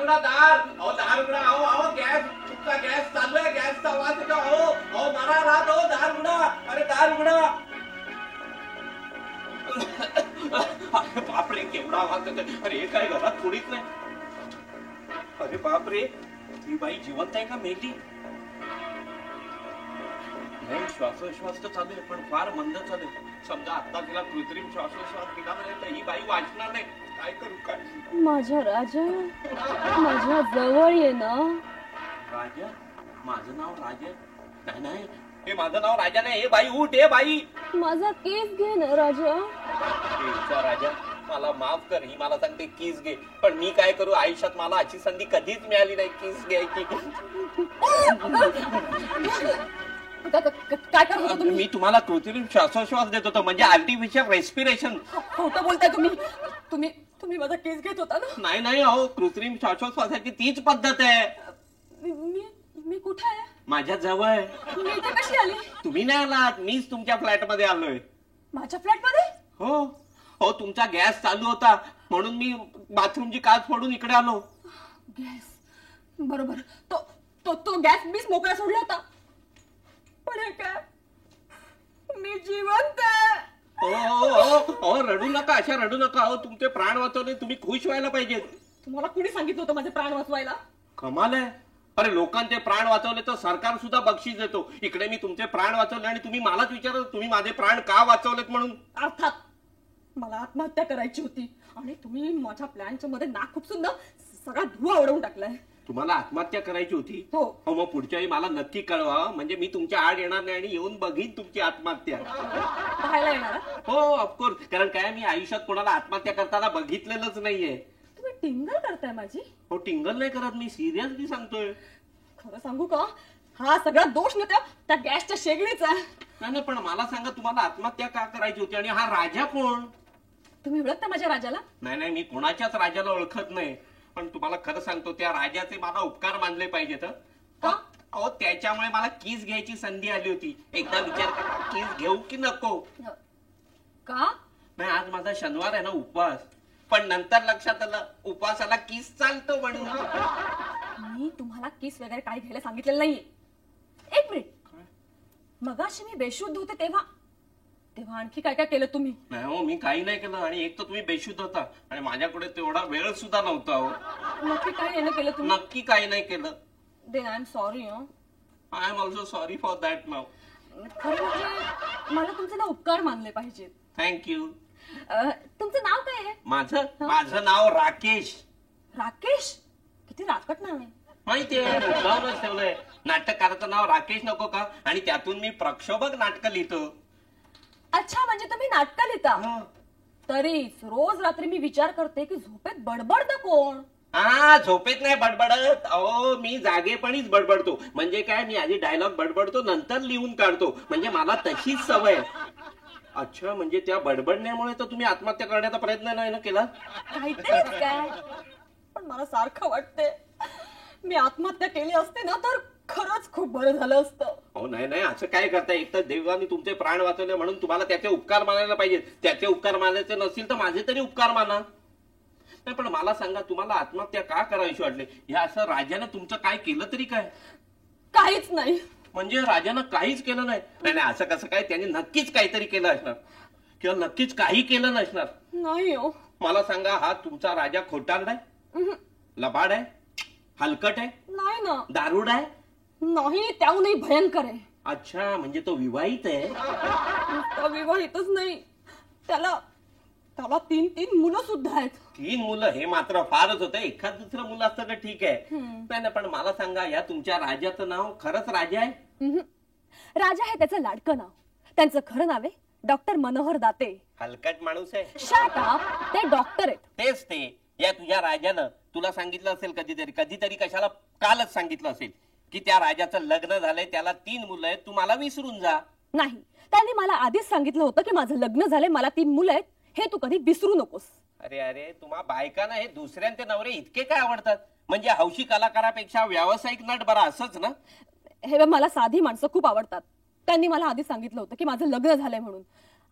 उघडा दार. अहो दार उघडा. अहो अहो गॅस तुमचा गॅस चालू आहे. गॅसचा आवाज येतो. अहो अहो मला राहत. अहो दार उघडा. अरे दार उघडा. अरे बापरे केवढा आवाज येतोय. अरे हे काय घरात कोणीच नाही. अरे बापरे ही बाई जिवंत आहे का मेली? नाही श्वासोश्वास तर चालू आहे पण फार मंद चालू आहे. समजा आता तिला कृत्रिम श्वासोश्वास दिला नाही तर ही बाई वाचणार नाही. काय करू काय? माझ्या राजा माझ्या जवळ ये ना. राजा? माझं नाव राजा नाही. नाही हे माझं नाव राजा नाही. हे बाई उठ. हे बाई माझा केस घे ना राजा. राजा मला माफ कर. ही मला सांगते किस घे पण मी काय करू? आयुष्यात मला अशी संधी कधीच मिळाली नाही किस घ्यायची. काय करत होता तुम्ही? मी तुम्हाला कृत्रिम श्वासोश्वास देत होतो म्हणजे आर्टिफिशियल रेस्पिरेशन. खोटं बोलताय तुम्ही. तुम्ही तुम्ही माझा केस घेत होता ना? नाही नाही अहो कृत्रिम श्वासोश्वासाची तीच पद्धत आहे. मी कुठे आहे? माझ्या जवळ. मी इथे कशी आली? तुम्ही नाही आलात. मीच तुमच्या फ्लॅट मध्ये आलोय. माझ्या फ्लॅट मध्ये? हो हो तुमचा गॅस चालू होता म्हणून मी बाथरूमची काच फोडून इकडे आलो. गॅस बरोबर. तो गॅस मीच मोकळा सोडला होता. पण हे काय मी जिवंत आहे. हो रडू नका. अशा रडू नका. हो तुमचे प्राण वाचवले. तुम्ही खुश व्हायला पाहिजे. तुम्हाला कुणी सांगितलं होतं माझे प्राण वाचवायला? कमाल आहे. अरे लोकांचे प्राण वाचवले तर सरकार सुद्धा बक्षीस देतो. इकडे मी तुमचे प्राण वाचवले आणि तुम्ही मलाच विचारत तुम्ही माझे प्राण का वाचवलेत म्हणून. अर्थात मला आत्महत्या करायची होती आणि तुम्ही माझ्या प्लॅनच्या मध्ये नाक खुपसून ना सगळा धुवा उडवून टाकलाय. तुम्हाला आत्महत्या करायची होती? हो. मग पुढच्या वेळी मला नक्की कळवा म्हणजे मी तुमच्या आड येणार नाही आणि येऊन बघीन तुमची आत्महत्या. पाहायला येणार? हो ऑफकोर्स. कारण काय मी आयुष्यात कोणाला आत्महत्या करताना बघितलेलंच नाहीये. तुम्ही टिंगल करताय माझी? हो टिंगल नाही करत मी. सिरियसली सांगतोय. खरं सांगू का? हा सगळा दोष ना त्या गॅसच्या शेगडीचा. नाही पण मला सांगा तुम्हाला आत्महत्या का करायची होती आणि हा राजा कोण? तुम्ही ओळखता माझ्या राजाला? नाही मी कोणाच्याच राजाला ओळखत नाही. पण तुम्हाला खरं सांगतो त्या राजाचे मला उपकार मानले पाहिजेत. अहो त्याच्यामुळे मला किस घ्यायची संधी आली होती. एकदा विचार करा किस घेऊ की नको. का? नाही आज माझा शनिवार आहे ना उपवास. पण नंतर लक्षात आलं उपवासाला किस चालतो म्हणून. मी तुम्हाला किस वगैरे काय घ्यायला सांगितलेलं नाहीये. एक मिनिट. मगाशी मी बेशुद्ध होते तेव्हा आणखी काय काय केलं तुम्ही? नाही हो मी काही नाही केलं आणि एक तर तुम्ही बेशुद्ध होता आणि माझ्याकडे तेवढा वेळ सुद्धा नव्हता. हो नक्की काय केलं तुम्ही? नक्की काही नाही केलं. Then I am sorry. I am also sorry for that now. खरं म्हणजे मला तुमचे ना उपकार मानले पाहिजेत. थँक्यू. तुमचं नाव काय आहे? माझं नाव राकेश. राकेश? किती राकट नाव आहे. माहितीये मुद्दामच ठेवलंय. नाटककाराचं नाव राकेश नको का? आणि त्यातून मी प्रक्षोभक नाटकं लिहितो. अच्छा म्हणजे तुम्ही नाटकं लिहिता? तरीच रोज रात्री मी विचार करते की झोपेत बडबडतं कोण? झोपेत नाही बडबडत. अहो मी जागेपणीच बडबडतो. म्हणजे काय मी आधी डायलॉग बडबडतो नंतर लिहून काढतो. म्हणजे मला तशीच सवय. अच्छा म्हणजे त्या बडबडण्यामुळे तर तुम्ही आत्महत्या करण्याचा प्रयत्न नाही ना केला? काहीतरीच काय. पण मला सारखं वाटते मी आत्महत्या केली असते ना तर खरंच खूप बरं झालं असतं. हो नाही असं काय करताय. एक तर देवाने तुमचे प्राण वाचवले म्हणून तुम्हाला त्याचे उपकार मानायला पाहिजे. त्याचे उपकार मानायचे नसतील तर माझे तरी उपकार माना. नाही पण मला सांगा तुम्हाला आत्महत्या का करायची वाटली? ह्या असं राजाने तुमचं काय केलं तरी काय? काहीच नाही. म्हणजे राजानं काहीच केलं नाही? नाही असं कसं काय? त्यांनी नक्कीच काहीतरी केलं असणार किंवा नक्कीच काही केलं नसणार. नाही हो. मला सांगा हा तुमचा राजा खोटारड आहे? लबाड आहे? हलकट आहे? नाही ना. दारुड आहे? नाही त्याहूनही भयंकर आहे. अच्छा म्हणजे तो विवाहित आहे? विवाहितच नाही. त्याला 3 मुलं सुद्धा आहेत. 3 मुलं? हे मात्र फारच होतं. एखाद दुसरं मुलं असतं तर ठीक आहे. नाही पण मला सांगा या तुमच्या राजाचं नाव खरंच राजा आहे? राजा हे त्याचं लाडकं नाव. त्यांचं खरं नाव आहे डॉक्टर मनोहर दाते. हलकट माणूस आहे. Shut up. ते डॉक्टर आहेत. तेच ते. या तुझ्या राजानं तुला सांगितलं असेल कधीतरी कशाला कालच सांगितलं असेल की त्या राजाचं लग्न झालंय त्याला 3 मुलं आहेत तू मला विसरून जा. नाही त्यांनी मला आधीच सांगितलं होतं की माझं लग्न झालंय मला 3 मुलं आहेत हे तू कधी विसरू नकोस. अरे तुम्हा बायकांना हे दुसऱ्यांचे नवरे इतके काय आवडतात? म्हणजे हौशी कलाकारापेक्षा व्यावसायिक नट बरा असंच ना? हे मला साधी माणसं खूप आवडतात. त्यांनी मला आधी सांगितलं होतं की माझं लग्न झालंय म्हणून.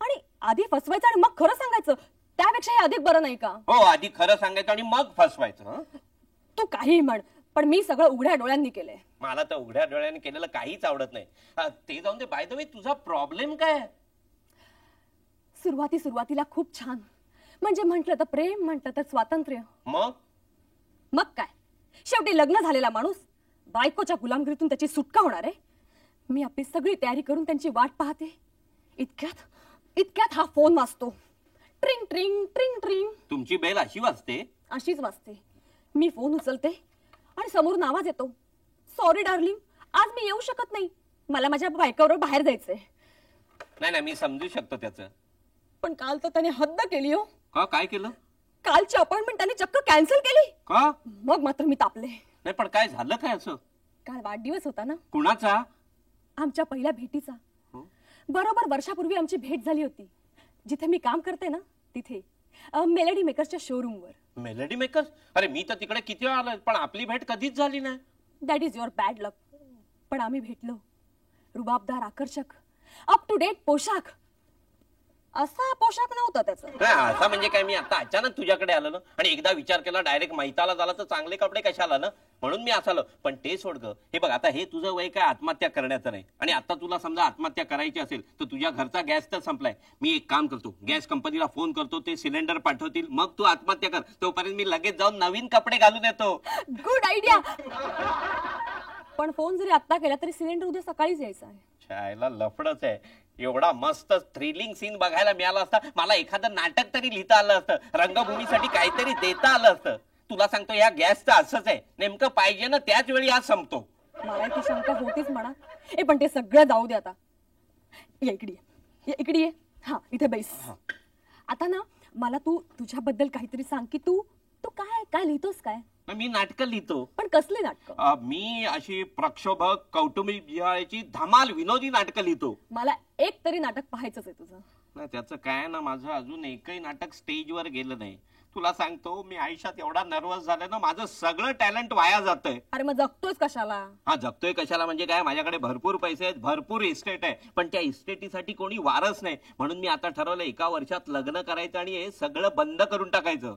आणि आधी फसवायचं आणि मग खरं सांगायचं त्यापेक्षा हे अधिक बरं नाही का? हो आधी खरं सांगायचं आणि मग फसवायचं. तू काही म्हण, पण मी सगळं उघड्या डोळ्यांनी केलंय. मला तर उघड्या डोळ्याने केलेलं काहीच आवडत नाही. ते जाऊन दे, बाय द वे तुझा प्रॉब्लेम काय? सुरुवातीला खूप छान, म्हणजे म्हंटल तर प्रेम, म्हंटल तर स्वातंत्र्य. मग काय, शेवटी लग्न झालेला माणूस बायकोच्या गुलामगिरीतून त्याची सुटका होणार आहे. मी आपली सगळी तयारी करून त्यांची वाट पाहते. इतक्यात हा फोन वाजतो. ट्रिंग ट्रिंग ट्रिंग ट्रिंग. तुमची बेल अशी वाजते? अशीच वाजते. मी फोन उचलते आणि समोरून आवाज येतो, सॉरी डार्लिंग, आज मी येऊ शकत नाही, मला माझ्या बायकोबरोबर बाहेर जायचंय. नाही, मी समजू शकतो त्याचं. पण काल तर त्याने हद्द केली हो. का? काय केलं? कालची अपॉइंटमेंट त्याने चक्क कॅन्सल केली. का? मग मात्र मी तापले. नाही, पण काय झालं काय असं? काल वाढदिवस होता ना. कुणाचा? आमच्या पहिल्या भेटीचा. बरोबर वर्षापूर्वी आमची भेट झाली होती. जिथे मी काम करते ना तिथे, मेलडी मेकर्सच्या शोरूमवर. Melody makers? अरे मी तर तिकडे किती वेळा आलोय, पण आपली भेट कधीच झाली नाही. दॅट इज युअर बॅड लक. पण आम्ही भेटलो. रुबाबदार, आकर्षक, अप टू डेट पोशाख. असा पोशाख नव्हता त्याचा. असा म्हणजे काय, मी आता अचानक तुझ्याकडे आलो ना, आणि एकदा विचार केला डायरेक्ट मैताला झाला तर चांगले कपडे कशाला ना, म्हणून मी असालो. पण ते सोड ग. हे बघ, आता हे तुझं वय काय आत्महत्या करण्याचं नाही, आणि आता तुला समजा आत्महत्या करायची असेल तर तुझ्या घरचा गॅस तर संपलाय. मी एक काम करतो, गॅस कंपनीला फोन करतो, ते सिलेंडर पाठवतील, मग तू आत्महत्या कर. तोपर्यंत मी लगेच जाऊन नवीन कपडे घालून येतो. Good idea. पण फोन जरी आता केला तरी सिलेंडर उद्या सकाळीच यायचा आहे. शाळेला लफडच आहे. एवढा मस्त थ्रिलिंग सीन बघायला मिळाला असता, मला एखादं नाटक तरी लिहिता आलं असतं, रंगभूमीसाठी काहीतरी देता आलं असतं. तुला सांगतो, या गॅसचं असंच आहे, नेमकं पाहिजे ना त्याच वेळी आज संपतो. मला ती शंका होतीच म्हणा. पण ते सगळं जाऊ दे आता. इकडे ये. हा, इथे बैस. आता ना मला तू तुझ्याबद्दल काहीतरी सांग की तू काय लिहितोस काय? मी नाटकं लिहितो. पण कसली नाटकं? मी अशी प्रक्षोभक, कौटुंबिक जिव्हाळ्याची धमाल विनोदी नाटकं लिहितो. मला एक तरी नाटक पाहायचंच आहे तुझं. नाही, त्याचं काय ना, माझं अजून एकही नाटक स्टेजवर गेलं नाही. तुला सांगतो, मी आयुष्यात एवढा नर्वस झालोय ना, माझं सगळं टॅलेंट वाया जातंय. अरे मग जगतोयस कशाला? जगतोय कशाला म्हणजे काय, माझ्याकडे भरपूर पैसे आहेत, भरपूर इस्टेट आहे, पण त्या इस्टेटीसाठी कोणी वारस नाही. म्हणून मी आता ठरवलं, 1 वर्षात लग्न करायचं आणि हे सगळं बंद करून टाकायचं.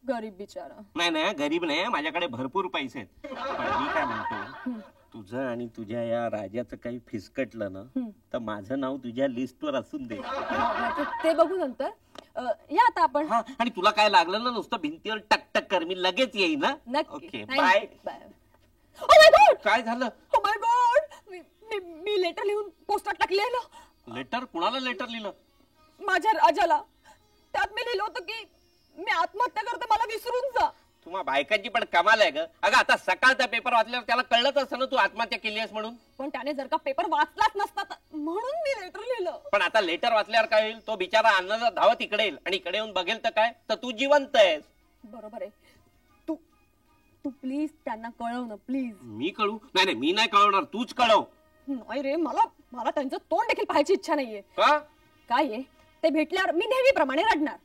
गरीब बिचारा. नाही, गरीब नाही, माझ्याकडे भरपूर पैसे आहेत. पण मी काय म्हणतो, तुझं आणि तुझ्या या राजाचं काही फिसकटलं ना, तर माझं नाव तुझ्या लिस्टवर असून दे. ते बघू नंतर. या आता आपण. आणि तुला काय लागलं ना, नुसतं भिंतीवर टक कर, मी लगेच येईन ना. Okay, bye. Oh my god, काय झालं? ओ माय गॉड, मी लेटर लिहून पोस्टात टाकलेलं. लेटर? कुणाला लेटर लिहिलं? माझ्या राजाला. त्यात मी लिहिलं होतं की मी आत्महत्या करते, मला विसरून जा. तुम्हा बायकांची पण कमाल आहे ग. अगं, आता सकाळचा पेपर वाचल्यावर त्याला कळलंच असतं ना तू आत्महत्या केली आहेस म्हणून. पण त्याने जर का पेपर वाचलाच नसता म्हणून मी लेटर लिहिलं. पण आता लेटर वाचल्यावर काय होईल? तो बिचारा अन्नाचा धावत इकडे येईल आणि इकडे येऊन बघेल तर काय, तर तू जिवंत आहेस. बरोबर आहे. तू प्लीज त्यांना कळव ना, प्लीज. मी कळू? नाही, मी नाही कळवणार, तूच कळव. नाही रे, मला त्यांचं तोंड देखील पाहायची इच्छा नाहीये. का? काय आहे, ते भेटल्यावर मी नेहमीप्रमाणे रडणार.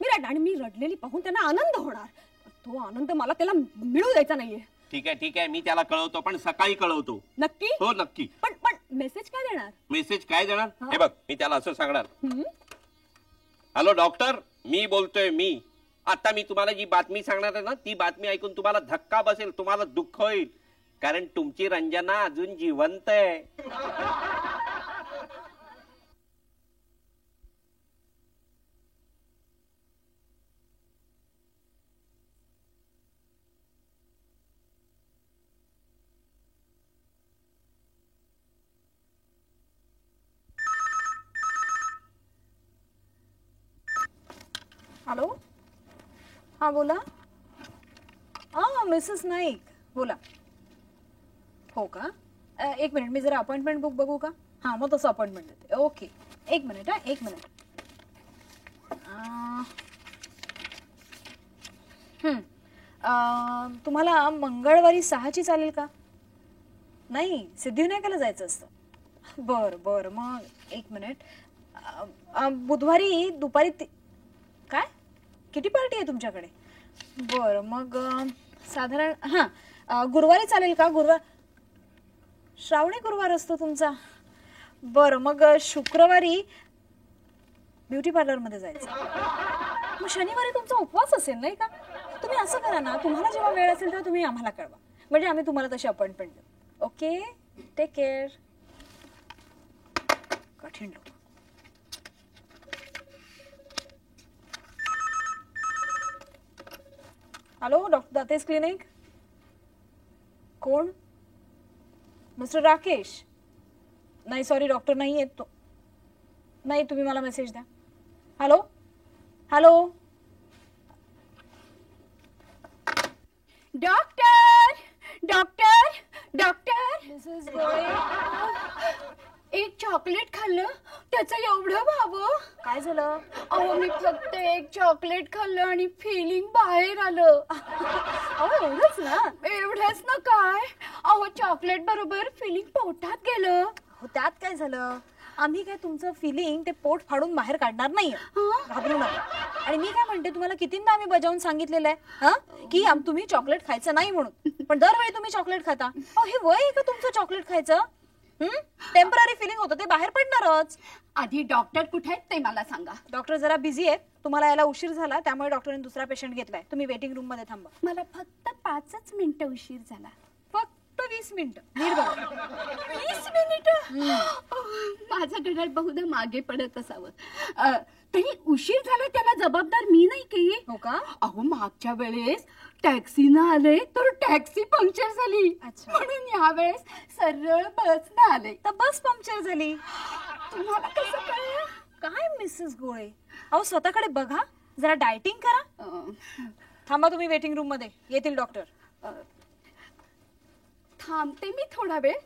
मी रडणार आणि मी रडलेली पाहून त्यांना आनंद होणार. तो आनंद मला त्याला मिळू द्यायचा नाहीये. ठीक आहे, मी त्याला कळवतो, पण सकाळी कळवतो. नक्की? हो, नक्की. पण मेसेज काय देणार? मेसेज काय देणार? हे बघ, मी त्याला असं सांगणार, हॅलो डॉक्टर, मी बोलतोय. आता मी तुम्हाला जी बातमी सांगणार आहे ना, ती बातमी ऐकून तुम्हाला धक्का बसेल, तुम्हाला दुःख होईल, कारण तुमची रंजना अजून जिवंत आहे. हॅलो, हा बोला. मिसेस नाईक बोला. हो का? एक मिनिट, मी जरा अपॉइंटमेंट बुक बघू का? हां, मग तसं अपॉइंटमेंट देते. ओके, एक मिनिट. एक मिनिट. तुम्हाला मंगळवारी 6ची चालेल का? नाही, सिद्धिविनायकाला जायचं असतं. बरं, मग एक मिनिट. बुधवारी दुपारी काय किती पार्टी आहे तुमच्याकडे? बरं, मग साधारण गुरुवारी चालेल का? श्रावणी गुरुवार असतो तुमचा. बरं, मग शुक्रवारी ब्युटी पार्लर मध्ये जायचं. मग शनिवारी तुमचा उपवास असेल नाही का? तुम्ही असं करा ना, तुम्हाला जेव्हा वेळ असेल तेव्हा तुम्ही आम्हाला कळवा, म्हणजे आम्ही तुम्हाला तशी अपॉइंटमेंट देऊ. Okay, take care. कठीण लोक. Hello, doctor Date's clinic. कोण? मिस्टर राकेश? नाही सॉरी, डॉक्टर नाही येत तो. नाही, तुम्ही मला मेसेज द्या. Hello hello. Doctor doctor doctor Mrs गोळे, एक चॉकलेट खाल्लं त्याचं एवढं व्हावं. काय झालं? अहो मी फक्त एक चॉकलेट खाल्लं आणि फिलिंग बाहेर आलं. अहो एवढंच ना? एवढंच ना काय, अहो चॉकलेट बरोबर फिलिंग पोटात गेलं. हो त्यात काय झालं? आम्ही काय तुमचं फिलिंग ते पोट फाडून बाहेर काढणार नाहीये, घाबरू नका. आणि मी काय म्हणते, तुम्हाला कितींदा आम्ही बजावून सांगितलेलं आहे की तुम्ही चॉकलेट खायचं नाही म्हणून, पण दरवेळी तुम्ही चॉकलेट खाता. अहो हे वय आहे का तुमचं चॉकलेट खायचं? टेम्पररी फिलिंग होतं, ते बाहेर पडणारच. आधी डॉक्टर कुठे आहेत ते मला सांगा. डॉक्टर जरा बिझी आहेत, तुम्हाला यायला उशीर झाला त्यामुळे डॉक्टरने दुसरा पेशंट घेतलाय. तुम्ही वेटिंग रूम मध्ये थांबा. मला फक्त 5 मिनिटं उशीर झाला. फक्त 20 मिनिटं. नीट बघा. 20 मिनिटं? माझं घड्याळ बहुधा मागे पडत असावं. तरी उशीर झाला त्याला जबाबदार मी नाही की. हो का? अहो मागच्या वेळेस टॅक्सीनं आले तर टॅक्सी पंक्चर झाली. अच्छा. म्हणून यावेळेस सरळ बसनं आले तर बस पंक्चर झाली. तुम्हाला कसं कळलं? काय मिसेस गोळे, अहो स्वतःकडे बघा, जरा डायटिंग करा. थांबा तुम्ही वेटिंग रूम मध्ये, येतील डॉक्टर. थांबते मी थोडा वेळ,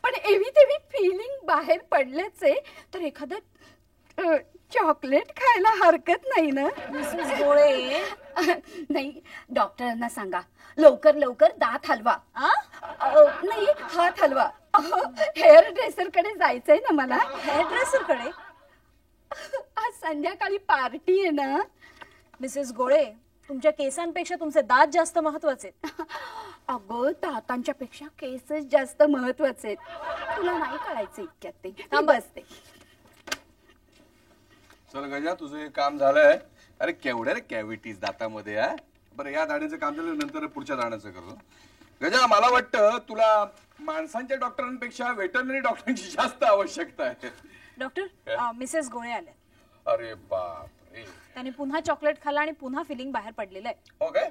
पण एवी तेवी फिलिंग बाहेर पडलेच आहे, तर एखादं चॉकलेट खायला हरकत नाही ना? मिसेस गोळे, नाही, डॉक्टरांना सांगा लवकर लवकर दात हलवा. नाही, हात हलवा. हेअर ड्रेसर कडे जायचंय ना मला. हेअर ड्रेसर कडे? आज संध्याकाळी पार्टी आहे ना. मिसेस गोळे, तुमच्या केसांपेक्षा तुमचे दात जास्त महत्वाचे. अगं दातांच्या पेक्षा केसच जास्त महत्वाचे आहेत. तुला नाही कळायचं इतक्यात ते. थांब. बसते. चल गजा, तुझं हे काम झालंय. अरे केवढ्या रे कॅव्हिटीज दातामध्ये. बरं, या दाण्याचं काम झालं, नंतर पुढच्या दाण्याचं करतो. गजा, मला वाटतं तुला माणसांच्या डॉक्टरांपेक्षा वेटरनरी डॉक्टरांची जास्त आवश्यकता आहे. डॉक्टर, मिसेस गोळे आले. अरे बाप रे. त्यांनी पुन्हा चॉकलेट खाल्लं आणि पुन्हा फिलिंग बाहेर पडलेलं आहे. हो काय?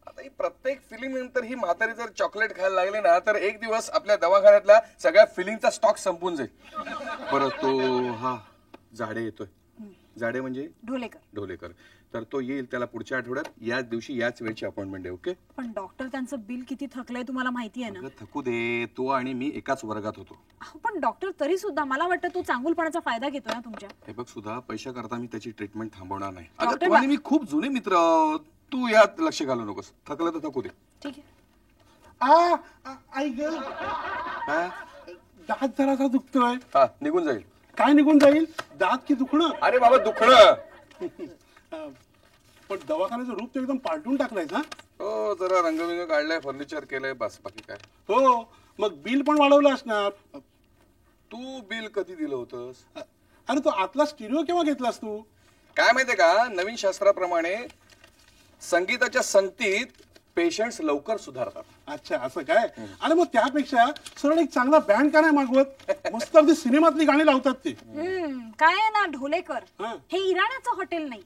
आता ही प्रत्येक फिलिंग नंतर ही म्हातारी जर चॉकलेट खायला लागली ना, तर एक दिवस आपल्या दवाखान्यातला सगळ्या फिलिंगचा स्टॉक संपून जाईल. बरं, तो हा जाडे येतोय. जाडे म्हणजे ढोलेकर. ढोलेकर. तर तो येईल, त्याला पुढच्या आठवड्यात याच दिवशी याच वेळची अपॉइंटमेंट आहे. ओके? पण डॉक्टर, त्यांचं बिल किती थकलंय तुम्हाला माहिती आहे ना? अगं थकू दे, तो आणि मी एकाच वर्गात होतो. पण डॉक्टर, तरी सुद्धा मला वाटतं तो चांगुलपणाचा फायदा घेतोय ना तुमच्या. हे बघ सुद्धा, पैशा करता मी त्याची ट्रीटमेंट थांबवणार नाही. अगं डॉक्टर तू आणि मी खूप जुने मित्र आहोत. तू यात लक्ष घालू नकोस. थकलं तर थकू दे. ठीक आहे. आई ग, हा? दात जरासा दुखतोय. हा, निघून जाईल. काय निघून जाईल? दात की दुखणं? अरे बाबा, दुखणं. पण दवाखान्याचं रूप तर एकदम पालटून टाकलाय ना. हो, जरा रंगबिंग काढलाय, फर्निचर केलंय, बस, बाकी काय. हो, मग बिल पण वाढवलं असणार. तू बिल कधी दिलं होतंस? अरे तो आतला स्टिरिओ केव्हा घेतलास तू? काय माहितीये का, नवीन शास्त्राप्रमाणे संगीताच्या संगतीत पेशंट्स लवकर सुधारतात. अच्छा, असं काय? अरे मग त्यापेक्षा सरळ एक चांगला बँड का नाही मागवत? मस्त अगदी सिनेमातली गाणी लावतात ते. काय आहे ना ढोलेकर, हा. हे इराण्याचं हॉटेल नाही.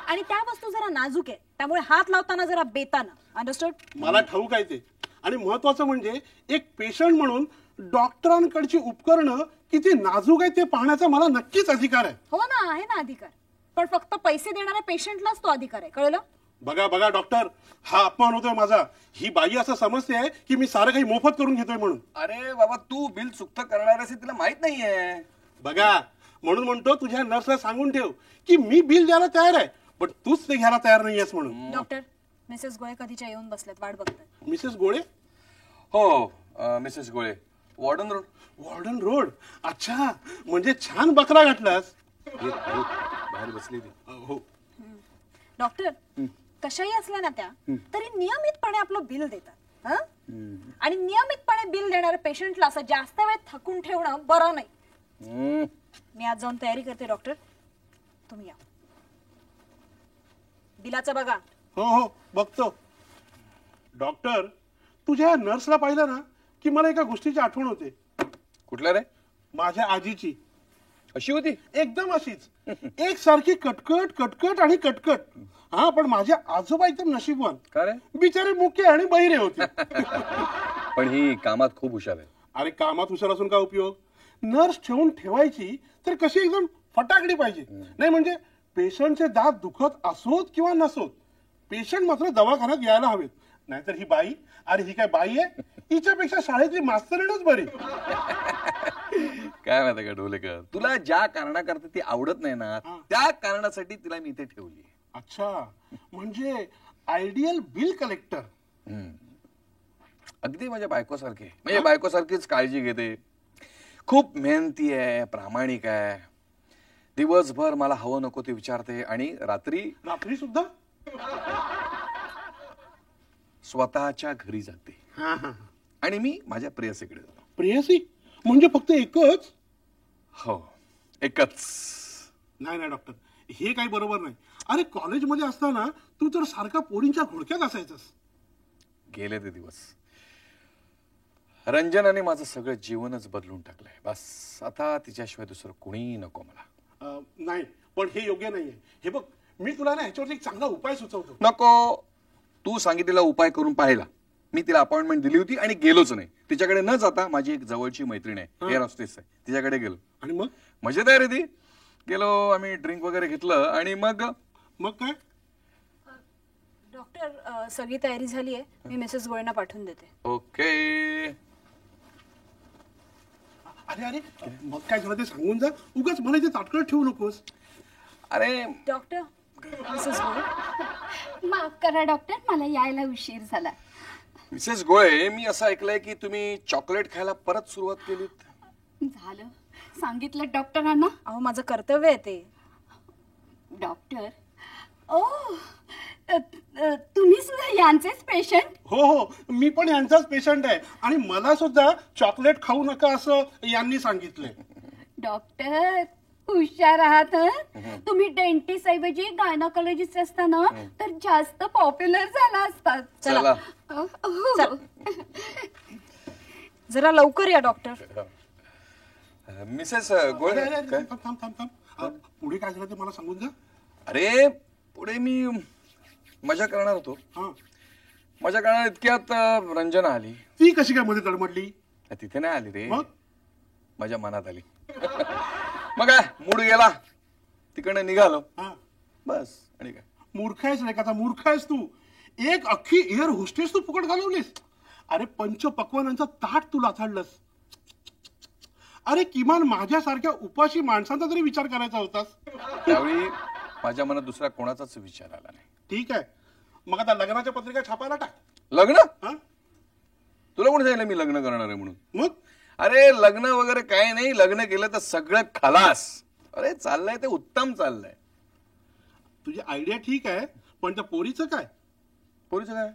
आणि त्या वस्तू जरा नाजूक आहे, त्यामुळे हात लावताना जरा बेतानं. अंडरस्टूड? मला ठाऊक आहे ते. आणि महत्वाचं म्हणजे एक पेशंट म्हणून डॉक्टरांकडची उपकरणं किती नाजूक आहे ते पाहण्याचा मला नक्कीच अधिकार आहे. हो ना, आहे ना अधिकार. पण फक्त पैसे देणाऱ्या पेशंटलाच तो अधिकार आहे, कळलं? बघा बघा डॉक्टर, हा अपमान होतोय माझा. ही बाई असं समजते आहे की मी सारं काही मोफत करून घेतोय म्हणून. अरे बाबा, तू बिल चुकतं करणार असेल, तिला माहित नाहीये. बघा, म्हणून म्हणतो तुझ्या नर्सला सांगून ठेव की मी बिल द्यायला तयार आहे, पण तूच ते घ्यायला तयार नाहीयेस म्हणून. डॉक्टर, मिसेस गोळे कधीच्या येऊन बसलेत, वाट बघतात. मिसेस गोळे? हो, मिसेस गोळे, वॉर्डन रोड. Warden road? अच्छा, म्हणजे छान बकरा घातलास. बाहेर बसली ती. हो. डॉक्टर, कशाही असल्या ना त्या, तरी नियमितपणे आपलं बिल देतात. आणि नियमितपणे बिल देणाऱ्या पेशंटला असं जास्त वेळ थकून ठेवणं बरं नाही. मी आज जाऊन तयारी करते. डॉक्टर, तुम्ही या. बिलाचं बघा. हो हो बघतो. डॉक्टर, तुझ्या या नर्सला पाहिलं ना की मला एका गोष्टीची आठवण होते. कुठल्या रे? माझ्या आजीची. अशी होती? एकदम अशीच, एक सारखी कटकट कटकट आणि कटकट. हा, पण माझे आजोबा एकदम नशीबवान. का रे? बिचारे मुके आणि बहिरे होते. पण ही कामात खूप हुशार आहे. अरे कामात हुशार असून काय उपयोग? नर्स ठेवून ठेवायची तर कशी एकदम फटाकडी पाहिजे. नाही म्हणजे पेशंटचे दात दुखत असोत किंवा नसोत, पेशंट मात्र दवाखान्यात यायला हवेत. नाहीतर ही बाई, अरे ही काय बाई आहे? हिच्यापेक्षा शाळेतली मास्तरीणच बरी. काय माहिती का ढोलेकर, तुला ज्या कारणाकरता ती आवडत नाही ना, त्या कारणासाठी तिला मी इथे ठेवली. अच्छा, म्हणजे आयडियल बिल कलेक्टर. अगदी माझ्या बायकोसारखी, म्हणजे बायकोसारखीच काळजी घेते. खूप मेहनती आहे, प्रामाणिक आहे. दिवसभर मला हवं नको ते विचारते आणि रात्री सुद्धा स्वतःच्या घरी जाते. आणि मी माझ्या प्रेयसीकडे जातो. प्रेयसी म्हणजे फक्त एकच? हो, एकच. नाही नाही डॉक्टर, हे काही बरोबर नाही. अरे कॉलेजमध्ये असताना तू तर सारखा पोरींच्या घोडक्यात असायचंस. गेले ते दिवस. रंजनाने माझं सगळं जीवनच बदलून टाकलंय. बस आता तिच्याशिवाय दुसरं कुणी नको मला. नाही, पण हे योग्य नाहीये. हे बघ, मी तुला ना ह्याच्यावरती एक चांगला उपाय सुचवतो. नको. तू सांगितलेला उपाय करून पाहिला. मी तिला अपॉइंटमेंट दिली होती आणि गेलोच नाही. तिच्याकडे न जाता माझी एक जवळची मैत्रीण आहे, एअर हॉस्टेस आहे, तिच्याकडे गेलो. आणि मग मजेदार आहे ती. गेलो, आम्ही ड्रिंक वगैरे घेतलं आणि मग काय? डॉक्टर, सगळी तयारी झाली आहे. मी मिसेस गोळेंना पाठवून देते. ओके. अरे मग काय झालं ते सांगून जा. उगाच मला इथे ताटकळत ठेवू नकोस. अरे डॉक्टर, मिसेस गोळे. माफ करा डॉक्टर, मला यायला उशीर झाला. मिसेस गोळे, मी असं ऐकलंय की तुम्ही चॉकलेट खायला परत सुरुवात केलीत. झालं, सांगितलं डॉक्टरांना. अहो, माझं कर्तव्य आहे ते. डॉक्टर, ओ तुम्ही सुद्धा यांचेच पेशंट? हो हो, मी पण यांचाच पेशंट आहे आणि मला सुद्धा चॉकलेट खाऊ नका असं यांनी सांगितलंय. डॉक्टर हुशार आहात हं? तुम्ही डेंटिस्ट ऐवजी गायनाकोलॉजिस्ट असताना तर जास्त पॉप्युलर झाला असतात. चला. हो. जरा लवकर या डॉक्टर. मिसेस अरे, गोळे अरे, काय? थांब. पुढे काय झालं ते मला सांगून जा. अरे पुढे मी मजा करणार होतो. मजा करणार इतक्यात रंजना आली. ती कशी काय मध्ये तडमडली? तिथे नाही आली रे, मग माझ्या मनात आली. मग काय, मूड गेला, तिकडनं निघालो. बस. आणि काय, मूर्ख आहेस रे का? मूर्ख आहेस तू. एक अख्खी एअर होस्टेस तू फुकट घालवलीस. अरे पंचपक्वानांचा ताट तू लाथाडलंस. अरे किमान माझ्यासारख्या उपाशी माणसांचा तरी विचार करायचा होतास. त्यावेळी माझ्या मनात दुसरा कोणाचाच विचार आला नाही. ठीक आहे, मग आता लग्नाच्या पत्रिका छापायला टाक. लग्न? हा? तुला कोण सांगितलं मी लग्न करणार आहे म्हणून? मग अरे लग्न वगैरे काय नाही. लग्न केलं तर सगळं खलास. अरे चाललंय ते उत्तम चाललंय. तुझी आयडिया ठीक आहे, पण त्या पोरीचं काय? पोरीचं काय?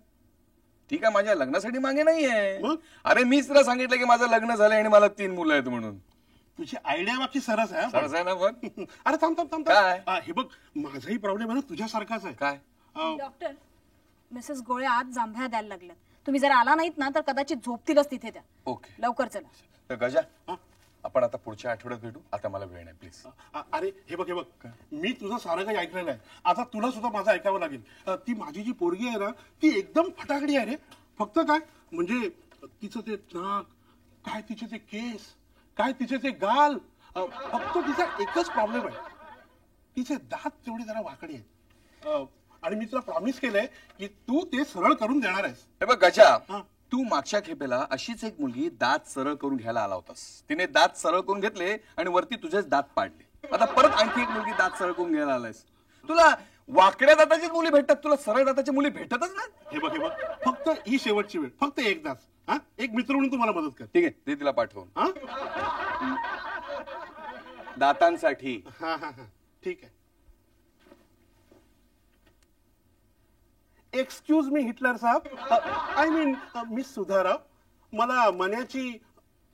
ठीक आहे, माझ्या लग्नासाठी मागे नाहीये. मग? अरे मीच तुला सांगितलं की माझं लग्न झालंय आणि मला 3 मुलं आहेत म्हणून. तुझी आयडिया बाबती सरस आहे. सरस आहे ना मग? अरे थांब. काय? हे बघ, माझाही प्रॉब्लेम आहे ना तुझ्यासारखाच आहे. काय? डॉक्टर, मिसेस गोळे आज जांभळ्या द्यायला लागल्या. तुम्ही जर आला नाहीत ना तर कदाचित झोपतीलच तिथे त्या. ओके. लवकर चला. तर गजा, आपण आता पुढच्या आठवड्यात भेटू. आता मला वेळ नाही प्लीज. अरे हे बघ, मी तुझं सारं काही ऐकलेलं आहे. आता तुला सुद्धा माझं ऐकावं लागेल. ती माझी जी पोरगी आहे ना, ती एकदम फटाकडी आहे रे. फक्त काय म्हणजे तिचं ते नाक, काय तिचे ते केस, काय तिचे ते गाल. फक्त तिचा एकच प्रॉब्लेम आहे, तिचे दात तेवढे जरा वाकडे आहेत. आणि मी तुला प्रॉमिस केलंय की तू ते सरळ करून देणार आहेस. हे बघ गजा, तू मागच्या खेपेला अशीच एक मुलगी दात सरळ करून घ्यायला आला होतास. तिने दात सरळ करून घेतले आणि वरती तुझेच दात पाडले. आता परत आणखी एक मुलगी दात सरळ करून घ्यायला आलायस. तुला वाकड्या दाताचीच मुली भेटतात, तुला सरळ दाताची मुली भेटतच नाही. हे बघ, फक्त ही शेवटची वेळ, फक्त एकदाच. एक मित्र म्हणून तुम्हाला मदत कर. ठीक आहे, ते तिला पाठवून दातांसाठी. ठीक आहे. एक्सक्यूज मी हिटलर साहेब, आय मीन मिस सुधाराव. मला मन्याची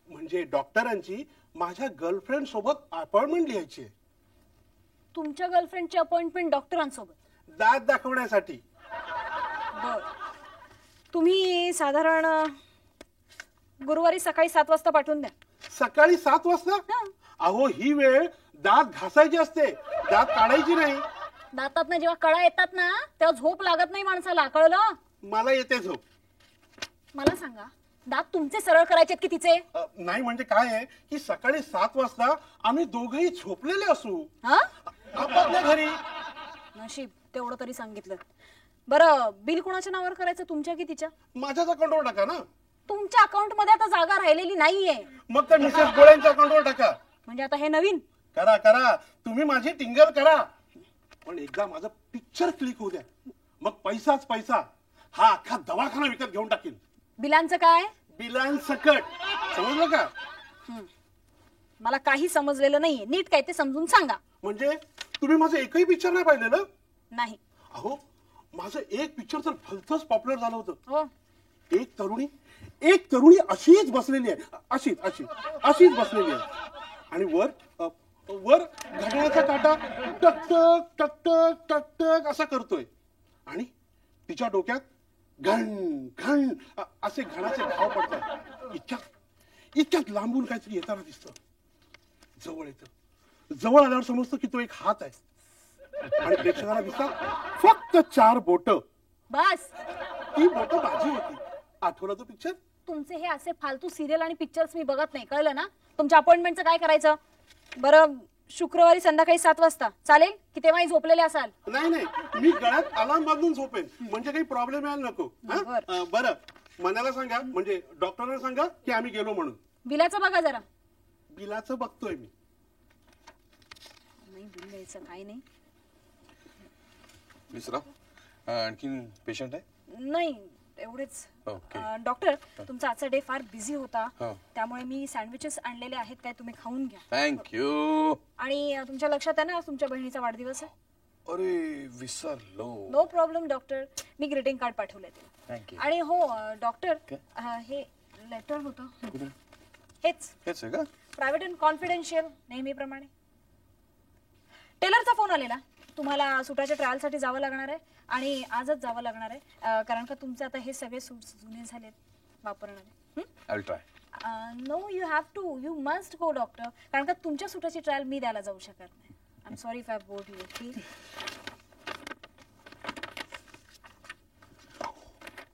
म्हणजे डॉक्टरांची माझ्या गर्लफ्रेंड सोबत अपॉइंटमेंट लिहायची आहे. तुमच्या गर्लफ्रेंडची अपॉइंटमेंट डॉक्टरांसोबत? दात दाखवण्यासाठी. बर, तुम्ही साधारण गुरुवारी सकाळी 7 वाजता पाठवून द्या. सकाळी 7 वाजता? अहो ही वेळ दात घासायची असते, दात काढायची नाही. दातात जेव्हा कळा येतात ना तेव्हा झोप लागत नाही माणसाला, कळलं? मला येते झोप. मला सांगा, दात तुमचे सरळ करायचे की तिचे? नाही म्हणजे काय आहे की सकाळी 7 वाजता आम्ही दोघंही झोपलेले असू हा, आपापल्या घरी. नशीब तेवढं तरी सांगितलं. बरं, बिल कोणाच्या नावावर करायचं, तुमच्या की तिच्या? माझ्याच अकाउंटवर टाका ना. तुमच्या अकाउंट मध्ये आता जागा राहिलेली नाहीये. मग त्या मिसेस गोळ्यांच्या अकाउंटवर टाका. म्हणजे आता हे नवीन? करा करा, तुम्ही माझी टिंगल करा, पण एकदा माझं पिक्चर क्लिक होऊ द्या, मग पैसाच पैसा. हा अख्खा दवाखाना विकत घेऊन टाकेल. बिलांचं काय? बिलांसकट. समजलं का? मला काही समजलेलं नाहीये, नीट काय ते समजून सांगा. म्हणजे तुम्ही माझं एकही पिक्चर नाही पाहिलेलं? नाही. अहो माझं एक पिक्चर तर भलतंच पॉप्युलर झालं होतं. हो, एक तरुणी अशीच बसलेली आहे, अशीच बसलेली आहे, आणि वर घड्याळाचा काटा टकटक टकटक टकटक असा करतोय, आणि तिच्या डोक्यात घण घण असे घणाचे घाव पडतात. इतक्यात लांबून काहीतरी येताना दिसतं. जवळ आल्यावर समजतं की तो एक हात आहे, आणि प्रेक्षकाला दिसतात फक्त 4 बोट. बस. ती बोट माझी होती. आठवला तो पिक्चर? तुमचे हे असे फालतू सिरियल आणि पिक्चर्स मी बघत नाही, कळलं ना? तुमच्या अपॉइंटमेंटचं काय करायचं? बरं, शुक्रवारी संध्याकाळी 7 वाजता चालेल की तेव्हाही झोपलेले असाल? नाही, मी गळ्यात अलार्म बांधून झोपेन, म्हणजे काही प्रॉब्लेम यायला नको. बरं, मनाला सांगा, म्हणजे डॉक्टरांना सांगा की आम्ही गेलो म्हणून. बिलाचं बघा जरा. बिलाचं बघतोय मी. नाही, बिल द्यायचं काय नाही. आणखीन पेशंट आहे? नाही, एवढेच. ओके. डॉक्टर, तुमचा आजचा डे फार बिझी होता, हो. त्यामुळे मी सँडविचेस आणलेले आहेत, काय तुम्ही खाऊन घ्या. थँक्यू. आणि तुमच्या लक्षात आहे ना आज तुमच्या बहिणीचा वाढदिवस आहे? अरे विसरलो. नो प्रॉब्लेम डॉक्टर, मी ग्रीटिंग कार्ड पाठवले ते. थँक्यू. आणि हो डॉक्टर, हे लेटर होतं, हेच आहे का? प्रायव्हेट अँड कॉन्फिडेन्शियल, नेहमीप्रमाणे. टेलरचा फोन आलेला, तुम्हाला सुटाच्या ट्रायलसाठी जावं लागणार आहे, आणि आजच जावं लागणार आहे, कारण का तुमचे आता हे सगळे सूट्स जुने झालेत वापरणारे. I will try. No, you have to, you must go doctor, कारण का तुमच्या सुटाची ट्रायल मी द्यायला जाऊ शकत नाही. I am sorry if I board you. Please.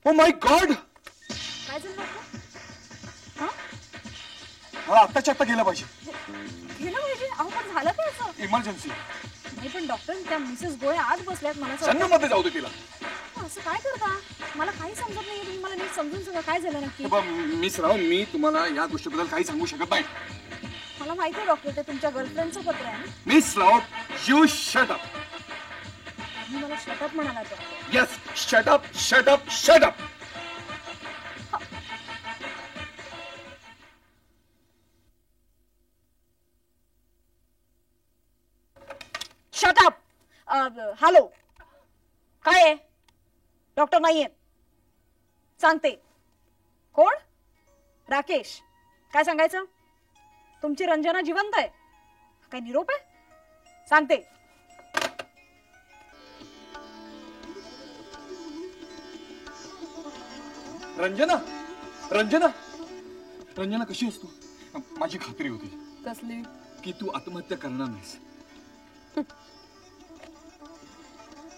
O my god, काय झालं डॉक्टर? हा, मला आत्ताच्या आत्ता गेलं पाहिजे. गेलं पाहिजे? अहो पण झालं काय असं? इमर्जन्सी. नाही पण डॉक्टर, त्या मिसेस गोळे आज बसल्यात, मला असं संन्नू मध्ये जाऊ दे तिला. असं काय करता? मला काही समजत नाही, तुम्ही मला नीट समजून सांगा काय झालं नक्की. मिस राव, मी तुम्हाला या गोष्टीबद्दल काही सांगू शकत नाही. मला माहिती आहे डॉक्टर, ते तुमच्या गर्लफ्रेंडचं पत्र आहे ना. Miss Rao, you shut up. तुम्ही मला शटअप म्हणाला doctor. Yes, shut up, shut up, shut up. Shut up. Hello, काय आहे? डॉक्टर नाहीये. सांगते. कोण? राकेश. काय सांगायचं? तुमची रंजना जिवंत आहे? काय निरोप आहे? सांगते. रंजना, रंजना, रंजना कशी असतो? माझी खात्री होती कसली? की तू आत्महत्या करणार नाहीस.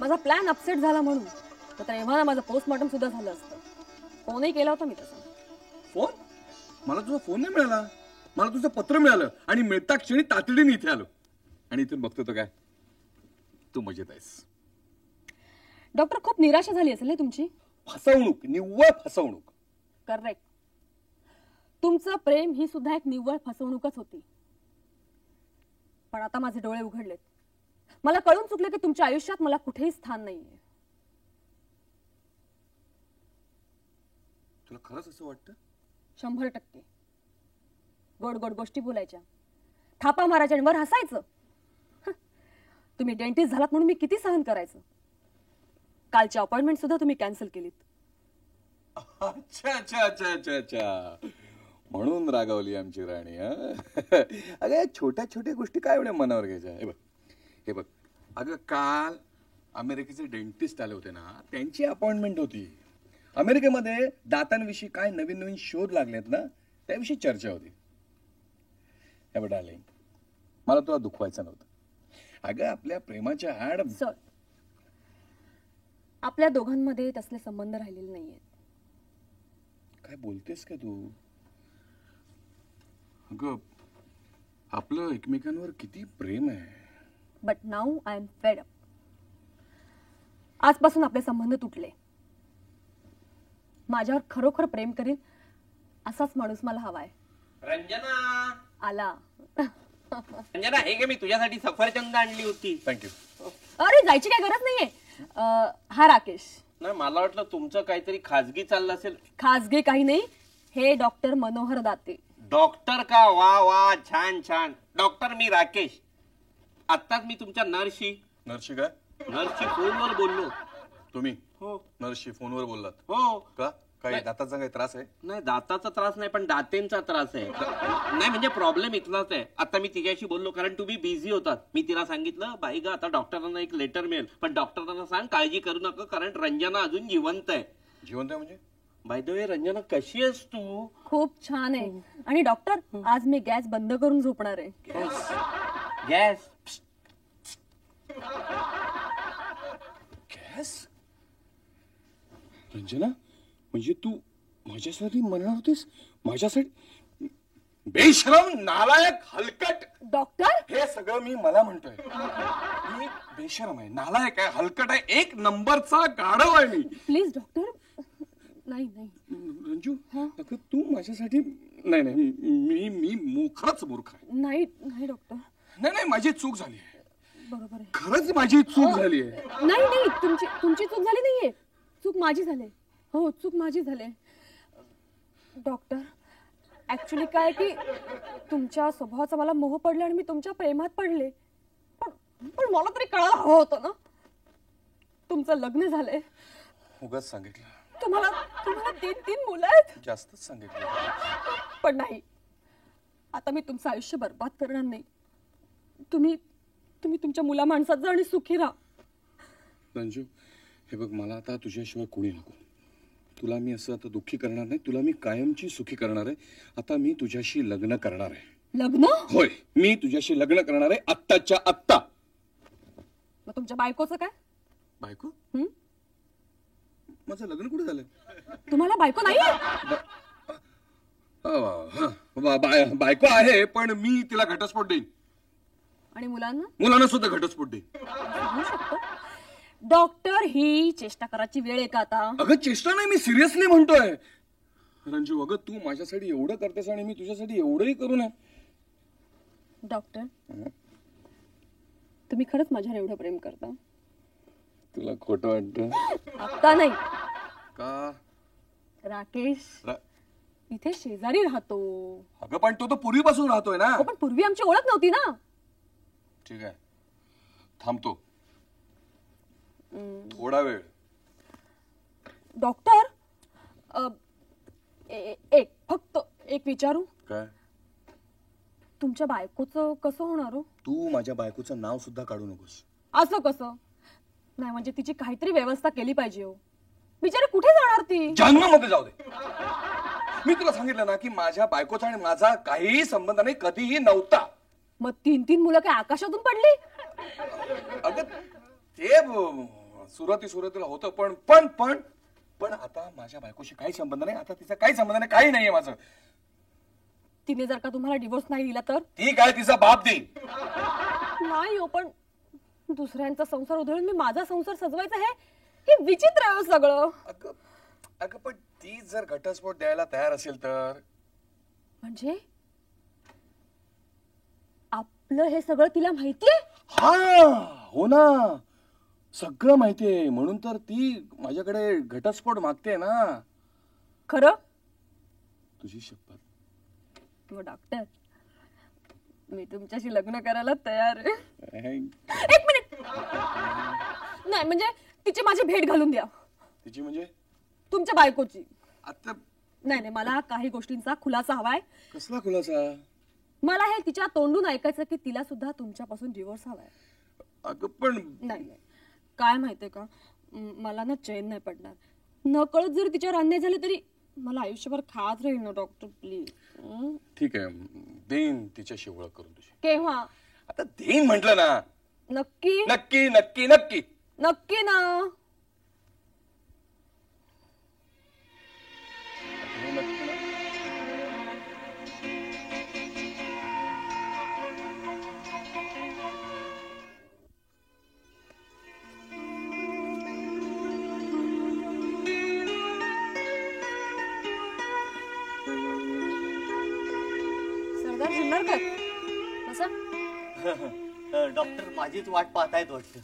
माझा प्लॅन अपसेट झाला म्हणून तर तेव्हा माझं पोस्टमॉर्टम सुद्धा झालं असतं. फोनही केला होता मी तसा. फोन? मला तुझा फोन नाही मिळाला. मला तुझं पत्र मिळालं, आणि मिळता क्षणी तातडीने इथे आलो, आणि इथून बघतो तर काय, तू मजेत आहेस. डॉक्टर, खूप निराशा झाली असेल ना तुमची? फसवणूक, निव्वळ फसवणूक. करेक्ट. तुमचं प्रेम ही सुद्धा एक निव्वळ फसवणूकच होती. पण आता माझे डोळे उघडलेत. मला कळून चुकलं की तुमच्या आयुष्यात मला कुठेही स्थान नाहीये. तुला खरंच असं वाटतं? 100%. गोड गोड गोष्टी बोलायच्या, थापा मारायच्या आणि वर हसायचं. तुम्ही डेंटिस्ट झालात म्हणून मी किती सहन करायचं. कालची अपॉइंटमेंट सुद्धा तुम्ही कॅन्सल केलीत. अच्छा अच्छा अच्छा अच्छा अच्छा, म्हणून रागावली आमची राणी. अगं छोट्या छोट्या गोष्टी काय एवढ्या मनावर घ्यायच्या. हे बघ, अगं काल अमेरिकेचे डेंटिस्ट आले होते ना, त्यांची अपॉइंटमेंट होती. अमेरिकेमध्ये दातांविषयी काय नवीन नवीन शोध लागलेत ना, त्याविषयी चर्चा होती. हे बघ डार्लिंग, मला तुला दुखवायचं नव्हतं. अगं आपल्या प्रेमाच्या आड सर, आपल्या दोघांमध्ये तसले संबंध राहिलेले नाहीयेत. काय बोलतेस का तू? अगं आपलं एकमेकांवर किती प्रेम आहे. But now I am fed up. आजपासून आपले संबंध तुटले. माझ्यावर खरोखर प्रेम करील असाच माणूस मला हवाय. रंजना, आला. रंजना, हे घे, मी तुझ्यासाठी सफरचंद आणली होती. थँक्यू. अरे जायची काय गरज नाहीये. हा राकेश. नाही, मला वाटलं तुमचं काहीतरी खाजगी चाललं असेल. खाजगी काही नाही, हे डॉक्टर मनोहर दाते. डॉक्टर का? वा वा, छान छान. डॉक्टर, मी राकेश. आत्ताच मी तुमच्या नर्सशी नर्सशी फोनवर बोललो. तुम्ही हो नर्सशी फोनवर बोललात हो. का? काही दाताचा काही त्रास आहे? नाही, दाताचा त्रास नाही, पण दातेंचा त्रास आहे. नाही म्हणजे प्रॉब्लेम इथलाच आहे. आता मी तिच्याशी बोललो, कारण तुम्ही बिझी होतात. मी तिला सांगितलं, बाई ग, आता डॉक्टरांना एक लेटर मिळेल, पण डॉक्टरांना सांग काळजी करू नका, कारण रंजना अजून जिवंत आहे. जिवंत आहे म्हणजे? बाय द वे, रंजना कशी आहेस तू? खूप छान आहे. आणि डॉक्टर, आज मी गॅस बंद करून झोपणार आहे. गॅस? गॅस? रंजना, म्हणजे तू माझ्यासाठी म्हणणार होतीस? माझ्यासाठी? बेशरम, नालायक, हलकट. डॉक्टर, हे सगळं मी मला म्हणतोय. मी बेशरम आहे, नालायक आहे, हलकट आहे, एक नंबरचा गाढव आहे मी. Please doctor. नाही नाही रंजू, अगं तू माझ्यासाठी नाही नाही, मी खरंच मूर्ख आहे. नाही नाही डॉक्टर. नाही, माझी चूक झाली आहे. बरोबर आहे. खरंच माझी चूक झाली आहे. नाही नाही, तुमची चूक झाली नाहीये. चूक माझी झाली. हो, चूक माझी झाली. डॉक्टर, ऍक्च्युली काय की तुमच्या स्वभावाचा मला मोह पडला आणि मी तुमच्या प्रेमात पडले. पण मला तरी कळायला हवं होतं ना, तुमचं लग्न झालंय. उगाच सांगितलं. तुम्हाला 3 मुलं आहेत. जास्तच सांगितलं. पण नाही, आता मी तुमचं आयुष्य बर्बाद करणार नाही. तुम्ही तुमच्या मुला माणसात जा आणि सुखी राहा. रंजू, हे बघ, मला आता तुझ्याशिवाय कोणी नको. तुला मी असं आता दुःखी करणार नाही, तुला मी कायमची सुखी करणार आहे. आता मी तुझ्याशी लग्न करणार आहे. लग्न? होय, मी तुझ्याशी लग्न करणार आहे, आत्ताच्या आत्ता. मग तुमच्या बायकोचं काय? बायको? माझं लग्न कुठे झालं? तुम्हाला बायको नाही? बायको आहे, पण मी तिला घटस्फोट देईन. आणि मुलांना सुद्धा घटस्फोट देईन. डॉक्टर, ही चेष्टा करायची वेळ आहे का आता? अगं चेष्टा नाही, मी सिरियसली म्हणतोय. रंजू, अगं तू माझ्यासाठी एवढं करतेस आणि मी तुझ्यासाठी एवढंही करू नये. डॉक्टर, तुम्ही खरंच माझ्यावर एवढं प्रेम करता? तुला खोटं वाटतं? आता नाही का? राकेश इथे शेजारी राहतो. अगं पण तो तर पूर्वीपासून राहतोय ना. पण पूर्वी आमची ओळख नव्हती ना. ठीक आहे, थांबतो थोडा वेळ. डॉक्टर, फक्त एक विचारू? काय? तुमच्या बायकोचं कसं होणार हो? तू माझ्या बायकोचं नाव सुद्धा काढू नकोस. असं कसं? नाही म्हणजे तिची काहीतरी व्यवस्था केली पाहिजे हो. बिचारी कुठे जाणार ती? जन्मामध्ये जाऊ दे. मी तुला सांगितलं ना की माझ्या बायकोचा आणि माझा काहीही संबंध नाही, कधीही नव्हता. मग 3 मुलं काय आकाशातून पडली? अगं ते सुरुवातीला होतं, पण आता माझ्या बायकोशी काही संबंध नाही. आता तिचा काही संबंध नाही, काही नाहीये माझं. तिने जर का तुम्हाला डिवोर्स नाही दिला तर? ती काय तिचा बाप देईल. नाही हो, पण दुसऱ्यांचा संसार उधळून मी माझा संसार सजवायचा हे विचित्र आहे सगळं. अगं पण ती जर घटस्फोट द्यायला तयार असेल तर? म्हणजे आपलं हे सगळं तिला माहितीये? हा, हो ना, सगळं माहितीये. म्हणून तर ती माझ्याकडे घटस्फोट मागते ना. खरं? तुझी शपथ. डॉक्टर, मी तुमच्याशी लग्न करायला तयार आहे. 1 मिनिट. नाही म्हणजे तिची माझी भेट घालून द्या. तिची म्हणजे? तुमच्या बायकोची. आता नाही, मला काही गोष्टींचा खुलासा हवाय. कसला खुलासा? मला हे तिच्या तोंडून ऐकायचं की तिला सुद्धा तुमच्यापासून डिवोर्स हवाय. अगं पण नाही, काय माहितीये का मला ना चैन नाही पडणार. नकळत जरी तिच्यावर अन्याय झाले तरी मला आयुष्यभर खात राहील ना डॉक्टर प्लीज. ठीक आहे, देईन तिच्याशी ओळख करून तुझी. केव्हा? आता देईन म्हंटल ना. नक्की नक्की नक्की नक्की नक्की ना? नक्की ना. सरदार जुन्नरकर बसा. डॉक्टर माझीच वाट पाहतायत वाटतं.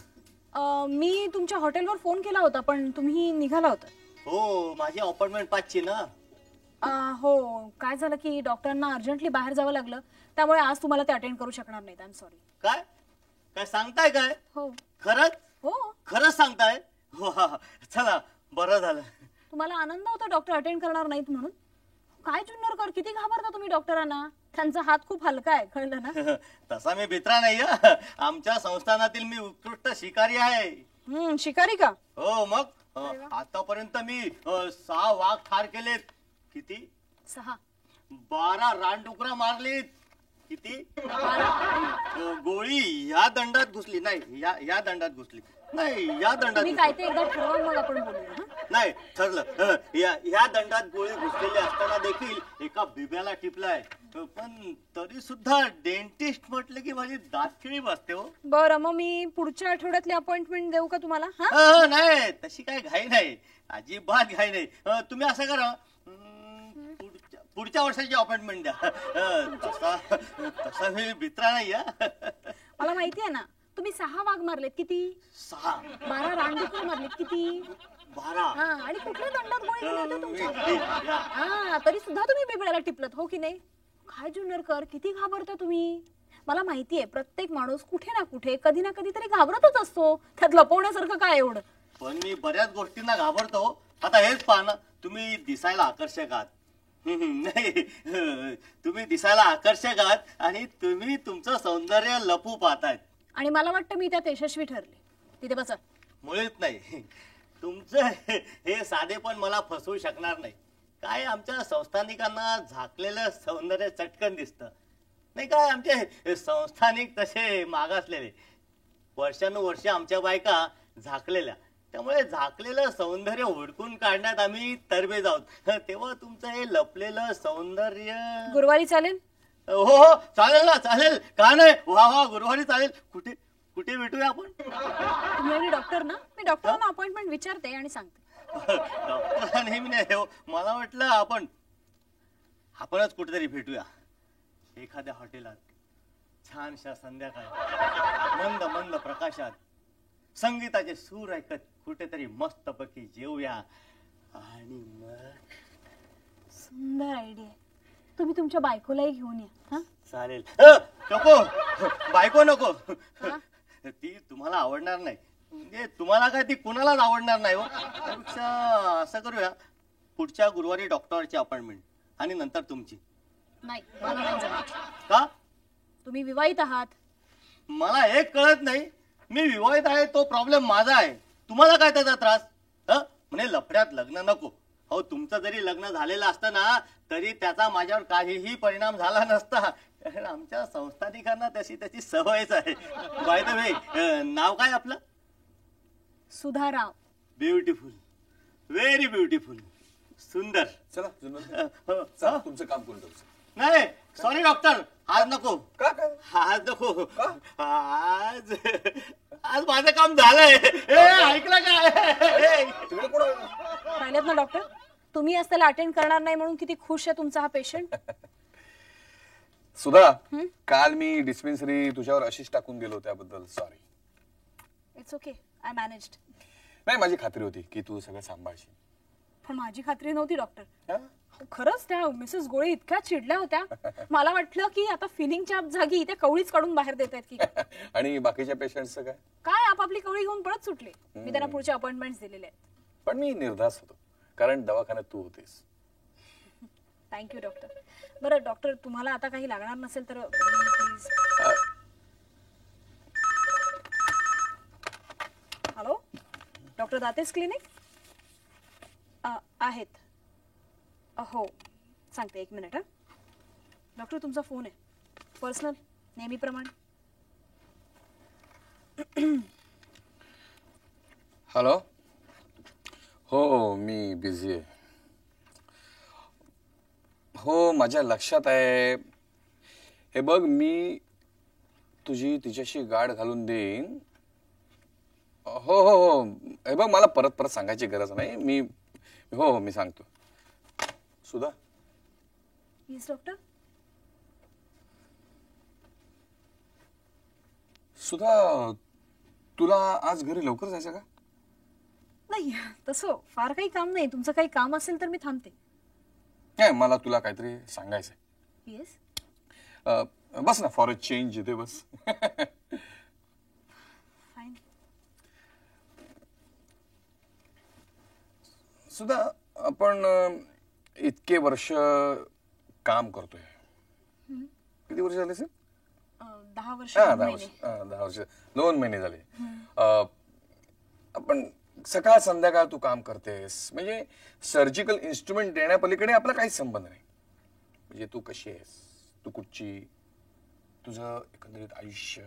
मी तुमच्या हॉटेलवर फोन केला होता पण तुम्ही निघाला होता. हो, माझी अपॉइंटमेंट 5ची ना. हो, काय झालं की डॉक्टरांना अर्जंटली बाहेर जावं लागलं त्यामुळे आज तुम्हाला ते अटेंड करू शकणार नाहीत. I am sorry. काय काय सांगताय काय? हो खरंच हो. खरंच सांगताय? हो, हा, हा. चला बरं झालं. तुम्हाला आनंद होता डॉक्टर अटेंड करणार नाहीत म्हणून? काय जुन्नरकर, किती घाबरता तुम्ही डॉक्टरांना? त्यांचा हात खूप हलका आहे, कळलं ना? तसा मी भित्रा नाही हं. आमच्या संस्थानातील मी उत्कृष्ट शिकारी आहे. शिकारी का? हो मग आतापर्यंत मी 6 वाघ ठार केलेत. किती? 6. 12 रानडुकरं मारलीत. किती? गोळी या दंडात घुसली नाही, या दंडात घुसली नाही, या दंडात तुम्ही काय ते एकदा ठरवा मग आपण बोलूया. हं? नाही ठरलं. या दंडात गोळी घुसलेली असताना देखील एका बिब्याला टिपलाय. पण तरी सुद्धा डेंटिस्ट म्हटलं की माझी दातखिळी बसते हो. बरं, मग मी पुढच्या आठवड्यातली अपॉइंटमेंट देऊ का तुम्हाला? हा, नाही तशी काय घाई नाही, अजिबात घाई नाही. तुम्ही असं करा, पुढच्या वर्षाची अपॉइंटमेंट द्या. तसा मी भित्रा नाही. मला माहिती आहे ना, तुम्ही 6 वाघ मारलेत. किती? 6. 12 रानडुकर मारलेत. किती? 12. हा, आणि कुठल्या दंडात गोळी गेली होती तुमच्या? हा, तरी सुद्धा तुम्ही बिबळ्याला टिपलत, हो की नाही? काय जुन्नरकर, किती घाबरता तुम्ही? मला माहितीये प्रत्येक माणूस कुठे ना कुठे कधी ना कधी तरी घाबरतच असतो. त्यात लपवण्यासारखं काय एवढं? पण मी बऱ्याच गोष्टींना घाबरतो. आता हेच पहा ना, तुम्ही दिसायला आकर्षक आहात. नाही, तुम्ही दिसायला आकर्षक आहात आणि तुम्ही तुमचं सौंदर्य लपू पाहतायत. आणि मला वाटतं मी त्यात यशस्वी ठरले. तिथे बसा. मुळीच नाही. तुमचं हे साधेपण मला फसवू शकणार नाही. काय आमच्या संस्थानिकांना झाकलेलं सौंदर्य चटकन दिसतं. नाही काय आमचे संस्थानिक तसे मागासलेले. वर्षानुवर्ष आमच्या बायका झाकलेल्या, त्यामुळे झाकलेलं सौंदर्य हुडकून काढण्यात आम्ही तरबेज आहोत. तेव्हा तुमचं हे लपलेलं सौंदर्य. गुरुवारी चालेल? हो हो चालेल ना, चालेल. का नाही? वा गुरुवारी चालेल. कुठे कुठे भेटूया आपण? तुम्ही डॉक्टर ना? मी डॉक्टरांना अपॉइंटमेंट विचारते आणि सांगते. डॉक्टर नेहमी नाही हो. मला वाटलं आपणच कुठेतरी भेटूया एखाद्या हॉटेलात, छानशा संध्याकाळी मंद मंद प्रकाशात संगीताचे सूर ऐकत कुठेतरी मस्तपैकी जेवूया. आणि मग सुंदर आयडिया. तुम्ही तुमच्या बायकोलाही घेऊन या. हा, चालेल. नको, बायको नको. ती तुम्हाला आवडणार नाही. म्हणजे तुम्हाला काय ती कुणालाच आवडणार नाही हो. त्यापेक्षा असं करूया, पुढच्या गुरुवारी डॉक्टरची अपॉइंटमेंट आणि नंतर तुमची. नाही, मला नाही जमत. का? तुम्ही विवाहित आहात. मला एक कळत नाही. मी विवाहित आहे तो प्रॉब्लेम माझा आहे, तुम्हाला काय त्याचा त्रास? म्हणजे लफड्यात लग्न नको. हो, तुमचं जरी लग्न झालेलं असतं ना तरी त्याचा माझ्यावर काहीही परिणाम झाला नसता. कारण आमच्या संस्थानिकांना त्याची सवयच आहे. बाय द वे, नाव काय आपलं? सुधा राव. ब्युटिफुल, व्हेरी ब्युटिफुल, सुंदर. चला जुन्नर, हो, चला, तुमचं काम करून जाऊ. नाही सॉरी डॉक्टर, आज नको. का काय? आज नको. आज माझं काम झालंय. ऐकलं काय? तिकडे कोण आहे? पाहिलेत ना डॉक्टर, तुम्ही आज त्याला अटेंड करणार नाही म्हणून किती खुश आहे तुमचा हा पेशंट. सुधा, काल मी डिस्पेन्सरी तुझ्यावर अशीच टाकून गेलो, त्याबद्दल sorry. It's okay, I managed. नाही, माझी खात्री होती की तू सगळं सांभाळशील. पण माझी खात्री नव्हती डॉक्टर. हा? खरंच त्या मिसेस गोळी इतक्या चिडल्या होत्या, मला वाटलं की आता फिलिंगच्या जागी त्या कवळीच काढून बाहेर देत आहेत की काय. आणि बाकीच्या पेशंटचं काय? काय आपापली कवळी घेऊन पळत सुटले. मी त्यांना पुढचे अपॉइंटमेंट दिलेले आहेत. पण मी निर्धास होतो, कारण दवाखान्यात तू होतीस. Thank you doctor. बरं डॉक्टर, तुम्हाला आता काही लागणार नसेल तर प्लीज. हॅलो, डॉक्टर दातेच क्लिनिक आहेत. हो सांगते, 1 मिनिट. डॉक्टर तुमचा फोन आहे, पर्सनल, नेहमीप्रमाणे. हॅलो. हो मी बिझी आहे. हो माझ्या लक्षात आहे. हे बघ मी तुझी तिच्याशी गाठ घालून देईन. हो हो हो हे बघ मला परत परत सांगायची गरज नाही. मी सांगतो. सुधा. Yes doctor. सुधा तुला आज घरी लवकर जायचं का? नाही तसं फार काही काम नाही. तुमचं काही काम असेल तर मी थांबते. नाही मला तुला काहीतरी सांगायचंय. येस. बस ना, फॉर अ चेंज इथे बस. फाईन. सुधा आपण इतके वर्ष काम करतोय. किती वर्ष झाले? 10 वर्ष. 10 वर्ष 2 महिने झाले. आपण सकाळ संध्याकाळ तू काम करतेस, म्हणजे सर्जिकल इन्स्ट्रुमेंट देण्यापलीकडे आपला काहीच संबंध नाही. म्हणजे तू कशी आहेस, तू कुठची, तुझं एकंदरीत आयुष्य.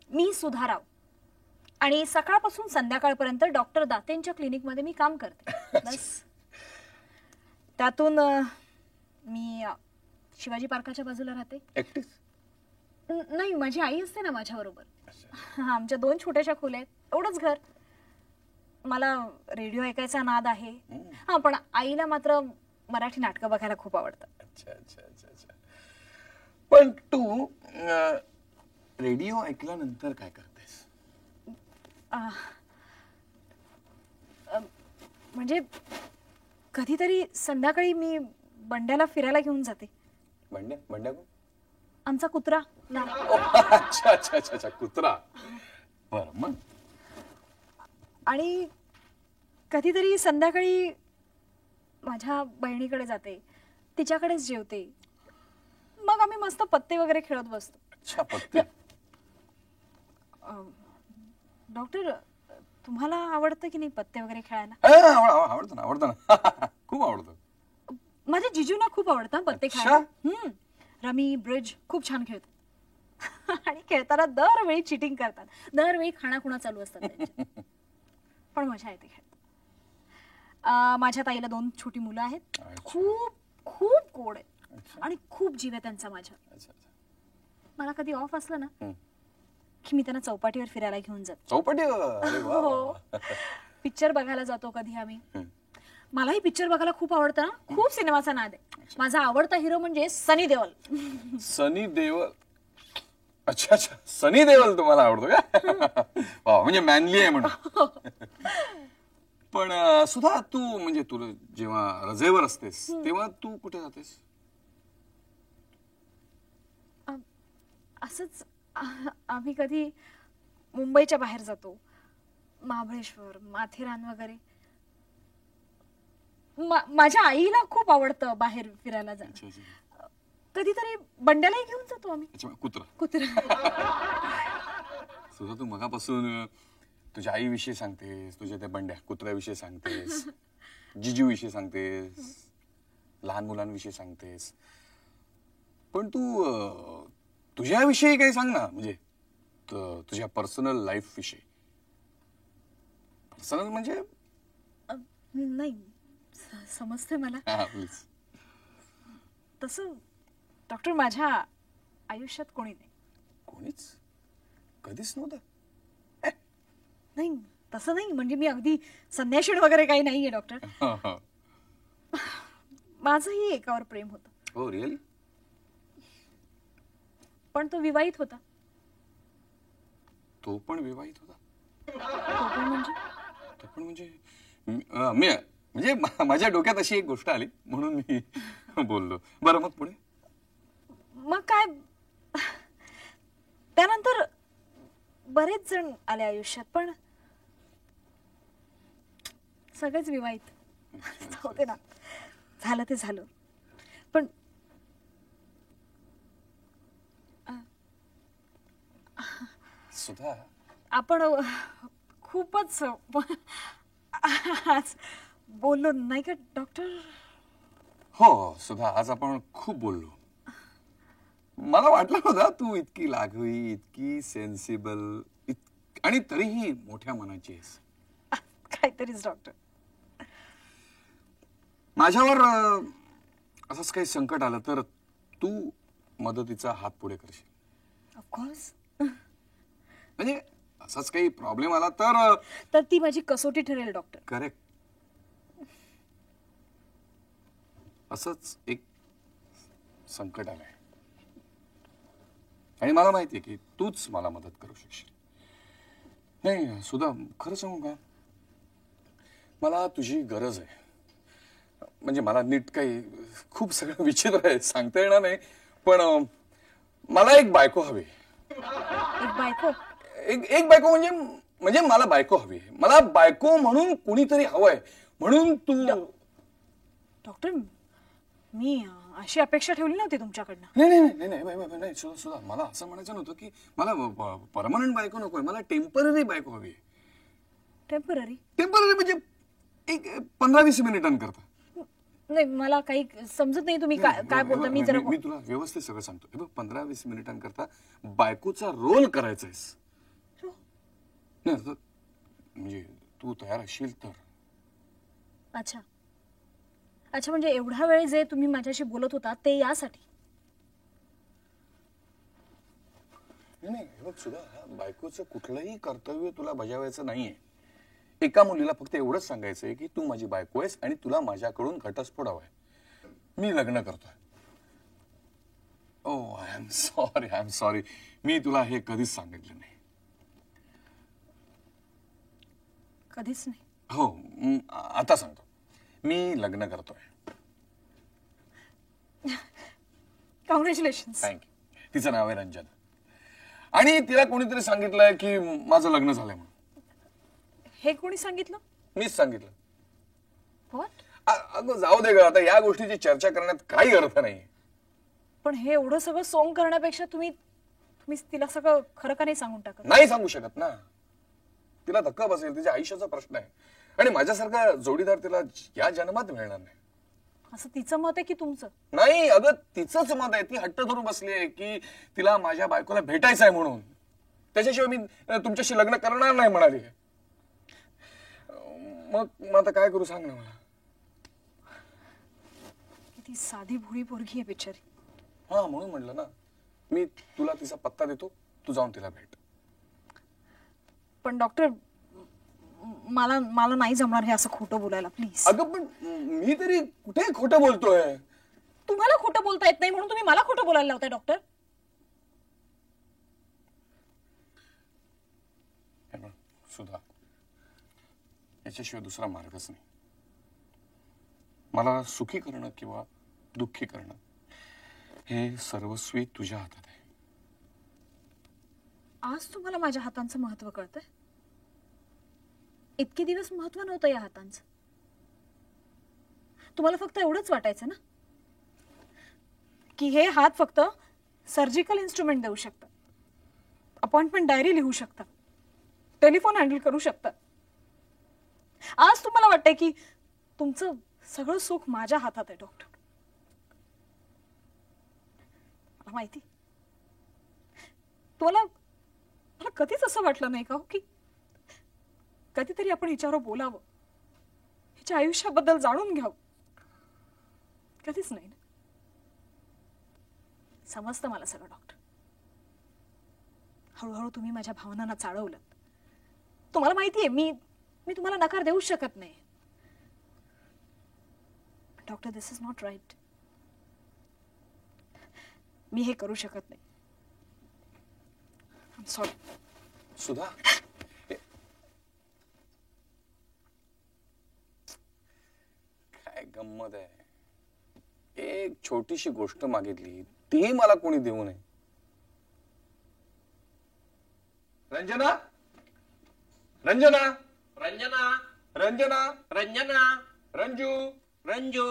मी सुधा राव आणि सकाळपासून संध्याकाळपर्यंत डॉक्टर दातेंच्या क्लिनिक मध्ये मी काम करते. बस. त्यातून मी शिवाजी पार्काच्या बाजूला राहते. एकटीच? नाही माझी आई असते ना माझ्या बरोबर. आमच्या 2 छोट्याशा खोल्या आहेत, एवढंच घर. मला रेडिओ ऐकायचा नाद आहे. हा पण आईला मात्र मराठी नाटकं बघायला खूप आवडतं. अच्छा अच्छा अच्छा अच्छा. पण तू रेडिओ ऐकल्यानंतर काय करतेस? म्हणजे कधीतरी संध्याकाळी मी बंड्याला फिरायला घेऊन जाते. बंड्या कोण? आमचा कुत्रा. अच्छा अच्छा अच्छा अच्छा कुत्रा. बरं मग? आणि कधीतरी संध्याकाळी माझ्या बहिणीकडे जाते, तिच्याकडेच जेवते. मग आम्ही मस्त पत्ते वगैरे खेळत बसतो. अच्छा पत्ते. डॉक्टर तुम्हाला आवडतं की नाही पत्ते वगैरे खेळायला? आवडतं ना. खूप आवडतं. माझ्या जिजूना खूप आवडतं पत्ते खेळायला. रमी ब्रिज खूप छान खेळतात. आणि खेळताना दरवेळी चिटिंग करतात, दरवेळी खाणाखुणा चालू असतात त्यांच्या. पण मजा येते खेळतात. माझ्या ताईला 2 छोटी मुलं आहेत. खूप खूप गोड आहेत आणि खूप जीव आहे त्यांचा माझ्या. मला कधी ऑफ असलं ना की मी त्यांना चौपाटीवर फिरायला घेऊन जाते. चौपाटीवर? पिक्चर बघायला जातो कधी आम्ही. मलाही पिक्चर बघायला खूप आवडतं ना. खूप सिनेमाचा नाद आहे. माझा आवडता हिरो म्हणजे सनी देओल. सनी देओल. अच्छा अच्छा सनी देओल तुम्हाला आवडतो का? वा म्हणजे मॅनली आहे म्हणून. पण सुधा तू म्हणजे तुला जेव्हा रजेवर असतेस तेव्हा तू कुठे जातेस? असंच आम्ही कधी मुंबईच्या बाहेर जातो, महाबळेश्वर, माथेरान वगैरे. माझ्या आईला खूप आवडतं बाहेर फिरायला जाणं. कधीतरी बंड्यालाही घेऊन जातो आम्ही. कुत्रा. सुद्धा तू मगापासून तुझ्या आईविषयी सांगतेस, तुझ्या त्या बंड्या कुत्र्याविषयी सांगतेस, जिजू विषयी सांगतेस, लहान मुलांविषयी सांगतेस. पण तू तुझ्याविषयी काही सांग ना, म्हणजे तुझ्या पर्सनल लाईफ विषयी. पर्सनल म्हणजे? नाही समजते मला. प्लीज. तसं डॉक्टर माझ्या आयुष्यात कोणी नाही. कोणीच? कधीच नव्हतं? नाही तसं नाही, म्हणजे मी अगदी संन्याशी वगैरे काही नाहीये डॉक्टर. माझंही एकावर प्रेम होतं. हो रिअली? पण तो विवाहित होता. तो पण विवाहित होता? तो पण म्हणजे? तो पण म्हणजे म्हणजे माझ्या डोक्यात अशी एक गोष्ट आली म्हणून मी बोललो. बरं मग पुढे? मग काय त्यानंतर बरेच जण आले आयुष्यात, पण सगळेच विवाहित. होते ना, झालं ते झालं. पण सुधा आपण खूपच आज बोललो नाही का डॉक्टर? हो सुधा, आज आपण खूप बोललो. मला वाटलं नव्हतं तू इतकी लागवी, इतकी सेन्सिबल आणि तरीही मोठ्या मनाची आहेस. काहीतरीच डॉक्टर. माझ्यावर असंच काही संकट आलं तर तू मदतीचा हात पुढे करशील? ऑफकोर्स. म्हणजे असाच काही प्रॉब्लेम आला तर ती माझी कसोटी ठरेल डॉक्टर. करेक्ट. असंच एक संकट आलंय आणि मला माहितीये की तूच मला मदत करू शकशील. नाही सुधा, खरं सांगू का, मला तुझी गरज आहे. म्हणजे मला नीट काही खूप सगळं विचित्र आहे, सांगता येणार नाही, पण मला एक बायको हवी. एक बायको? एक बायको म्हणजे मला बायको हवी. मला बायको म्हणून कुणीतरी हवंय, म्हणून तू. डॉक्टर, मी अशी अपेक्षा ठेवली नव्हती तुमच्याकडनं. नाही सुधा, मला असं म्हणायचं नव्हतं की मला परमनंट बायको नकोय, मला टेम्पररी बायको हवी. टेम्पररी म्हणजे एक 15-20 मिनिटांकरता. नाही, मला काही समजत नाही तुम्ही काय बोलता. मी तुला व्यवस्थित सगळं सांगतो. हे बघ, 15-20 मिनिटांकरता बायकोचा रोल करायचा आहेस. म्हणजे तू तयार असशील तर. अच्छा, म्हणजे एवढा वेळ जे तुम्ही माझ्याशी बोलत होता ते यासाठी? नाही, हे बघ सुधा, बायकोचं कुठलंही कर्तव्य तुला बजावायचं नाहीये. एका मुलीला फक्त एवढंच सांगायचंय की तू माझी बायको आहेस आणि तुला माझ्याकडून घटस्फोट हवाय. मी लग्न करतोय. ओ आय एम सॉरी. मी तुला हे कधीच सांगितलं नाही. कधीच नाही? हो, आता सांगतो. मी लग्न करतोय. कॉंग्रॅच्युलेशन. थँक्यू. तिचं नाव आहे रंजना आणि तिला कोणीतरी सांगितलंय की माझं लग्न झालंय म्हणून. हे कोणी सांगितलं? मीच सांगितलं. व्हॉट? अगं जाऊ दे ग, आता या गोष्टीची चर्चा करण्यात काही अर्थ नाही. पण हे एवढं सगळं सोंग करण्यापेक्षा तुम्ही तिला सगळं खरं का नाही सांगून टाकत? नाही सांगू शकत ना. तिला धक्का बसेल, तिच्या आयुष्याचा प्रश्न आहे आणि माझ्यासारखा जोडीदार तिला या जन्मात मिळणार नाही. असं तिचं मत आहे की तुमचं? नाही अगं, तिचंच मत आहे. ती हट्ट धरून बसली आहे की तिला माझ्या बायकोला भेटायचं आहे म्हणून. त्याच्याशिवाय मी तुमच्याशी लग्न करणार नाही म्हणाली. मग आता काय करू सांग ना मला. किती साधी भोळी पोरगी आहे बिचारी. हा, म्हणून म्हणलं ना, मी तुला तिचा पत्ता देतो, तू जाऊन तिला भेट. पण डॉक्टर, मला नाही जमणार हे असं खोटं बोलायला, प्लीज. अगं पण मी तरी कुठे खोटं बोलतोय? तुम्हाला खोटं बोलता येत नाही म्हणून तुम्ही मला खोटं बोलायला लावताय डॉक्टर. सुधा, याच्याशिवाय दुसरा मार्गच नाही. मला सुखी करणं किंवा दुःखी करणं हे सर्वस्वी तुझ्या हातात आहे. आज तुम्हाला माझ्या हातांचं महत्व कळतंय? इतके दिवस महत्व नव्हतं या हातांचं. तुम्हाला फक्त एवढंच वाटायचं ना की हे हात फक्त सर्जिकल इन्स्ट्रुमेंट देऊ शकतात, अपॉइंटमेंट डायरी लिहू शकतात, टेलिफोन हँडल करू शकतात. आज तुम्हाला वाटतंय की तुमचं सगळं सुख माझ्या हातात आहे डॉक्टर. मला माहिती, मला कधीच असं वाटलं नाही का की कधीतरी आपण हिच्यावर बोलावं, हिच्या आयुष्याबद्दल जाणून घ्यावं. कधीच नाही ना. समजतं मला सगळं डॉक्टर. हळूहळू तुम्ही माझ्या भावनांना चाळवलं. तुम्हाला माहितीये मी तुम्हाला नकार देऊ शकत नाही. Doctor, this is not right. मी हे करू शकत नाही. I am sorry. सुधा, काय गंमत आहे. एक छोटीशी गोष्ट मागितली, ती मला कोणी देऊ नये. Ranjana, Ranjana, Ranjana, Ranjana, Ranjana, Ranju, Ranju.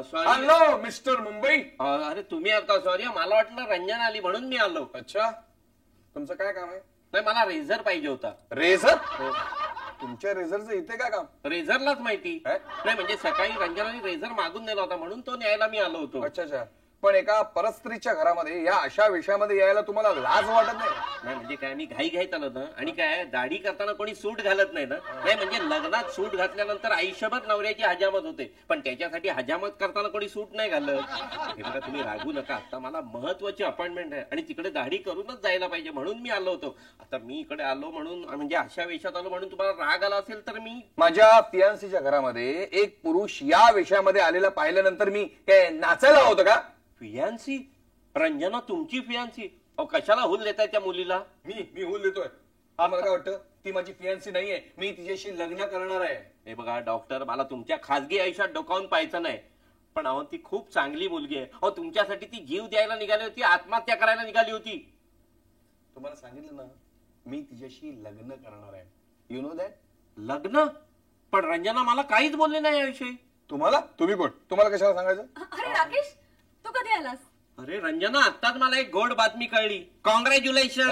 Sorry. Hello mister Mumbai. अरे तुम्ही आता? सॉरी, मला वाटलं रंजना आली म्हणून मी आलो. अच्छा, तुमचं काय काम आहे? नाही, मला रेझर पाहिजे होता. रेझर? तुमच्या रेझरचं इथे काय काम? रेझरलाच माहिती काय? नाही, म्हणजे सकाळी रंजनाने रेझर मागून नेला होता म्हणून तो न्यायला मी आलो होतो. अच्छा अच्छा. पण एका परस्त्रीच्या घरामध्ये या अशा विषयामध्ये यायला तुम्हाला लाज वाटत नाही? नाही म्हणजे काय, मी घाई घाईत आलो ना. आणि काय, दाढी करताना कोणी सूट घालत नाही ना. नाही म्हणजे लग्नात सूट घातल्यानंतर आयुष्यभर नवऱ्याची हजामत होते, पण त्याच्यासाठी हजामत करताना कोणी सूट नाही घालत. हे बघा, तुम्ही रागू नका. आता मला महत्वाची अपॉइंटमेंट आहे आणि तिकडे दाढी करूनच जायला पाहिजे म्हणून मी आलो होतो. आता मी इकडे आलो म्हणून, म्हणजे अशा वेशात आलो म्हणून तुम्हाला राग आला असेल तर मी. माझ्या फियांसीच्या घरामध्ये एक पुरुष या विषयामध्ये आलेला पाहिल्यानंतर मी काय नाचायला होतं का? फियांसी? रंजना तुमची फियांसी? अहो कशाला हुल देताय त्या मुलीला? मी हुल देतोय? मला काय वाटतं, ती माझी फियांसी नाहीये, मी तिच्याशी लग्न करणार आहे. हे बघा डॉक्टर, मला तुमच्या खासगी आयुष्यात डोकावून पाहायचं नाही, पण अहो ती खूप चांगली मुलगी आहे. अहो तुमच्यासाठी ती जीव द्यायला निघाली होती, आत्महत्या करायला निघाली होती. तुम्हाला सांगितलं ना, मी तिच्याशी लग्न करणार आहे. You know that? लग्न? पण रंजना मला काहीच बोलले नाही याविषयी. तुम्ही कोण? तुम्हाला कशाला सांगायचं? अरे राकेश, तू कधी आलास? अरे रंजना, आत्ताच मला एक गोड बातमी कळली. कॉंग्रॅच्युलेशन.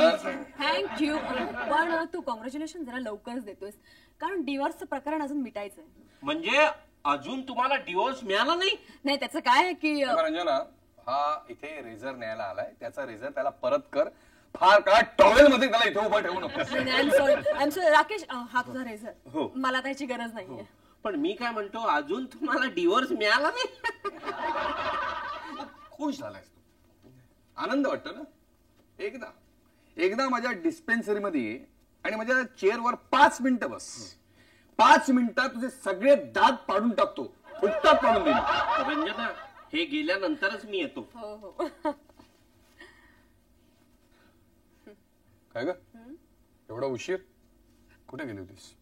थँक्यू. पण तू कॉंग्रॅच्युलेशन जरा लवकरच देतोयस, कारण डिवोर्सचं प्रकरण अजून मिटायचंय. म्हणजे अजून तुम्हाला डिवोर्स मिळाला नाही? नाही, त्याचं काय आहे की रंजना, हा इथे रेझर न्यायला आलाय, त्याचा रेझर त्याला परत कर. फार काळ टॉवेल मध्ये त्याला इथे उभा ठेवू नको. आय एम सॉरी राकेश, हा तुझा रेझर. हो. मला त्याची गरज नाहीये. पण मी काय म्हणतो, अजून तुम्हाला डिवोर्स मिळाला नाही? खुश झालायस तू, आनंद वाटतो ना? एकदा माझ्या डिस्पेन्सरी मध्ये ये आणि माझ्या चेअरवर 5 मिनिटं बस. 5 मिनिटात तुझे सगळे दात पाडून टाकतो, फुटतात पाडून देईन. रंजना, हे गेल्यानंतरच मी येतो. हो हो. काय ग, एवढा उशीर? कुठे गेली होतीस?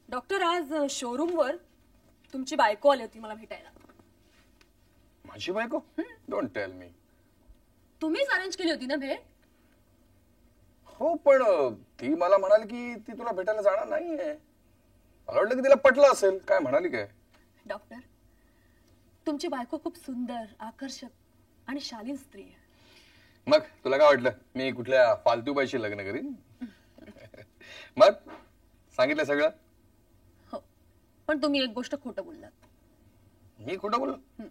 डॉक्टर, आज शोरूमवर तुमची बायको आली होती मला भेटायला. माझी बायको? Don't tell me. तुम्हीच अरेंज केली होती ना भेट? हो, पण ती मला म्हणाली की ती तुला भेटायला जाणार नाहीये. मला वाटलं की तिला पटलं असेल. काय म्हणाली काय? डॉक्टर, तुमची बायको खूप सुंदर, आकर्षक आणि शालीन स्त्री आहे. मग तुला काय वाटलं मी कुठल्या फालतू बाईशी लग्न करीन? मग सांगितलं सगळं? हो, पण तुम्ही एक गोष्ट खोटं बोललात. मी खोटं बोललो?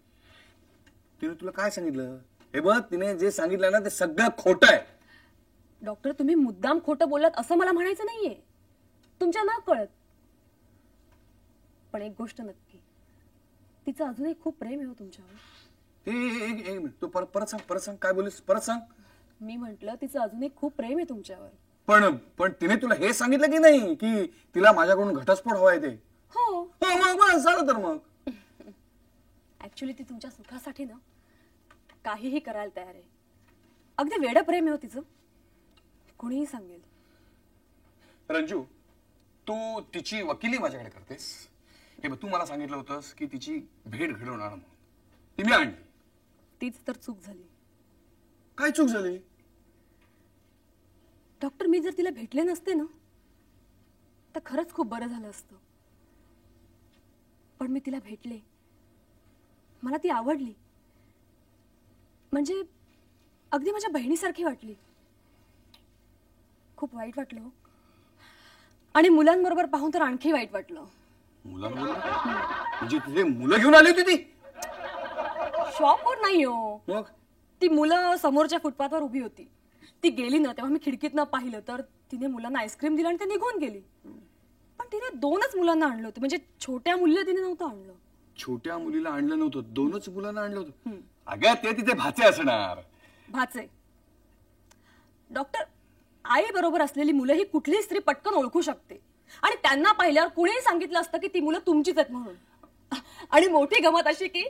तिने तुला काय सांगितलं? हे बघ, तिने जे सांगितलं ना ते सगळं खोटं आहे. डॉक्टर, तुम्ही मुद्दाम खोटं बोललात असं मला म्हणायचं नाहीये, तुमच्या ना कळत. पण एक गोष्ट नक्की, तिचं अजूनही खूप प्रेम आहे हो तुमच्यावर. एक मिनिट, तू परत सांग काय बोलीस? परत सांग. मी म्हंटल तिचं अजूनही खूप प्रेम आहे तुमच्यावर. पण तिने तुला हे सांगितलं की नाही की तिला माझ्याकडून घटस्फोट हवाय ते? हो. मग झालं तर मग. ऍक्च्युली ती तुमच्या सुखासाठी ना काहीही करायला तयार आहे. अगदी वेडं प्रेम आहे हो तिचं, कुणीही सांगेल. रंजू, तू तिची वकिली माझ्याकडे करतेस. हे बघ, तू मला सांगितलं होतंस की तिची भेट घडवणार म्हणून. ती मी आणली. तीच तर चूक झाली. काय चूक झाली? डॉक्टर, मी जर तिला भेटले नसते ना तर खरंच खूप बरं झालं असतं. पण मी तिला भेटले, मला ती आवडली, म्हणजे अगदी माझ्या बहिणीसारखी वाटली. खूप वाईट वाटलं हो. आणि मुलांबरोबर पाहून तर आणखी वाईट वाटलं. मुलांबरोबर? म्हणजे तुझे मुलं घेऊन आली होती ती? शॉपवर नाही हो. मग ती मुलं समोरच्या फुटपाथवर उभी होती. ती गेली ना तेव्हा मी खिडकीतनं पाहिलं तर तिने मुलांना आईस्क्रीम दिलं आणि ते निघून गेली. पण तिने 2च मुलांना आणलं होतं, म्हणजे छोट्या मुलीला तिने नव्हतं आणलं. छोट्या मुलीला आणलं नव्हतं, 2च मुलांना आणलं होतं? अगं, ते तिथे भाचे असणार. भाचे? डॉक्टर, आई बरोबर असलेली मुलं ही कुठलीही स्त्री पटकन ओळखू शकते. आणि त्यांना पाहिल्यावर कुणीही सांगितलं असतं की ती मुलं तुमचीच आहेत म्हणून. आणि मोठी गमत अशी की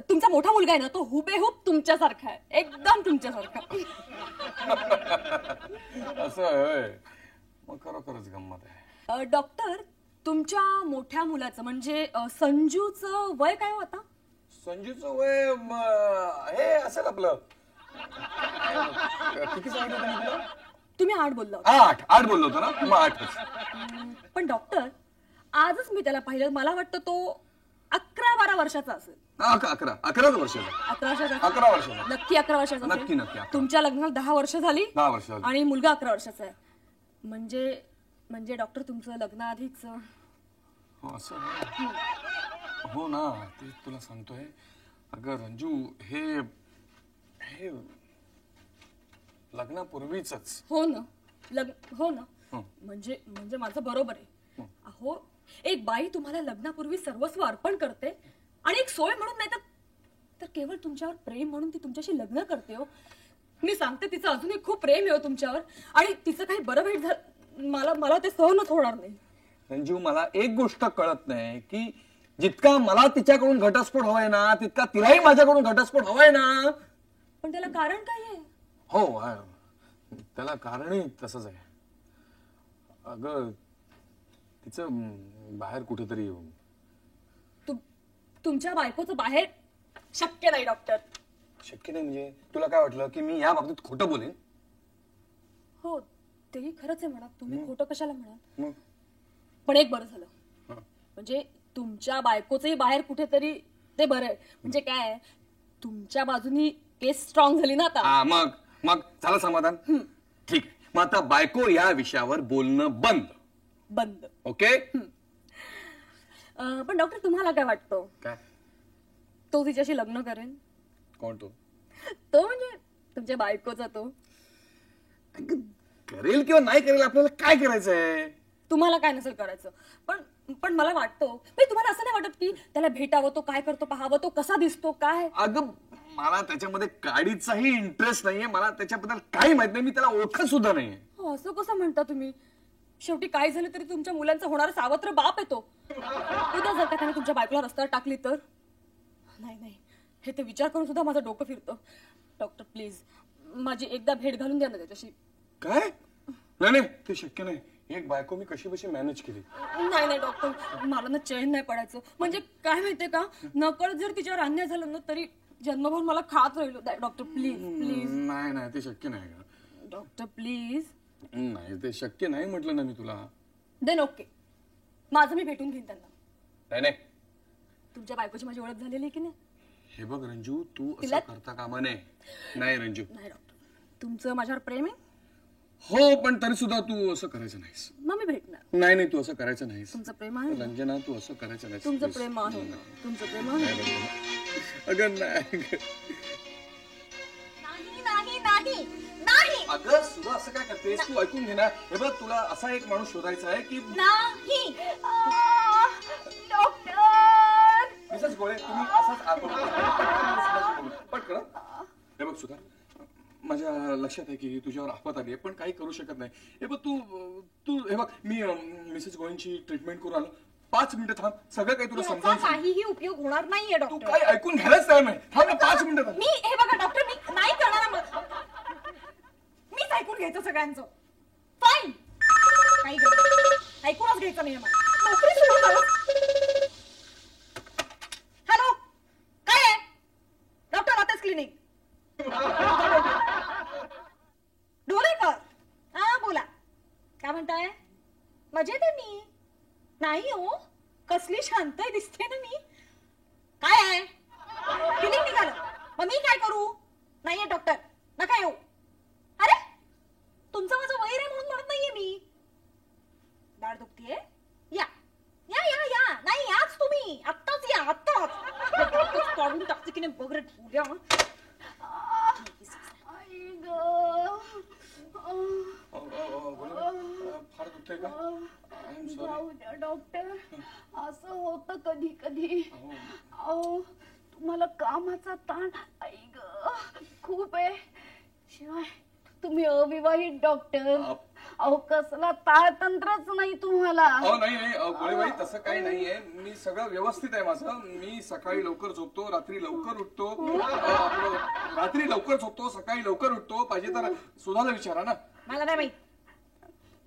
तुमचा मोठा मुलगा आहे ना, तो हुबेहूब तुमच्यासारखा आहे, एकदम तुमच्यासारखा. असं? मग खरोखरच गंमत आहे. डॉक्टर, तुमच्या मोठ्या मुलाचं म्हणजे संजूचं वय काय हो आता? संजूचं वय हे असेल आपलं, किती सांगितलं त्यांनी तुला? तुम्ही 8 बोलला. 8 बोललो होतो ना, मग 8च. पण डॉक्टर, आजच मी त्याला पाहिलं, मला वाटतं तो 11-12 वर्षाचा असेल. 11 वर्षाचा. 11 वर्षाचा. 11 वर्षाचा. नक्की 11 वर्षाचा असेल? नक्की 11. तुमच्या लग्नाला 10 वर्ष झाली 10 वर्ष झाली. आणि मुलगा 11 वर्षाचा आहे. म्हणजे डॉक्टर तुमचं लग्न आधीच. हो असं आहे. हो ना, ते तुला सांगतोय. अगं रंजू, हे लग्नापूर्वीच. हो ना, हो ना. म्हणजे माझं बरोबर आहे. अहो, एक बाई तुम्हाला लग्नापूर्वी सर्वस्व अर्पण करते आणि एक सोय म्हणून नाही तर केवळ तुमच्यावर प्रेम म्हणून ती तुमच्याशी लग्न करते. हो, मी सांगते तिचं अजूनही खूप प्रेम आहे हो तुमच्यावर आणि तिचं काही बरं वाईट झालं मला ते सहनच होणार नाही. रंजू, मला एक गोष्ट कळत नाही की जितका मला तिच्याकडून घटस्फोट हवाय ना तितका तिलाही माझ्याकडून घटस्फोट हवाय ना. पण त्याला कारण काय आहे? हो, त्याला कारणही तसंच आहे. अगं तिचं बाहेर कुठेतरी. तुमच्या बायकोचं बाहेर शक्य नाही डॉक्टर. शक्य नाही म्हणजे तुला काय वाटलं की मी या बाबतीत खोटं बोलेन? हो, तेही खरंच आहे म्हणा. तुम्ही खोटं कशाला म्हणाल? मग? पण एक बरं झालं, म्हणजे तुमच्या बायकोचंही बाहेर कुठेतरी ते बरं आहे. म्हणजे काय, तुमच्या बाजूनी केस स्ट्रॉंग झाली ना आता. मग झालं समाधान. ठीक आहे, मग आता बायको या विषयावर बोलणं बंद. ओके. पण डॉक्टर तुम्हाला काय वाटतं? काय? तो तिच्याशी लग्न करेन? कोण तो? तो म्हणजे तुमच्या बायकोचा तो. करेल किंवा नाही करेल आपल्याला काय करायचंय? तुम्हाला काय नसेल करायचं, पण मला वाटतं, म्हणजे तुम्हाला असं नाही वाटत की त्याला भेटावं, तो काय करतो पाहावं, तो कसा दिसतो काय? अगं मला त्याच्यामध्ये काडीचाही इंटरेस्ट नाहीये. मला त्याच्याबद्दल काही माहित नाही. मी त्याला ओळखत सुद्धा नाहीये. असं कसं म्हणता तुम्ही? शेवटी काय झालं तरी तुमच्या मुलांचा होणारा सावत्र बाप आहे तो. उद्या जर का त्याने तुमच्या बायकोला रस्त्यावर टाकली तर? नाही, हे ते विचार करून सुद्धा माझं डोकं फिरतं. डॉक्टर प्लीज माझी एकदा भेट घालून द्या ना त्याच्याशी. काय? नाही, ते शक्य नाही. एक बायको मी कशी मॅनेज केली. नाही डॉक्टर, मला ना चैन नाही पडायचं. म्हणजे काय माहितीये का, नकळत जर तिच्यावर अन्याय झाला ना तरी जन्मभर मला खात राहिलो. Doctor please. नाही ते शक्य नाही. Doctor please. नाही ते शक्य नाही म्हटलं ना मी तुला. देन ओके, माझं मी भेटून घेईन त्यांना. नाही. तुमच्या बायकोची माझी ओळख झालेली की नाही? हे बघ रंजू, तू असं करता कामा नये. नाही रंजू. नाही डॉक्टर, तुमचं माझ्यावर प्रेम आहे. हो, पण तरी सुद्धा तू असं करायचं नाहीस. मग मी भेटणार. नाही तू असं करायचं नाहीस. तुमचं प्रेम आहे? रंजना, तू असं करायचं नाही. तुमचं प्रेम आहे. तुमचं प्रेम आहे. अगं नाही. नाही. अगं सुद्धा असं काय करतेस तू? ऐकून घे ना. हे बघ, तुला असा एक माणूस शोधायचा आहे की नाही. डॉक्टर मिसेस गोळे, तुम्ही असाच पटकन. हे बघ सुद्धा, माझ्या लक्षात आहे की तुझ्यावर आफत आली आहे, पण काही करू शकत नाही. हे बघ तू हे बघ, मी मिसेस गोळेंची ट्रीटमेंट करून आलो. 5 मिनिटं थांब, सगळं काही तुला समजावून सांगतो. काहीही उपयोग होणार नाहीये तू डॉक्टर. काय ऐकून घ्यायलाच तयार नाही. थांब ना 5 मिनिटं थांब. मी हे बघा डॉक्टर, मी नाही करणार. मीच ऐकून घ्यायचं सगळ्यांचं. फाईन, काही ऐकूनच घ्यायचं नाही मला. नोकरी सोडून मला. हॅलो, काय आहे? डॉक्टर आताच क्लिनिक. ढोलेकर. हा बोला, काय म्हणताय? मजेत आहे मी. नाही हो, कसली शांत दिसते ना मी. काय आहे? क्लिनिक निघालं, मग मी काय करू? नाहीये डॉक्टर, नका येऊ. अरे, तुमचं माझं वैर आहे म्हणून म्हणत नाहीये मी. दाढ दुखतीये? या या या या. नाही याच तुम्ही, आत्ताच या, आत्ताच. काढून टाकते की नाही बघ रे. उद्या फार दुखतंय का? जाऊ द्या डॉक्टर, असं होतं कधी कधी. अहो, तुम्हाला कामाचा ताण आई ग खूप आहे. शिवाय तुम्ही अविवाहित डॉक्टर. अहो, कसला ताळतंत्रच नाही तुम्हाला. नाही गोळीबाई, तसं काही नाहीये. मी सगळं व्यवस्थित आहे माझं. मी सकाळी लवकर झोपतो, रात्री लवकर उठतो. रात्री लवकर झोपतो, सकाळी लवकर उठतो. पाहिजे तर सुधाला विचारा ना. मला नाही माहित.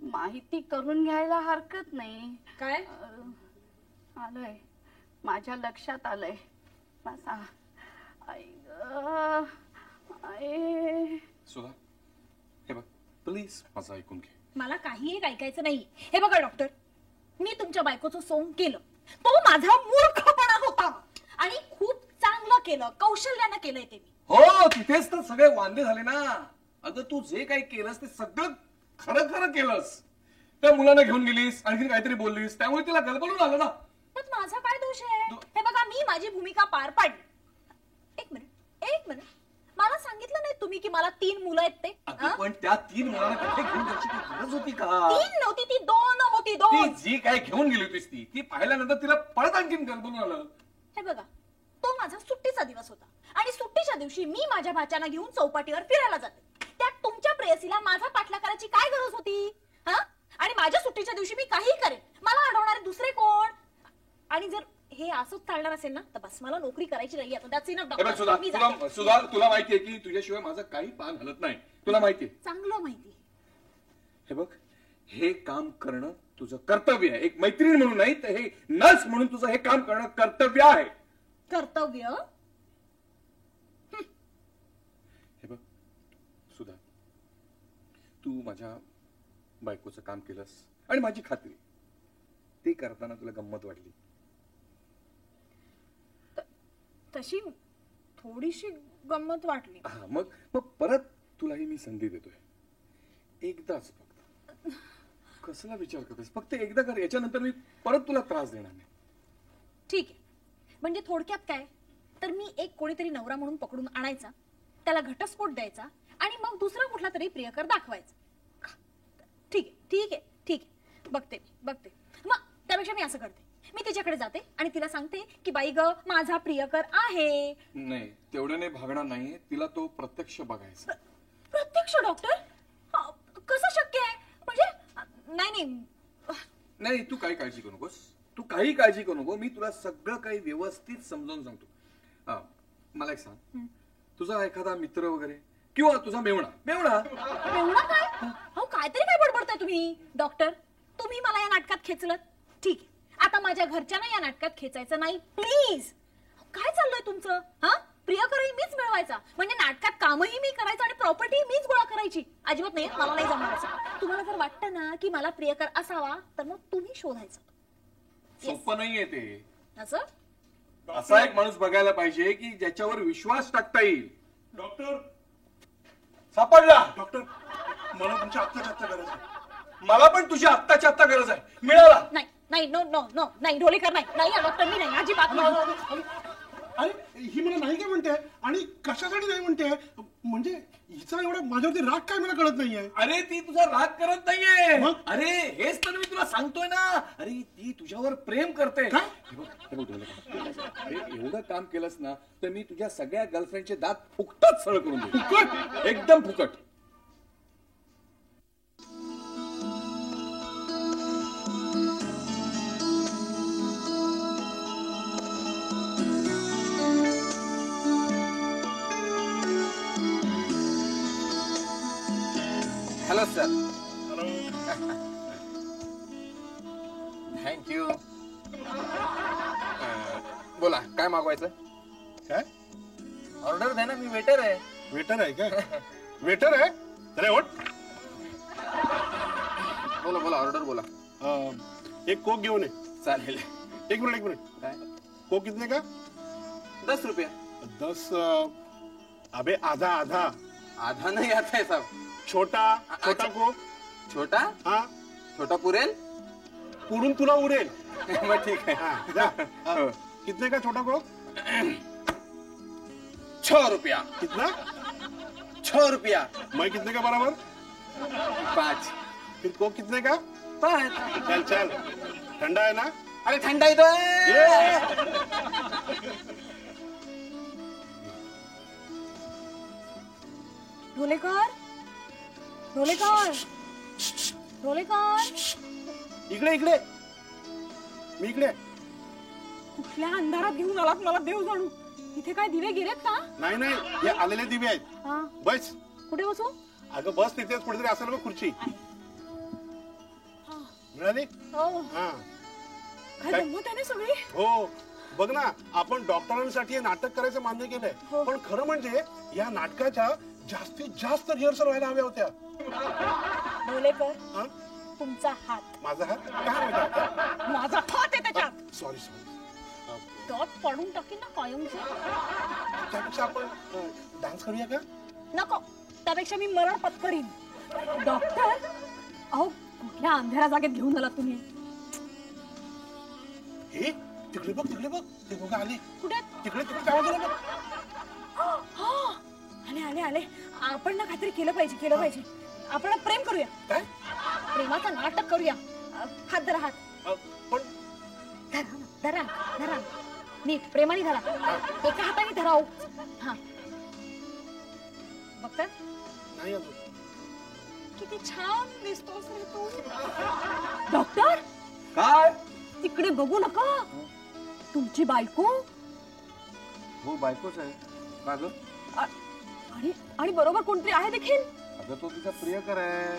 माहिती करून घ्यायला हरकत नाही. काय आलंय माझ्या लक्षात आलंय. बसा. आई ग आई. सुधा, हे बघ प्लीज माझं ऐकून घे. मला काही ऐकायचं नाही. हे बघा डॉक्टर, मी तुमच्या बायकोचं सोंग केलं. तो माझा मूर्खपणा होता. आणि खूप चांगलं केलं, कौशल्यानं केलंय ते मी. हो तिथेच तर सगळे वांदे झाले ना. अगं तू जे काही केलंस ते सगळं खरं खरं केलंस. त्या मुलांना घेऊन गेलीस, आणखी काहीतरी बोललीस, त्यामुळे तिला गलबलून आलं ना. पण माझा काय दोष आहे? हे बघा, मी माझी भूमिका पार पाडली. एक मिनिट मला सांगितलं नाही तुम्ही की मला 3 मुलं आहेत ते? अगं, पण त्या 3 मुलांना कुठे घेऊन जायची काही गरज होती का? 3 नव्हती ती 2 होती, 2. ती जी काय घेऊन गेली होतीस ती पाहिल्यानंतर तिला परत आणखीन गलबलून आलं. हे बघा, तो माझा सुट्टीचा दिवस होता आणि सुट्टीच्या दिवशी मी माझ्या भाच्याला घेऊन चौपाटीवर फिरायला जाते. त्यात तुमच्या प्रेयसीला माझा पाठला करायची काय गरज होती? हा? आणि माझ्या सुट्टीच्या दिवशी मी काही करेन, मला अडवणारे दुसरे कोण? आणि जर हे असंच चालणार असेल ना तर बस मला नोकरी करायची नाही. आता that's enough, डॉक्टर. मी जाते. तुला माहितीये की तुझ्याशिवाय माझं काही पान हलत नाही. तुला माहितीये? चांगलं माहिती. हे बघ, हे काम करणं तुझं कर्तव्य आहे. एक मैत्रीण म्हणून नाही तर हे नर्स म्हणून तुझं हे काम करणं कर्तव्य आहे. कर्तव्य? हे बघ सुधा, तू माझ्या बायकोचं काम केलंस आणि माझी खात्री ते करताना तुला गंमत वाटली. तशी थोडीशी गंमत वाटली. हा, मग परत तुलाही मी संधी देतोय. एकदाच फक्त. कसला विचार करतेस? फक्त एकदा कर, याच्यानंतर मी परत तुला त्रास देणार नाही. ठीक आहे, म्हणजे थोडक्यात काय, तर मी एक कोणीतरी नवरा म्हणून पकडून आणायचा, त्याला घटस्फोट द्यायचा आणि मग दुसरा कुठला तरी प्रियकर दाखवायचा. ठीक आहे, बघते. मग त्यापेक्षा मी असं करते, मी तिच्याकडे जाते आणि तिला सांगते की बाई ग, माझा प्रियकर आहे. नाही, तेवढ्याने भागणार नाही. तिला तो प्रत्यक्ष बघायचा. प्रत्यक्ष? डॉक्टर, कसं शक्य आहे? म्हणजे नाही, तू काही काळजी करू नकोस. तू काही काळजी करू नको. मी तुला सगळं काही व्यवस्थित समजावून सांगतो. मला एक सांग, तुझा एखादा मित्र वगैरे किंवा तुझा मेवणा काय? हो, काहीतरी काय बडबडताय तुम्ही डॉक्टर? तुम्ही मला या नाटकात खेचलं, ठीक आहे. आता माझ्या घरच्यांना या नाटकात खेचायचं नाही प्लीज. काय चाललंय तुमचं? हा, प्रियकरही मीच मिळवायचा, म्हणजे नाटकात कामही मी करायचं आणि प्रॉपर्टी मीच गोळा करायची? अजिबात नाही, मला नाही जमणार असं. तुम्हाला जर वाटतं ना की मला प्रियकर असावा तर मग तुम्ही शोधायचं. सोपं नाहीये ते. असं असा एक माणूस बघायला पाहिजे की ज्याच्यावर विश्वास टाकता येईल. डॉक्टर सापडला. डॉक्टर मला तुमच्या आत्ताच्या आत्ता गरज आहे. मला पण तुझी आत्ताच्या आत्ता गरज आहे. मिळाला. नाही, नाही ढोलेकर, नाही डॉक्टर, मी नाही, अजिबात नाही. अरे ही मला नाही काय म्हणते आणि कशासाठी नाही म्हणते? म्हणजे हिचा एवढा माझ्यावरती राग काय मला कळत नाहीये. अरे ती तुझा राग करत नाहीये. मग? अरे हेच तर मी तुला सांगतोय ना. अरे ती तुझ्यावर प्रेम करते. काय? अरे एवढं काम केलंस ना तर मी तुझ्या सगळ्या गर्लफ्रेंडचे दात फुकटच सरळ करून देईन. फुकट? एकदम फुकट. Hello sir. हॅलो. थँक्यू. बोला, काय मागवायचं? काय ऑर्डर द्या ना, मी वेटर आहे. वेटर आहे काय? वेटर आहे? अरे ओट. बोला ऑर्डर बोला. एक कोक घेऊन ये. चालेल. एक मिनिट. काय? कोक कितने का? 10 रुपया. 10. अबे आधा. आधा नहीं आता है साहब. छोटा कोक. छोटा? हाँ, छोटा पुरेल. पुरून तुला उरेल. मग ठीक आहे. हाँ, जा. कितने का छोटा कोक? 6 रुपया. कितना? 6 रुपया. मैं कितने का बराबर? 5. फिर कोक कितने का? 5. चल ठंडा है ना? अरे ठंडा ही तो है. ढोलेकर. इकडे मी इकडे. कुठल्या अंधारात घेऊन आलात मला देव जाणू. इथे काय दिवे गिरेत का? नाही हे आलेले दिवे आहेत. हा, बस. कुठे बसू? अगं बस तिथेच कुठेतरी असेल बघ खुर्ची. मिळाली? हो, हा. काय गंमत आहे ना सगळी. हो, बघ ना, आपण डॉक्टरांसाठी हे नाटक करायचं मान्य केलंय, पण खरं म्हणजे या नाटकाच्या जास्तीत जास्त रिहर्सल व्हायला हव्या होत्या. ढोलेकर, हा? तुमचा हात. माझा हात काय? माझा हात आहे त्याच्यात. सॉरी. दात पाडून टाकीन ना कायमचे. त्यापेक्षा आपण डान्स करूया का? नको, त्यापेक्षा मी मरण पत्करीन. डॉक्टर अहो कुठल्या अंधाऱ्या जागेत घेऊन आलात तुम्ही? हे तिकडे बघ ते दोघं आले. कुठे? तिकडे काय आवाज बघ. आले आले आले. आपण ना काहीतरी केलं पाहिजे. आपण ना प्रेम करूया. काय? प्रेमाचं नाटक करूया. हात धरा, हात पण धरा धरा. नीट प्रेमाने धरा. एका हाताने धरा. हा बघता नाही अजून. किती छान दिसतोस रे तू. डॉक्टर काय तिकडे बघू नका. तुमची बायको हो बायकोच आहे का ग? आणि बरोबर कोणतरी आहे देखील. अगं तो तिचा प्रियकर आहे.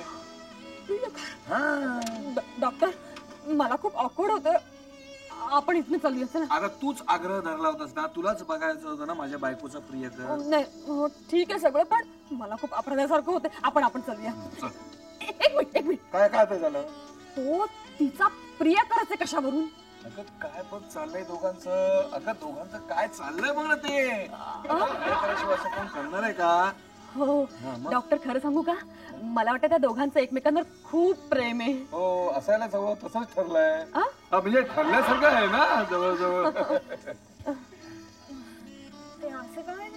डॉक्टर मला खूप ऑकवर्ड होतं. आपण इथनं चालूया चला. आता तूच आग्रह धरला होतास ना, तुलाच बघायचं होतं ना माझ्या बायकोचा प्रियकर. नाही ठीक आहे सगळं, पण मला खूप अपराधासारखं होतं. आपण चालूया. एक मिनिट काय ते झालं? तो तिचा प्रियकरच आहे कशावरून? अगं काय बघ चाललंय दोघांचं. अगं दोघांचं काय चाललंय बघ ना ते. प्रियकराशिवाय असं कोण करणार आहे का? हो डॉक्टर खरं सांगू का, मला वाटतं त्या दोघांचं एकमेकांवर खूप प्रेम आहे. हो असायला जवळ तसंच ठरलंय. आ? म्हणजे ठरल्यासारखं आहे ना जवळ. ते असं काय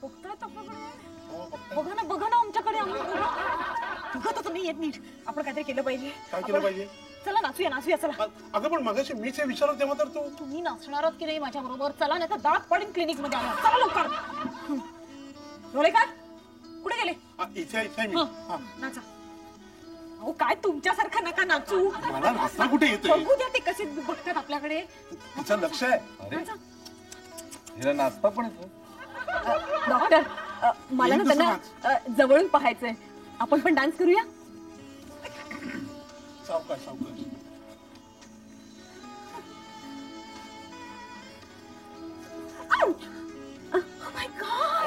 बघतायत आपल्याकडे. बघा ना आमच्याकडे. बघत तुम्ही येत नीट. आपण काहीतरी केलं पाहिजे. काय केलं पाहिजे? चला नाचूया चला. अगं पण मगाशी मीच हे विचारत तेव्हा तर तू. तुम्ही नाचणार आहात की नाही माझ्या बरोबर? चला नाही तर दात पडेल क्लिनिक मध्ये. चला लवकर. डोलेकर कुठे गेले? इथे मी. हा. नाचा. अहो काय तुमच्यासारखं नका नाचू. मला नाचता कुठे येतोय? बघू द्या ते कसे बघतात आपल्याकडे. तिचं लक्ष आहे. नाचा. हिला नाचता पण येतो. डॉक्टर मला ना त्यांना जवळून पाहायचंय. आपण पण डान्स करूया. सावकाश. माय गॉड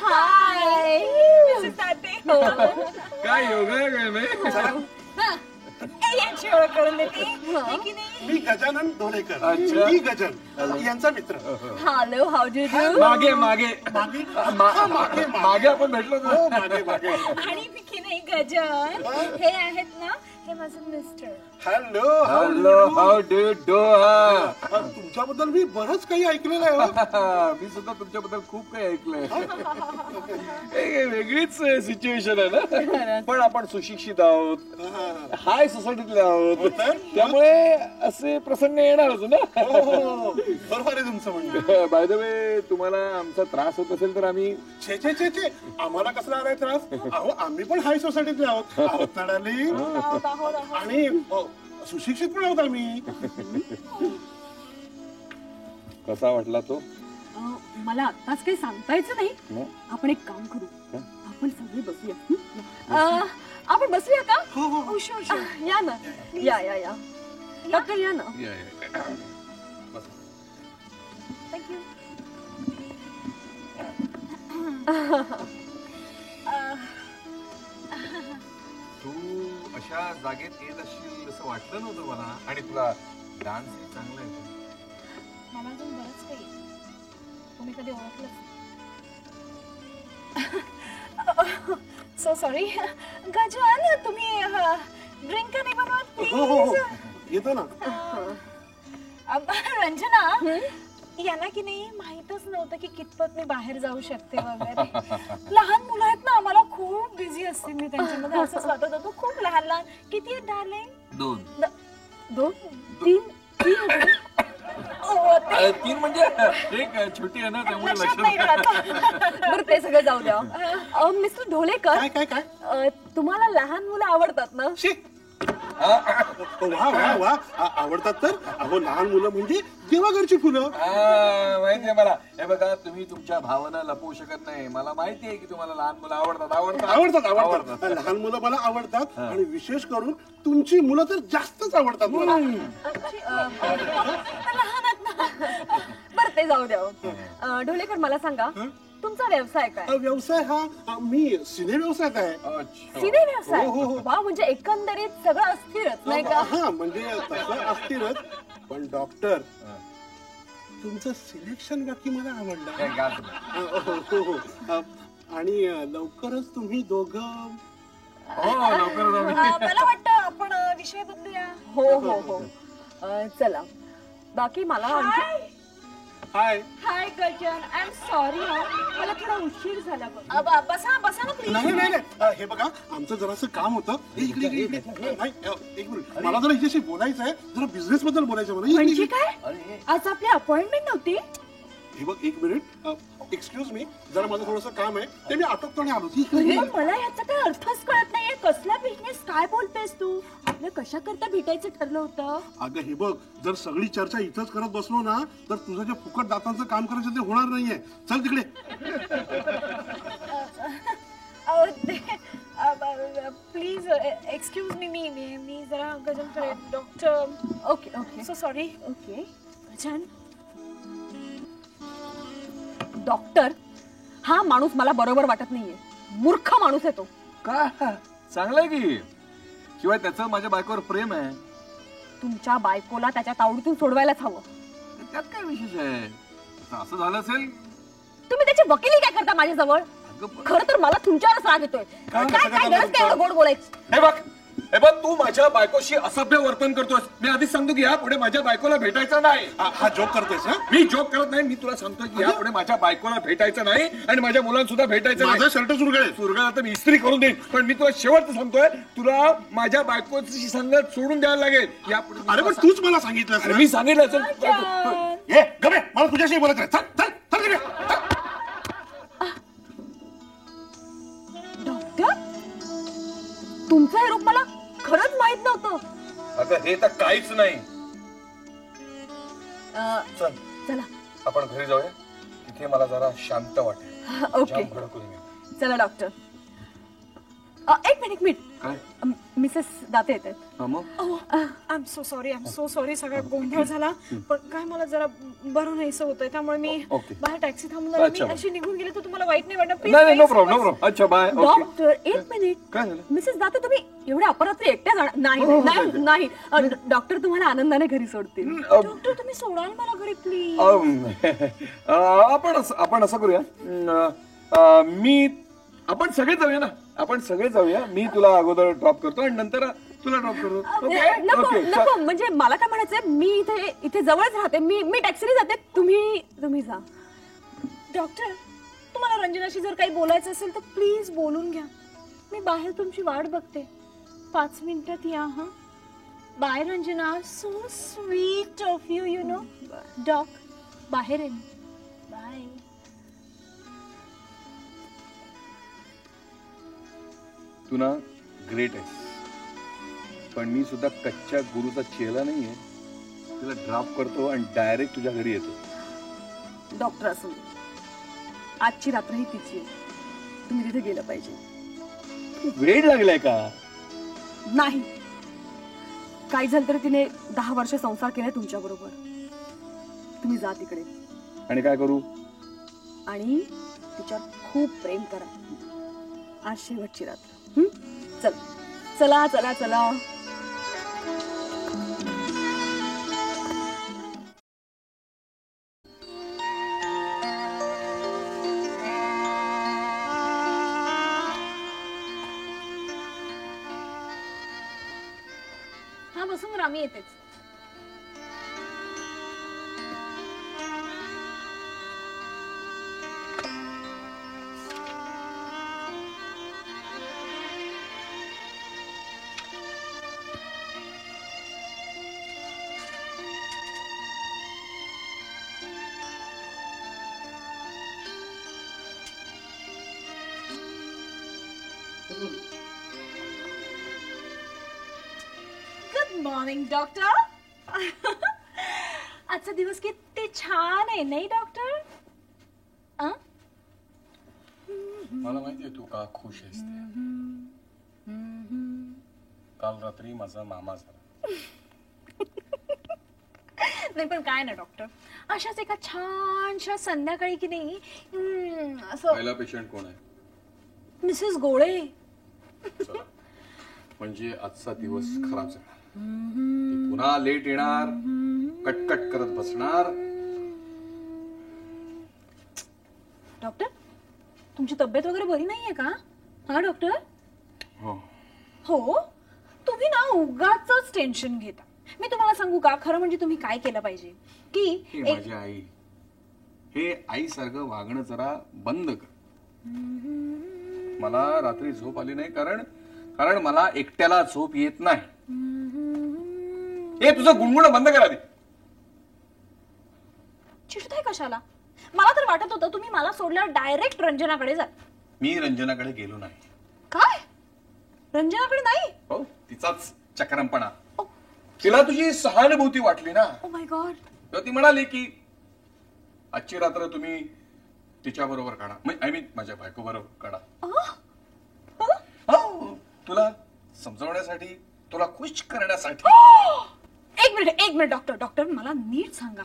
हाय काय योगा यांची ओळख करून देते की नाही? मी गजानन ढोलेकर. अच्छा. मी गजन यांचा मित्र. Hello how do do. मागे मागे आपण भेटलो हो, मागे. आणि मी की नाही गजन हे आहेत ना, हे माझं mister. Hello how do do. तुमच्याबद्दल मी बरंच काही ऐकलेलं आहे हो. मी सुद्धा तुमच्याबद्दल खूप काही ऐकलंय. एक वेगळीच सिच्युएशन आहे ना, पण आपण सुशिक्षित आहोत, हाय सोसायटीतले आहोत, त्यामुळे असे प्रसंग येणारच ना. हो, बरोबर आहे तुमचं म्हणणं. बाय द वे तुम्हाला आमचा त्रास होत असेल तर आम्ही छे आम्हाला कसला आलाय त्रास? अहो आम्ही पण हाय सोसायटीतले आहोत तडाली. आणि सुशिक्षित पण आहोत आम्ही. कसा वाटला तो? मला आताच काही सांगता यायचं नाही. आपण एक काम करू, आपण सगळे बसूया. आपण बसूया का? हो. या ना. या डॉक्टर या ना. थँक्यू. तू अशा जागेत येत असशील असं वाटलं नव्हतं मला. आणि तुला डान्स चांगला आहे. मला अजून बरंच काही तुम्ही कधी ओळखलं. So sorry. गजान तुम्ही ड्रिंक का नाही बनवत हो प्लीज? येतो ना. रंजना यांना की नाही माहीतच नव्हतं की कितपत मी बाहेर जाऊ शकते वगैरे. लहान मुलं आहेत ना, आम्हाला खूप बिझी असते मी त्यांच्यामध्ये. असंच वाटत होतं खूप लहान. किती आहेत डार्लिंग? 2 3 3 म्हणजे एक छोटी आहे ना, त्यामुळे लक्षात नाही राहत. बरं ते सगळं जाऊ द्या. मिस्टर ढोलेकर, काय तुम्हाला लहान मुलं आवडतात ना? वा आवडतात तर. अहो लहान मुलं म्हणजे देवाघरची फुलं. माहितीये मला. हे बघा, तुम्ही तुमच्या भावना लपवू शकत नाही. मला माहिती आहे की तुम्हाला लहान मुलं आवडतात. लहान मुलं मला आवडतात. आणि विशेष करून तुमची मुलं तर जास्तच आवडतात मला. बरं ते जाऊ द्या. ढोलेकर मला सांगा, तुमचा व्यवसाय काय? व्यवसाय हा मी सिने व्यवसायात आहे. अच्छा. सिने व्यवसाय? हो, हो, हो. वा, म्हणजे एकंदरीत सगळं अस्थिरच नाही का? हा म्हणजे तसं असतीलच, पण डॉक्टर तुमचं सिलेक्शन बाकी मला आवडलं. काय गा तुम्ही? हो, हो, हो. आणि लवकरच तुम्ही दोघं हो लवकरच आम्ही. मला वाटतं आपण विषय बदलूया. हो हो हो. चला, बाकी मला आणखी हाय. हाय गजन, आय एम सॉरी मला थोडा उशीर झाला बघ. बसा बसा ना प्लीज. नाही नाही नाही हे बघा आमचं जरासं काम होतं. इकडे इकडे नाही एक मिनिट मला जरा हिच्याशी बोलायचं आहे, जरा बिझनेस बद्दल बोलायचं आहे मला. म्हणजे इकडे- काय? आज आपली अपॉइंटमेंट नव्हती? हे बघ एक मिनिट एक्सक्यूज मी, जरा माझं थोडंसं काम आहे ते मी आटोपतो आणि आलो. इकडे पण मला याचा काही अर्थच कळत नाहीये. कसला बिझनेस? काय बोलतेस तू? आपलं कशा करता भेटायचं ठरलं होतं? अगं हे बघ, जर सगळी चर्चा इथंच करत बसलो ना तर तुझं जे फुकट दातांचं काम करायचं ते होणार नाहीये. चल तिकडे. प्लीज एक्सक्यूज मी मी मी मी जरा गजनकडे. Doctor okay okay so sorry. Okay. Gajan doctor, हा माणूस मला बरोबर वाटत नाहीये. मूर्ख माणूस आहे तो. का चांगलंय की, शिवाय त्याचं माझ्या बायकोवर प्रेम आहे. तुमच्या बायकोला त्याच्या तावडीतून सोडवायलाच हवं. त्यात काय विशेष आहे? आता असं झालं असेल. तुम्ही त्याची वकिली काय करता माझ्याजवळ? अगं पण- खरं तर मला तुमच्यावरच राग येतोय. काय काय गरज काय एवढं गोड बोलायची? हे बघ तू माझ्या बायकोशी असभ्य वर्तन करतोस. मी आधीच सांगतो की यापुढे माझ्या बायकोला भेटायचं नाही. हा जोक करतोयस? मी जोक करत नाही. मी तुला सांगतोय की यापुढे माझ्या बायकोला भेटायचं नाही आणि माझ्या मुलांना सुद्धा भेटायचं नाही. माझा शर्ट सुरगळे. सुरगाला तर मी इस्त्री करून देईन, पण मी तुला शेवटचं सांगतोय, तुला माझ्या बायकोची संगत सोडून द्यायला लागेल यापुढे. अरे पण तूच मला सांगितलं अरे मी सांगितलं चल. ये गमे, मला तुझ्याशी बोलायचं आहे. चल चल चल तिकडे. चल. डॉक्टर, तुमचं हे रूप मला खरंच माहित नव्हतं. अगं हे तर काहीच नाही. चल चला आपण घरी जाऊया, तिथे मला जरा शांत वाटेल. ओके. जाम भडकून मी. चला डॉक्टर. एक मिनिट. काय? मिसेस दाते येत आहेत. आय एम सो सॉरी सगळा गोंधळ झाला. पण काय मला जरा बरं नाहीसं होतंय, त्यामुळे मी ओके. बाहेर टॅक्सी थांबून आले. अच्छा. मी अशी निघून गेले तर तुम्हाला वाईट नाही वाटत? नाही नो प्रॉब्लेम नो प्रॉब्लेम. अच्छा बाय. ओके. डॉक्टर एक मिनिट. काय झालं? मिसेस दाते तुम्ही एवढ्या अपरात्री एकट्या जाणार? नाही नाही नाही. डॉक्टर तुम्हाला आनंदाने घरी सोडतील. डॉक्टर तुम्ही सोडाल मला घरी प्लीज. आपण असं करूया. आपण सगळे जाऊया ना. आपण सगळे जाऊया. मी तुला अगोदर ड्रॉप करतो आणि नंतर तुला ड्रॉप करतो. नको ओके नको, म्हणजे मला काय म्हणायचंय, मी इथे जवळच राहते. मी टॅक्सीने जाते. तुम्ही जा. डॉक्टर तुम्हाला रंजनाशी जर काही बोलायचं असेल तर प्लीज बोलून घ्या. मी बाहेर तुमची वाट बघते. 5 मिनिटात या. हा bye Ranjana. So sweet of you you know. Doc बाहेर आहे. बाय. तू ना ग्रेट आहेस, पण मी सुद्धा कच्च्या गुरुचा चेला नाहीये. तुला ड्रॉप करतो आणि डायरेक्ट तुझ्या घरी येतो. डॉक्टर असं आजची रात्र ही तिची आहे. तुम्ही तिथे गेलं पाहिजे. वेळ लागलाय का? नाही, काही झालं तरी तिने 10 वर्ष संसार केलाय तुमच्या बरोबर. तुम्ही जा तिकडे आणि काय करू? आणि तिच्यावर खूप प्रेम करा. आज शेवटची रात्र. चला चला चला. हा बसून रामी येतेच. Good morning doctor. आजचा दिवस किती छान आहे नाही डॉक्टर? मला माहितीये तू का खुश आहेस ते. काल रात्री माझा मामा झाला. नाही पण काय ना डॉक्टर, अशाच एका छानशा संध्याकाळी की नाही असं पहिला पेशंट कोण आहे? मिसेस गोळे. चला. म्हणजे आजचा दिवस खराब झाला. ती पुन्हा लेट येणार, कटकट करत बसणार. डॉक्टर, तुमची तब्येत वगैरे बरी नाहीये का? हा डॉक्टर. हो. हो, तुम्ही ना उगाच टेन्शन घेता. मी तुम्हाला सांगू का, खरं म्हणजे तुम्ही काय केलं पाहिजे की हे माझी आई, हे आईसारखं वागणं जरा बंद कर. मला रात्री झोप आली नाही कारण मला एकट्याला झोप येत नाही. हे तुझं गुणगुण बंद करा दे. चिडताय कशाला? मला तर वाटत होतं तुम्ही मला सोडल्यावर डायरेक्ट रंजनाकडे जा. मी रंजनाकडे गेलो नाही. काय? रंजनाकडे नाही? हो, तिचाच चक्रमपणा. तिला तुझी सहानुभूती वाटली ना. ओ माय गॉड. तर ती म्हणाली की आजची रात्र तुम्ही तिच्या बरोबर काढा, आय मीन माझ्या बायको बरोबर काढा. हो, तुला समजवण्यासाठी, तुला खुश करण्यासाठी. एक मिनिट डॉक्टर, मला नीट सांगा,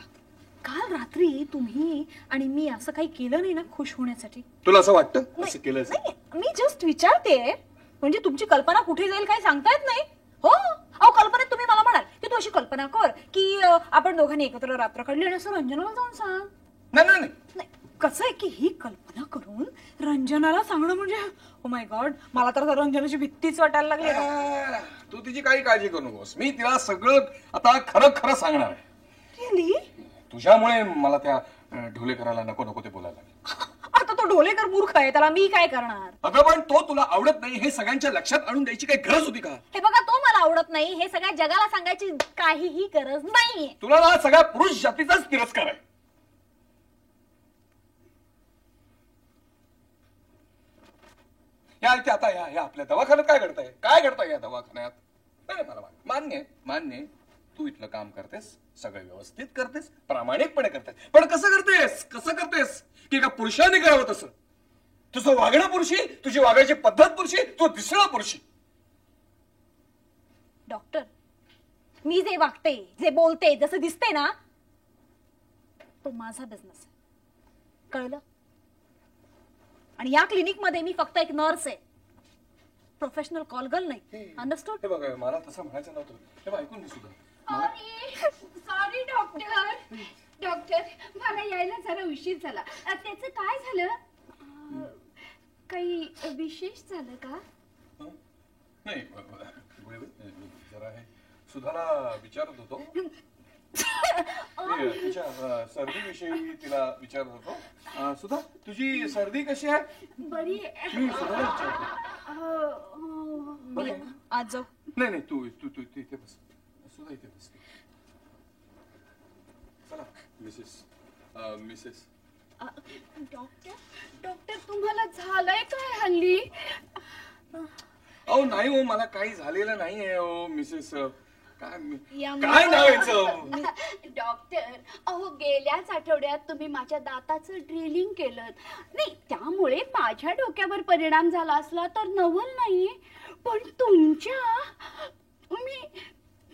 काल रात्री तुम्ही आणि मी असं काही केलं नाही ना खुश होण्यासाठी? तुला असं वाटतं असं केलं? नाही, मी जस्ट विचारते. म्हणजे तुमची कल्पना कुठे जाईल काही सांगता येत नाही. हो, अहो कल्पनेत तुम्ही मला म्हणाल की तू अशी कल्पना कर की आपण दोघांनी एकत्र रात्र काढली आणि असं रंजनाला जाऊन सांग. नाही, कसं आहे की ही कल्पना करून रंजनाला सांगणं म्हणजे ओ माय गॉड, मला तर रंजनाची भीतीच वाटायला लागली. तू तिची काही काळजी करू नकोस. मी तिला सगळं आता खरं सांगणार आहे. रिअली? तुझ्यामुळे मला त्या ढोलेकराला नको ते बोलायला लागेल. आता तो ढोलेकर मूर्ख आहे, त्याला मी काय करणार? अगं पण तो तुला आवडत नाही हे सगळ्यांच्या लक्षात आणून द्यायची काही गरज होती का? हे बघा, तो मला आवडत नाही हे सगळ्या जगाला सांगायची काहीही गरज नाहीये. तुला ना सगळ्या पुरुष जातीचाच तिरस्कार आहे. या आता या आपल्या दवाखान्यात काय करताय या दवाखान्यात? नाही, मला मान्य आहे. तू इथलं काम करतेस, सगळं व्यवस्थित करतेस, प्रामाणिकपणे करतेस. पण कसं करतेस की एका पुरुषाने करावं तसं? तुझं वागणं पुरुषी, तुझी वागायची पद्धत पुरुषी, तू दिसणं पुरुषी. डॉक्टर, मी जे वागते, जे बोलते, जसं दिसते ना, तो माझा बिझनेस आहे, कळलं? आणि या क्लिनिक मध्ये मी फक्त एक नर्स आहे, प्रोफेशनल कॉल गर्ल नाही. अंडरस्टूड? हे बघा, मला तसं म्हणायचं नव्हतं. हे बघ, ऐकून घे सुद्धा. सॉरी डॉक्टर, मला यायला जरा उशीर झाला. त्याचं काय झालं? काही विशेष झालं का? नाही, जरा हे सुधाला विचारत होतो. तिच्या सर्दीविषयी तिला विचारत होतो. सुधा, तुझी सर्दी कशी आहे? बरी मी सुधाला विचारतो. आज जाऊ. नाही, तू इथे बस. सुधा इथे बस. चला मिसेस. डॉक्टर तुम्हाला झालंय काय हल्ली? अहो नाही हो, मला काही झालेलं नाहीये हो मिसेस. काय नाव याचं? डॉक्टर, अहो गेल्याच आठवड्यात तुम्ही माझ्या दाताचं ड्रिलिंग केलं. नाही, त्यामुळे माझ्या डोक्यावर परिणाम झाला असला तर नवल नाही, पण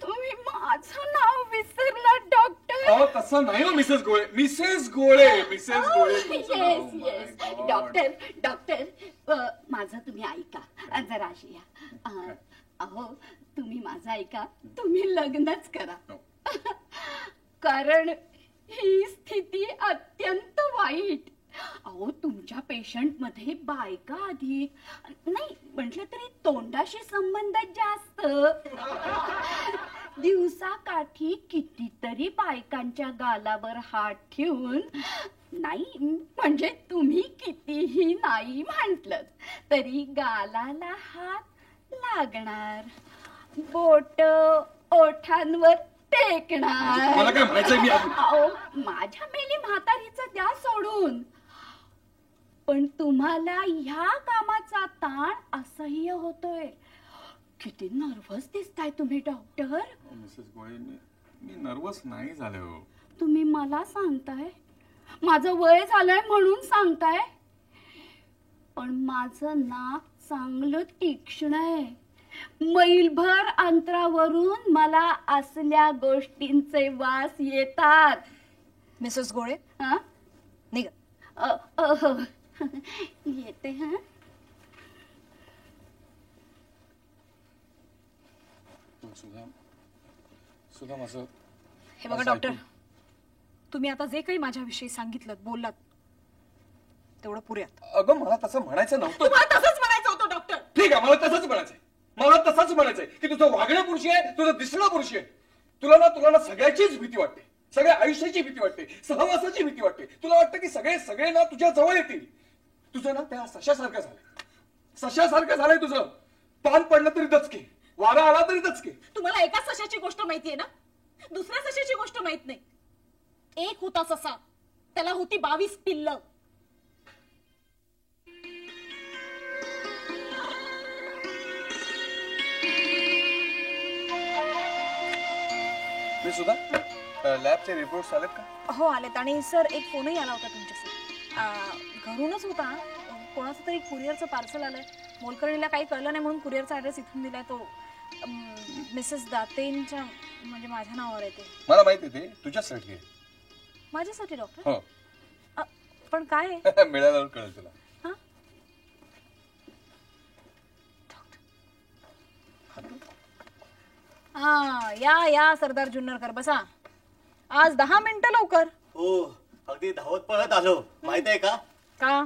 तुम्ही माझं नाव विसरला डॉक्टर. अहो तसं नाही हो मिसेस गोळे. येस डॉक्टर, माझं तुम्ही ऐका जरा अशी या. अहो तुम्ही माझं ऐका, तुम्ही लग्नच करा. कारण ही स्थिती अत्यंत वाईट. अहो तुमच्या पेशंट मध्ये बायका अधिक, नाही म्हटलं तरी तोंडाशी संबंध जास्त. दिवसाकाठी कितीतरी बायकांच्या गालावर हात ठेवून, नाही म्हणजे तुम्ही कितीही नाही म्हटलं तरी गालाला हात लागणार, बोट ओठांवर टेकणार. मला काय म्हणायचंय मी? अहो माझ्या मेली म्हातारीचं द्या सोडून, पण तुम्हाला ह्या कामाचा ताण असह्य होतोय. किती नर्वस दिसताय तुम्ही डॉक्टर. मिसेस गोळे, मी नर्वस नाही झाले हो. तुम्ही मला सांगताय, माझं वय झालंय म्हणून सांगताय, पण माझं नाक चांगलं तीक्ष्ण आहे. मैलभर अंतरावरून मला असल्या गोष्टींचे वास येतात. मिसेस गोळे हा? निघ. येते हा. सुद्धा माझं हे बघा डॉक्टर, तुम्ही आता जे काही माझ्याविषयी सांगितलं बोललात तेवढं पुऱ्यात. अगं मला तसं म्हणायचं नव्हतं. तुम्हाला तसंच म्हणायचं होतं डॉक्टर. ठीक आहे, मला तसंच म्हणायचंय. मला तसंच म्हणायचंय की तुझं वागणं पुरुषी आहे, तुझं दिसणं पुरुषी आहे. तुला ना सगळ्याचीच भीती वाटते, सगळ्या आयुष्याची भीती वाटते, सहवासाची भीती वाटते. तुला वाटतं की सगळे ना तुझ्या जवळ येतील. तुझं ना त्या सशासारखं झालंय, सशासारखं झालंय तुझं. पान पडलं तरी दचके, वारा आला तरी दचके. तुम्हाला एका सशाची गोष्ट माहितीये ना, दुसऱ्या सशाची गोष्ट माहित नाही. एक होता ससा, त्याला होती 22 पिल्ल. मी सुद्धा लॅबचे रिपोर्ट्स आलेत का? हो आलेत. आणि सर एक फोनही आला होता तुमच्यासाठी. घरूनच होता, कोणाचं तरी कुरिअरचं पार्सल आलंय. मोलकर्णीला काही कळलं नाही म्हणून कुरिअरचा ऍड्रेस इथून दिलाय. तो मिसेस दातेंच्या म्हणजे माझ्या नावावर येते. मला माहिती आहे, ते तुझ्यासाठी आहे. माझ्यासाठी डॉक्टर? हो. पण काय आहे? मिळाल्यावर कळेल तुला. हा? हा, या सरदार जुन्नरकर, बसा. आज 10 मिनिटं लवकर. हो, अगदी धावत पळत आलो. माहित आहे का? का?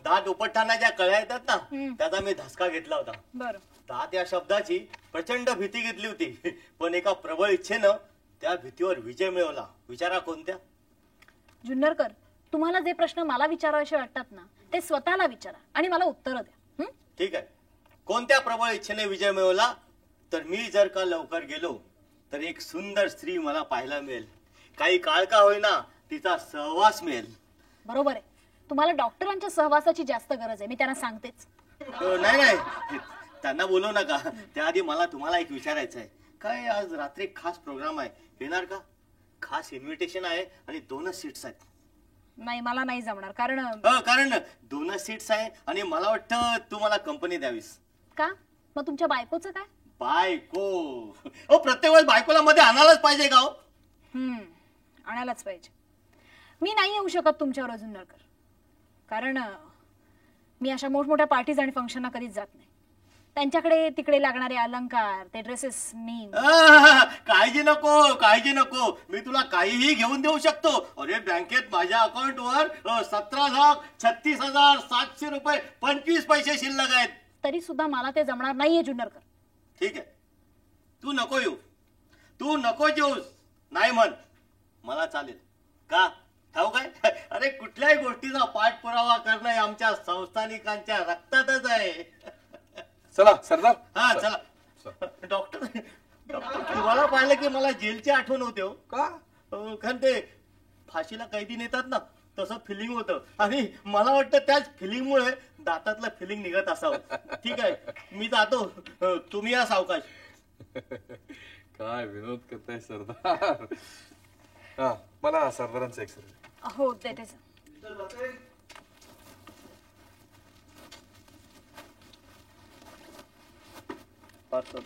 दात उपटताना ज्या कळ्या येतात ना, त्याचा मी धसका घेतला होता. बरं. दात या शब्दाची प्रचंड भीती घेतली होती, पण एका प्रबळ इच्छेनं त्या भीतीवर विजय मिळवला. विचारा कोणत्या? जुन्नरकर, तुम्हाला जे प्रश्न मला विचारायचे वाटतात ना, ते स्वतःला विचारा आणि मला उत्तर द्या. ठीक आहे. कोणत्या प्रबळ इच्छेने विजय मिळवला? तर मी जर का लवकर गेलो तर एक सुंदर स्त्री मला पाहायला मिळेल. काही काळ का होईना तिचा सहवास मिळेल. बरोबर आहे. तुम्हाला डॉक्टरांच्या सहवासाची जास्त गरज आहे, मी त्यांना सांगतेच. नाही, त्यांना बोलवू नका. त्याआधी मला तुम्हाला एक विचारायचं आहे. काय आज रात्री खास प्रोग्राम आहे, येणार का? खास इन्व्हिटेशन आहे आणि 2च सीट्स आहेत. नाही, मला नाही जमणार. कारण 2च सीट्स आहे आणि मला वाटतं तू मला कंपनी द्यावीस. का? मग तुमच्या बायकोचं काय? बायको? प्रत्येक वेळेस बायकोला मध्ये आणायलाच पाहिजे का? आणायलाच पाहिजे. मी नाही येऊ शकत तुमच्यावर जुन्नरकर, कारण मी अशा मोठमोठ्या पार्टीज आणि फंक्शनला कधीच जात नाही. त्यांच्याकडे तिकडे लागणारे अलंकार, ते ड्रेसेस मी काळजी नको. मी तुला काहीही घेऊन देऊ शकतो. अरे बँकेत माझ्या अकाउंटवर 17,36,700 रुपये 25 पैसे शिल्लक आहेत. तरी सुद्धा मला ते जमणार नाहीये जुन्नरकर. ठीक आहे, तू नको येऊस. नाही म्हण, मला चालेल. का ठाऊ काय? अरे कुठल्याही गोष्टीचा पाठपुरावा करणं हे आमच्या संस्थानिकांच्या रक्तातच आहे. चला सरदार. हा चला. डॉक्टर तुम्हाला पाहिलं की मला जेलची आठवण होते. हो का? कारण ते फाशीला कैदी नेतात ना, तसं फिलिंग होतं. आणि मला वाटतं त्याच फिलिंगमुळे दातातलं फिलिंग निघत असावं. ठीक आहे, मी जातो. तुम्ही या सावकाश. काय विनोद करताय सरदार. हा, मला सरदारांचं एक्सरे. हो देते. पार्सल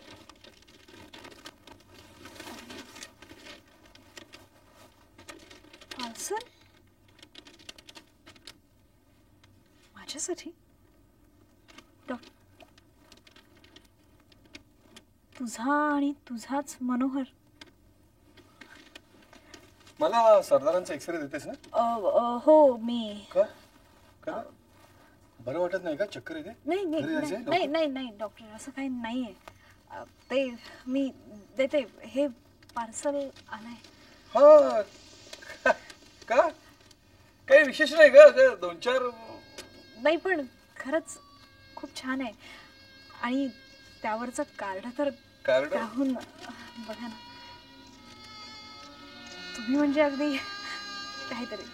माझ्यासाठी? तुझा आणि तुझाच मनोहर. मला सरदारांचा एक्सरे देतेस ना? हो मी. का? बरं वाटत नाही का? चक्कर येते? नाही डॉक्टर, असं काही नाहीये. ते मी देते. हे पार्सल आलंय. हा का? काही विशेष नाही का? 2-4 नाही, पण खरंच खूप छान आहे. आणि त्यावरचं कार्ड तर त्याहून बघा ना. तुम्ही म्हणजे अगदी काहीतरीच.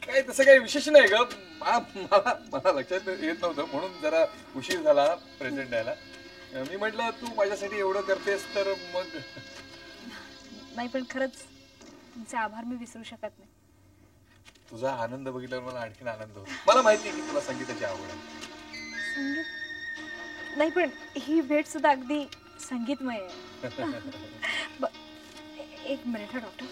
काय तसं काही विशेष नाही ग. मला लक्षात येत नव्हतं म्हणून जरा उशीर झाला प्रेझेंट द्यायला. मी म्हटलं तू माझ्यासाठी एवढं करतेस तर मग. नाही, पण खरंच तुमचे आभार मी विसरू शकत नाही. तुझा आनंद बघितल्यावर मला आणखीन आनंद होतो. मला माहिती आहे की तुला संगीताची आवड आहे. संगीत नाही, पण ही भेट सुद्धा अगदी संगीतमय आहे. एक मिनिट हा डॉक्टर.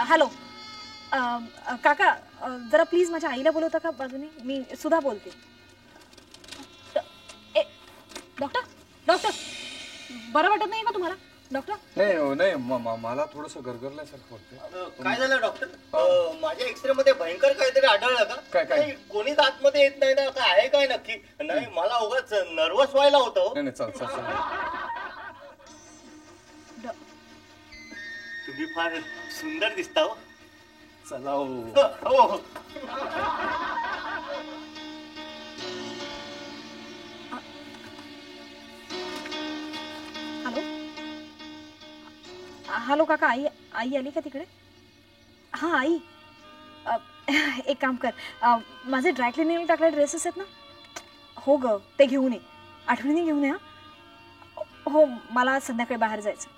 हॅलो काका, जरा प्लीज माझ्या आईला बोलवता का बाजूने? मी सुद्धा बोलते. डॉक्टर डॉक्टर बरं वाटत नाही का तुम्हाला डॉक्टर? नाही मला थोडस गरगरल्यासारखं वाटतं. काय झालं डॉक्टर? माझ्या एक्सरे मध्ये भयंकर काहीतरी आढळलं का? काय? नाही, कोणीच आतमध्ये येत नाही ना, काय आहे काय नक्की? नाही, मला उगाच नर्वस व्हायला होतं. नाही चल चल चल. तुम्ही फार सुंदर दिसता हो. चला हो. हो. हॅलो हॅलो काका, आई आई आली का तिकडे? हां आई, एक काम कर, माझे ड्राय क्लिनिंगला टाकलेले ड्रेसेस आहेत ना, हो ग ते घेऊन ये, आठवणीने घेऊन ये. हो, मला आज संध्याकाळी बाहेर जायचं,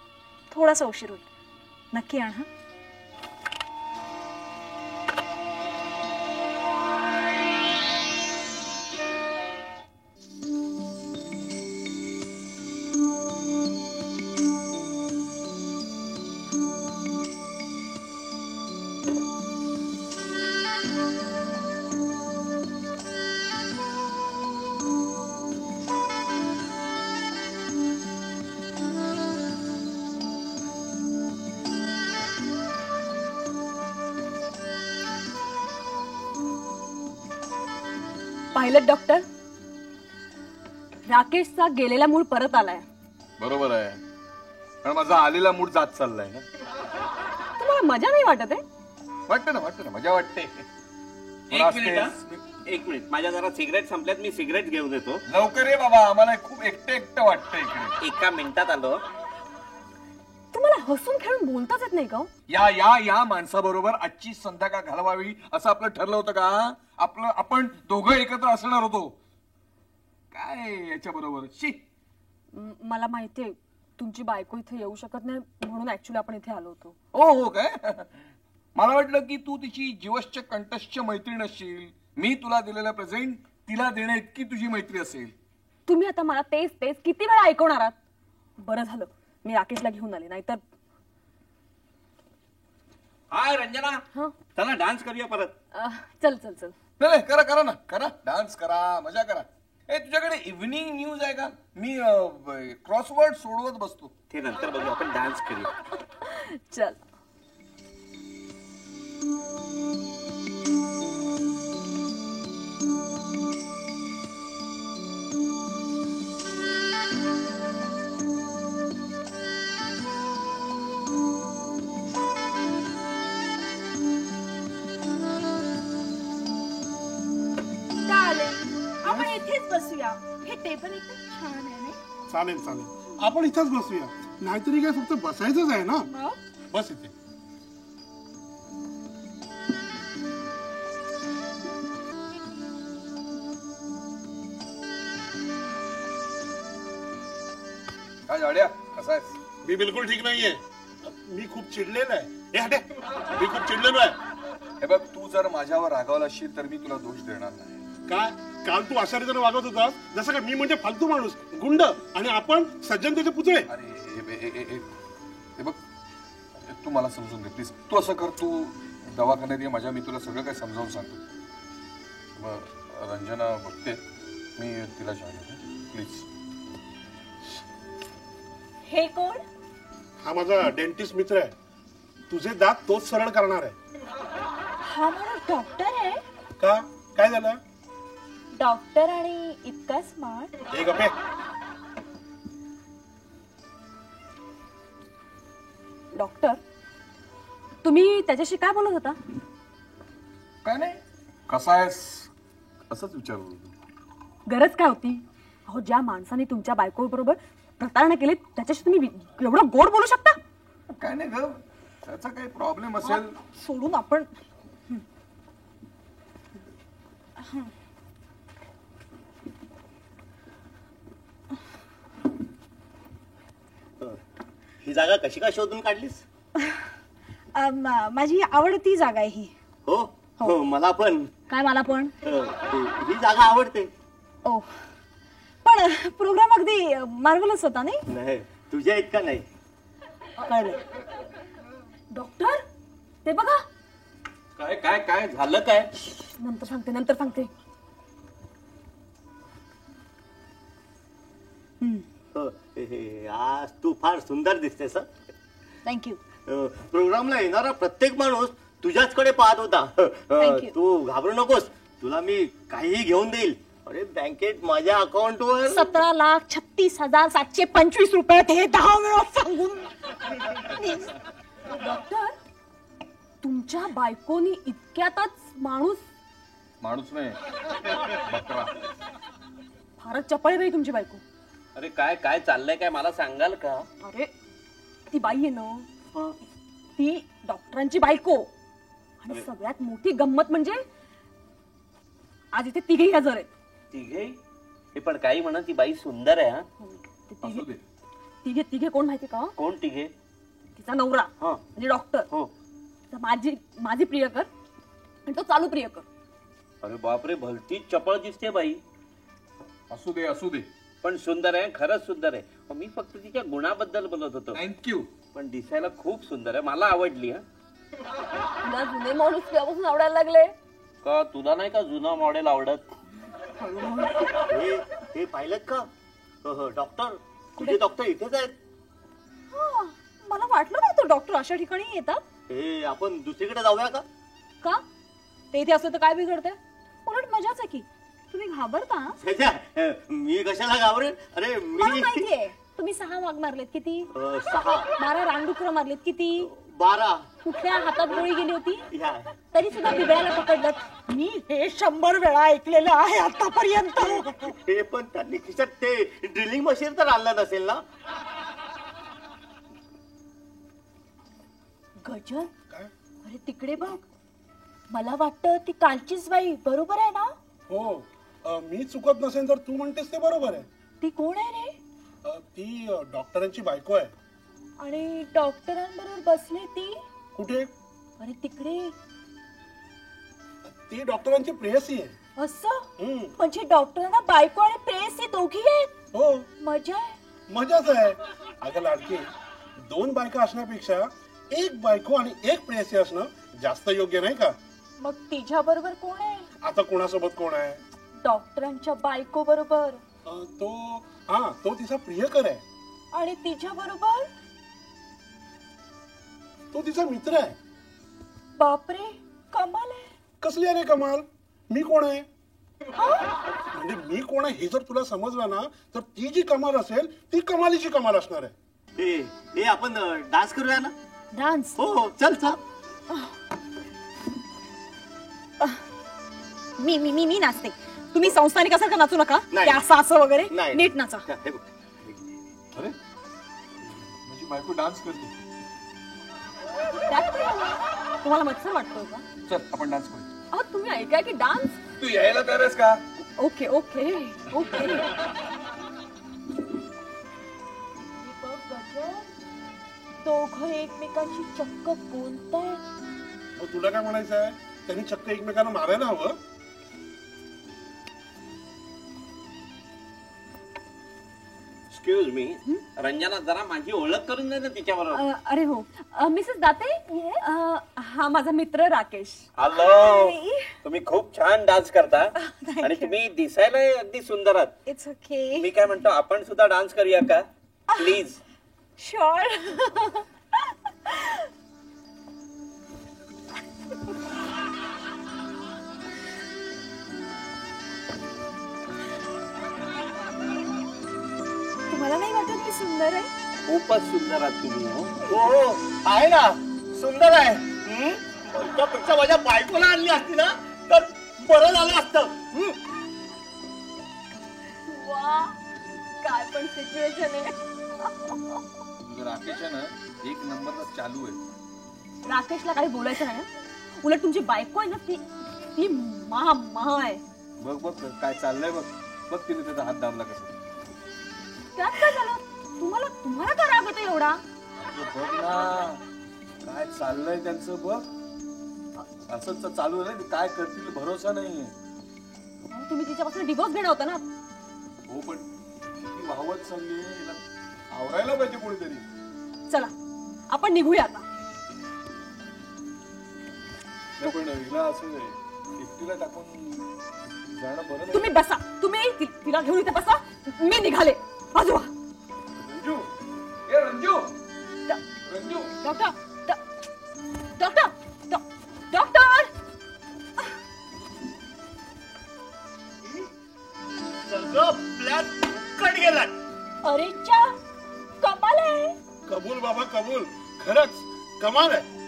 थोडासा उशीर होईल, नक्की आण. हां पाहिलं डॉक्टर, राकेशचा गेलेला मूड परत आलाय. बरोबर आहे, कारण माझा आलेला मूड जात चाललाय ना. तुम्हाला मजा नाही वाटत आहे? वाटतं ना, मजा वाटते. एक मिनिट, माझ्या जरा सिगरेट संपल्यात, मी सिगरेट घेऊन येतो. लवकर ये बाबा, आम्हाला खूप एकटं वाटतं इकडे. एका मिनिटात आलो. तुम्हाला हसून खेळून बोलताच येत नाही का? या माणसाबरोबर आजची संध्याकाळ घालवावी असं आपलं ठरलं होतं का? आपण दोघं एकत्र असणार होतो काय याच्या बरोबर? मला माहितीये तुमची बायको इथे येऊ शकत नाही, म्हणून ऍक्च्युली आपण इथे आलो होतो. हो काय? मला वाटलं की तू तिची जीवश्च कंठश्च मैत्रीण असशील. मी तुला दिलेलं प्रेझेंट तिला देण्या इतकी तुझी मैत्री असेल. तुम्ही आता मला तेच किती वेळा ऐकवणार आहात? बरं झालं मी राकेशला घेऊन आले, नाहीतर. हाय रंजना, हं? चला डान्स करूया परत. चल नाही करा ना, डान्स करा, मजा करा. तुझ्याकडे इव्हनिंग न्यूज आहे का? मी क्रॉसवर्ड सोडवत बसतो. ते नंतर बघू, आपण डान्स करूया. चल. आपण इथेच बसूया, हे टेबल एकदम छान आहे ना. चालेल, आपण इथंच बसूया. नाहीतरी काय फक्त बसायचंच आहे ना. बस इथे. काय झाड्या, कसा आहेस? मी बिलकुल ठीक नाहीये, मी खूप चिडलेलो आहे. हे हटे, मी खूप चिडलेलो आहे. हे बघ, तू जर माझ्यावर रागावला असशील तर मी तुला दोष देणार नाही. काय काल तू अशा रीतीने वागत होतास जसं का मी म्हणजे फालतू माणूस, गुंड, आणि आपण सज्जनतेचे पुतळे. अरे हे बघ, तू मला समजून घे प्लीज. तू असं कर, तू दवाखान्यात ये माझ्या, मी तुला सगळं काही समजावून सांगतो. रंजना बघते, मी तिला सांगतो प्लीज. हे कोण? हा माझा डेंटिस्ट मित्र आहे, तुझे दात तोच सरळ करणार आहे. हा माणूस डॉक्टर आहे का? काय झालं? डॉक्टर आणि इतका स्मार्ट. हे गप्पे. डॉक्टर, तुम्ही त्याच्याशी काय बोलत होता? काय नाही, कसा आहेस असंच विचारलं होतं. गरज काय होती? अहो, ज्या माणसाने तुमच्या बायको बरोबर प्रतारणा केली त्याच्याशी तुम्ही एवढं गोड बोलू शकता? काय नाही ग, त्याचा काही प्रॉब्लेम असेल सोडून आपण. ही जागा कशी काय शोधून काढलीस? माझी आवडती जागा आहे ही. हो हो, मला पण. काय मला पण? ही जागा आवडते. ओ पण प्रोग्राम अगदी मार्वलस होता नाही? नाही, तुझ्या इतका नाही. कळलं. डॉक्टर ते बघा. काय काय काय झालं काय? नंतर सांगते. हो, आज तू फार सुंदर दिसतेस. थँक्यू. प्रोग्रामला येणारा प्रत्येक माणूस तुझ्याचकडे पाहत होता. Thank you. तू घाबरू नकोस, तुला मी काहीही घेऊन देईल. अरे बँकेत माझ्या अकाउंटवर 17,36,725 रुपये हे 10 वेळा सांगून. डॉक्टर तुमच्या बायकोनी इतक्यातच माणूस नाही, बकरा. फारच चपळ आहे बाई तुमची बायको. अरे काय काय चाललंय काय मला सांगाल का? अरे ती बाई आहे ना, ती डॉक्टरांची बायको. आणि सगळ्यात मोठी गंमत म्हणजे आज इथे तिघेही हजर आहेत. तिघे? हे पण काही म्हणा, ती बाई सुंदर आहे. हा, ते तिघे कोण माहिती का? कोण तिघे? तिचा नवरा हा. म्हणजे डॉक्टर, हो. माझी प्रियकर आणि तो चालू प्रियकर. अरे बापरे, भलतीच चपळ दिसते बाई. असू दे. पण सुंदर आहे, खरंच सुंदर आहे. मी फक्त तिच्या गुणाबद्दल बोलत होतो. थँक्यू. पण दिसायला खूप सुंदर आहे, मला आवडली. हा, तुला जुने माणूस केव्हापासून आवडायला लागले? का तुला नाही का जुना मॉडेल आवडत? हे पाहिलं का? डॉक्टर, तुझे डॉक्टर इथेच आहेत. हा, मला वाटलं नव्हतं डॉक्टर अशा ठिकाणी येतात. हे आपण दुसरीकडे जाऊया का? का? ते इथे असलं तर काय बिघडतंय? उलट मजाच आहे की. तुम्ही घाबरता? मी कशाला घाबरेन? अरे मला मी माहितीये. तुम्ही 6 वाघ मारलेत किती? 6. 12 रानडुकरं मारलेत किती? 12. कुठल्या हातात गोळी गेली होती? ह्या. तरी सुद्धा बिबळ्याला पकडलं. मी हे 100 वेळा ऐकलेलं आहे आतापर्यंत. हे पण त्यांनी खिशात ते ड्रिलिंग मशीन तर आणलं नसेल ना? गजन, काय? अरे तिकडे बघ. मला वाटतं ती कालचीच बाई बरोबर आहे ना? हो, मी चुकत नसेल तर तू म्हणतेस ते बरोबर आहे. ती कोण आहे रे? ती डॉक्टरांची बायको आहे. आणि डॉक्टरांबरोबर बसले ती कुठे? अरे तिकडे. ती डॉक्टरांची प्रेयसी आहे. असं हम्म. म्हणजे डॉक्टरांना बायको आणि प्रेयसी दोघी आहेत. हो, मजा आहे. मजाच आहे. अगं लाडकी, 2 बायका असण्यापेक्षा 1 बायको आणि 1 प्रेयसी असणं जास्त योग्य नाही का? मग तिच्या बरोबर कोण आहे? आता कोणासोबत कोण आहे? डॉक्टरांच्या बायको बरोबर. तो तिचा प्रियकर आहे. आणि तिच्या बरोबर तो तिचा मित्र आहे. बापरे, कमाल आहे. कसली आहे रे कमाल? मी कोण आहे? म्हणजे मी कोण आहे हे जर तुला समजलं ना, तर ती जी कमाल असेल ती कमालीची कमाल असणार आहे. हे आपण डान्स करूया ना? डान्स? हो, चल. मी नाचते. तुम्ही संस्थानिकासारखं नाचू नका. नाही. ते असं वगैरे. नाही. नीट नाचा. हे बघ. अरे माझी बायको डान्स करते. त्यात काय झालं? तुम्हाला मत्सर वाटतोय का? चल आपण डान्स करू. अहो तुम्ही ऐकाय की डान्स. तू यायला तयार आहेस का? ओके. दोघं एकमेकांशी चक्क बोलताय. तुला काय म्हणायचं आहे? त्यांनी चक्क एकमेकांना मारायला हवं. एक्सक्यूज मी, रंजना जरा माझी ओळख करून दे ना तिच्याबरोबर. अरे हो, मिसेस दाते. हा माझा मित्र राकेश. हॅलो, तुम्ही खूप छान डान्स करता आणि तुम्ही दिसायला अगदी सुंदर आहात. It's okay. मी काय म्हणतो, आपण सुद्धा डान्स करूया का प्लीज? शुअर. तुम्हाला नाही वाटत मी सुंदर आहे? खूपच सुंदर आहात तुम्ही. हो, आहे ना, सुंदर आहे. त्यापेक्षा माझ्या बायकोला आणली असती ना तर बरं झालं असतं. वा, काय पण सिच्युएशन आहे. तुझं राकेश आहे ना, 1 नंबरला चालू आहे. राकेशला काही बोलायचं नाही हं? उलट तुमची बायको आहे ना, ती महा आहे. बघ काय चाललंय. बघ तिने त्याचा हात दाबला कसं. त्यात काय झालं? तुम्हाला तुम्हाला का राग येतो एवढा? बघ ना काय चाललंय त्यांचं बघ. असंच चालू आहे, काय करतील भरोसा नाहीये. अहो, तुम्ही तिच्यापासून डिवोर्स घेणार होता ना. हो पण ती वाहवत चालली हिला आवरायला पाहिजे कोणीतरी. चला आपण निघूया आता. नाही, पण हिला असं एकटीला टाकून जाणं बरं नाही. तुम्ही बसा, तुम्ही तिला घेऊन इथे बसा, मी निघाले. बाजू व्हा. रंजू, ए Ranju, Ranju. Doctor doctor doctor सगळं प्लॅन कट गेला. अरे च्या, कमाल आहे. कबूल बाबा कबूल, खरंच कमाल आहे.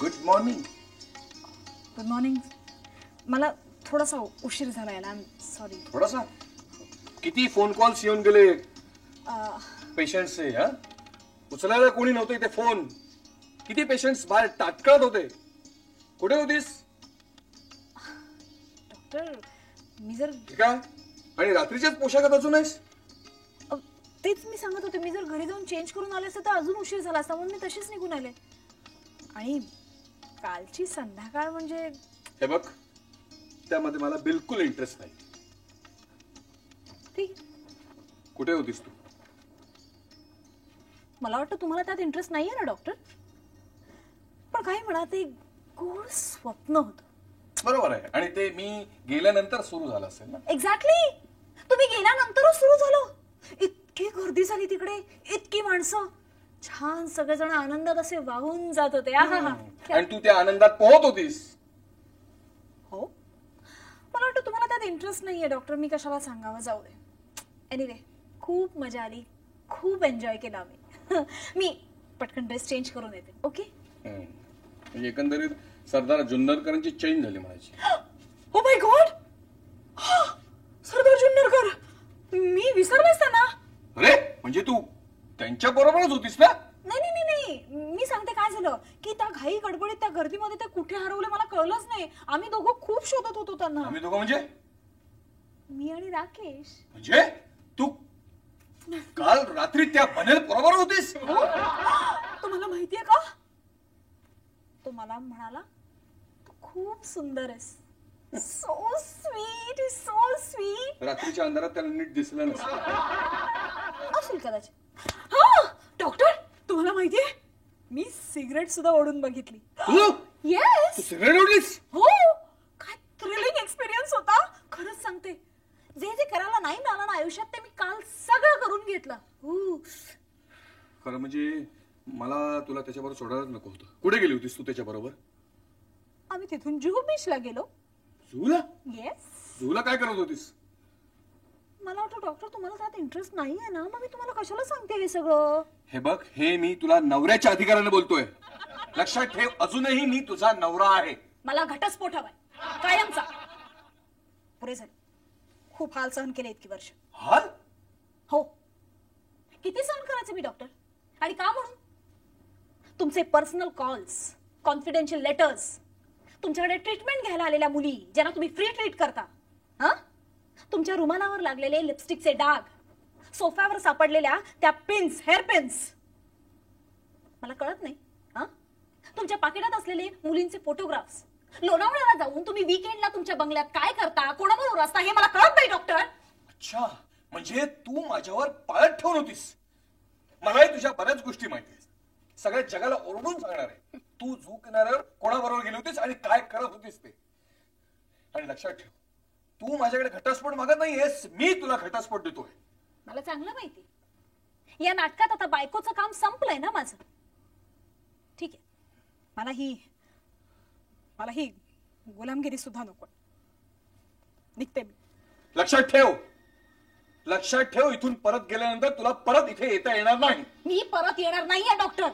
Good morning. Good morning. मला थोडासा उशीर झाला याला, आय एम सॉरी. थोडासा किती फोन कॉल्स येऊन गेले पेशंटचे. हा उचलायला कोणी नव्हतं इथे फोन. किती पेशंट्स बाहेर ताटकळत होते. कुठे होतीस? डॉक्टर मी जर ठीक आहे. आणि रात्रीच्याच पोशाखात अजून आहेस? तेच मी सांगत होते, मी जर घरी जाऊन चेंज करून आले असते तर अजून उशीर झाला असता, म्हणून मी तशीच निघून आले. आणि कालची संध्याकाळ म्हणजे हे बघ, त्यामध्ये मला बिलकुल इंटरेस्ट नाही. ठीक. कुठे होतीस तू? मला वाटतं तुम्हाला त्यात इंटरेस्ट नाहीये ना डॉक्टर. पण काही म्हणा, ते गोड स्वप्न होतं. बरोबर आहे. आणि ते मी गेल्यानंतर सुरू झालं असेल ना. एक्झॅक्टली. तुम्ही गेल्यानंतरच सुरू झालं. इतकी गर्दी झाली तिकडे, इतकी माणसं, छान सगळेजण आनंदात असे वाहून जात होते. आणि तू त्या आनंदात पोहत होतीस. हो, मला वाटतं तुम्हाला त्यात इंटरेस्ट नाहीये डॉक्टर. मी कशाला सांगावं, जाऊ दे. एनिवे, खूप मजा आली, खूप एन्जॉय केला आम्ही. मी पटकन ड्रेस चेंज करून येते. ओके. म्हणजे एकंदरीत सरदार जुन्नरकरांची चेंज झाली म्हणायची. ओ माय गॉड, सरदार जुन्नरकर, मी विसरलेच त्यांना. अरे म्हणजे तू त्यांच्या बरोबरच होतीस ना? नाही नाही नाही नाही, मी सांगते काय झालं की त्या घाई गडबडीत त्या गर्दीमध्ये ते कुठे हरवले मला कळलंच नाही. आम्ही दोघं खूप शोधत होतो त्यांना. आम्ही दोघं म्हणजे? मी आणि राकेश. म्हणजे तू काल रात्री त्या बनेल बरोबर होतीस? तुम्हाला माहितीये का, तो मला म्हणाला तू खूप सुंदर आहेस. So sweet, so sweet. रात्रीच्या अंधारात त्याला नीट दिसलं नसेल. असेल कदाचित. हा डॉक्टर, तुम्हाला माहितीये मी सिगरेट सुद्धा ओढून बघितली. येस. तू सिगरेट ओढलीस? हो. काय थ्रिलिंग एक्सपिरियन्स होता. खरंच सांगते, जे जे करायला नाही मिळालं ना आयुष्यात ते मी काल सगळं करून घेतलं. खरं म्हणजे मला तुला त्याच्याबरोबर सोडायलाच नको होतं. कुठे गेली होतीस तू त्याच्याबरोबर? आम्ही तिथून जुहू बीचला गेलो. झूला? येस. झूला काय करत होतीस? मला वाटतं डॉक्टर तुम्हाला त्यात इंटरेस्ट नाहीये ना, मग मी तुम्हाला कशाला सांगते हे सगळं. हे बघ, हे मी तुला नवऱ्याच्या अधिकाराने बोलतोय. लक्षात ठेव, अजूनही मी तुझा नवरा आहे. मला घटस्फोट हवाय, कायमचा. पुरे झाले. खूप हाल सहन केले इतकी वर्ष. हाल? हो. किती सहन करायचे मी डॉक्टर, आणि का म्हणून? तुमचे पर्सनल कॉल्स, कॉन्फिडेन्शियल लेटर्स, तुमच्याकडे ट्रीटमेंट घ्यायला आलेल्या मुली ज्यांना तुम्ही फ्री ट्रीट करता, तुमच्या रुमालावर लागलेले लिपस्टिकचे डाग, सोफ्यावर सापडलेल्या त्या पिन्स, हेअर पिन्स. मला कळत नाही तुमच्या पाकिटात असलेले मुलींचे फोटोग्राफ्स, लोणावळ्याला जाऊन तुम्ही वीकेंडला तुमच्या बंगल्यात काय करता, कोणाबरोबर असता, हे मला कळत नाही डॉक्टर. अच्छा, म्हणजे तू माझ्यावर पाळत ठेवून होतीस. मलाही तुझ्या बऱ्याच गोष्टी माहिती आहेत. सगळ्या जगाला ओरडून सांगणार आहे तू झू किनाऱ्यावर कोणाबरोबर गेली होतीस आणि काय करत होतीस ते. आणि लक्षात ठेव, तू माझ्याकडे घटस्फोट मागत नाहीयेस, मी तुला घटस्फोट देतोय. मला चांगलं माहिती, या नाटकात आता बायकोचं काम संपलंय ना माझं. ठीक आहे, मला ही गुलामगिरी सुद्धा नको. निघते मी. लक्षात ठेव, इथून परत गेल्यानंतर तुला परत इथे येता येणार नाही. मी परत येणार नाहीये डॉक्टर.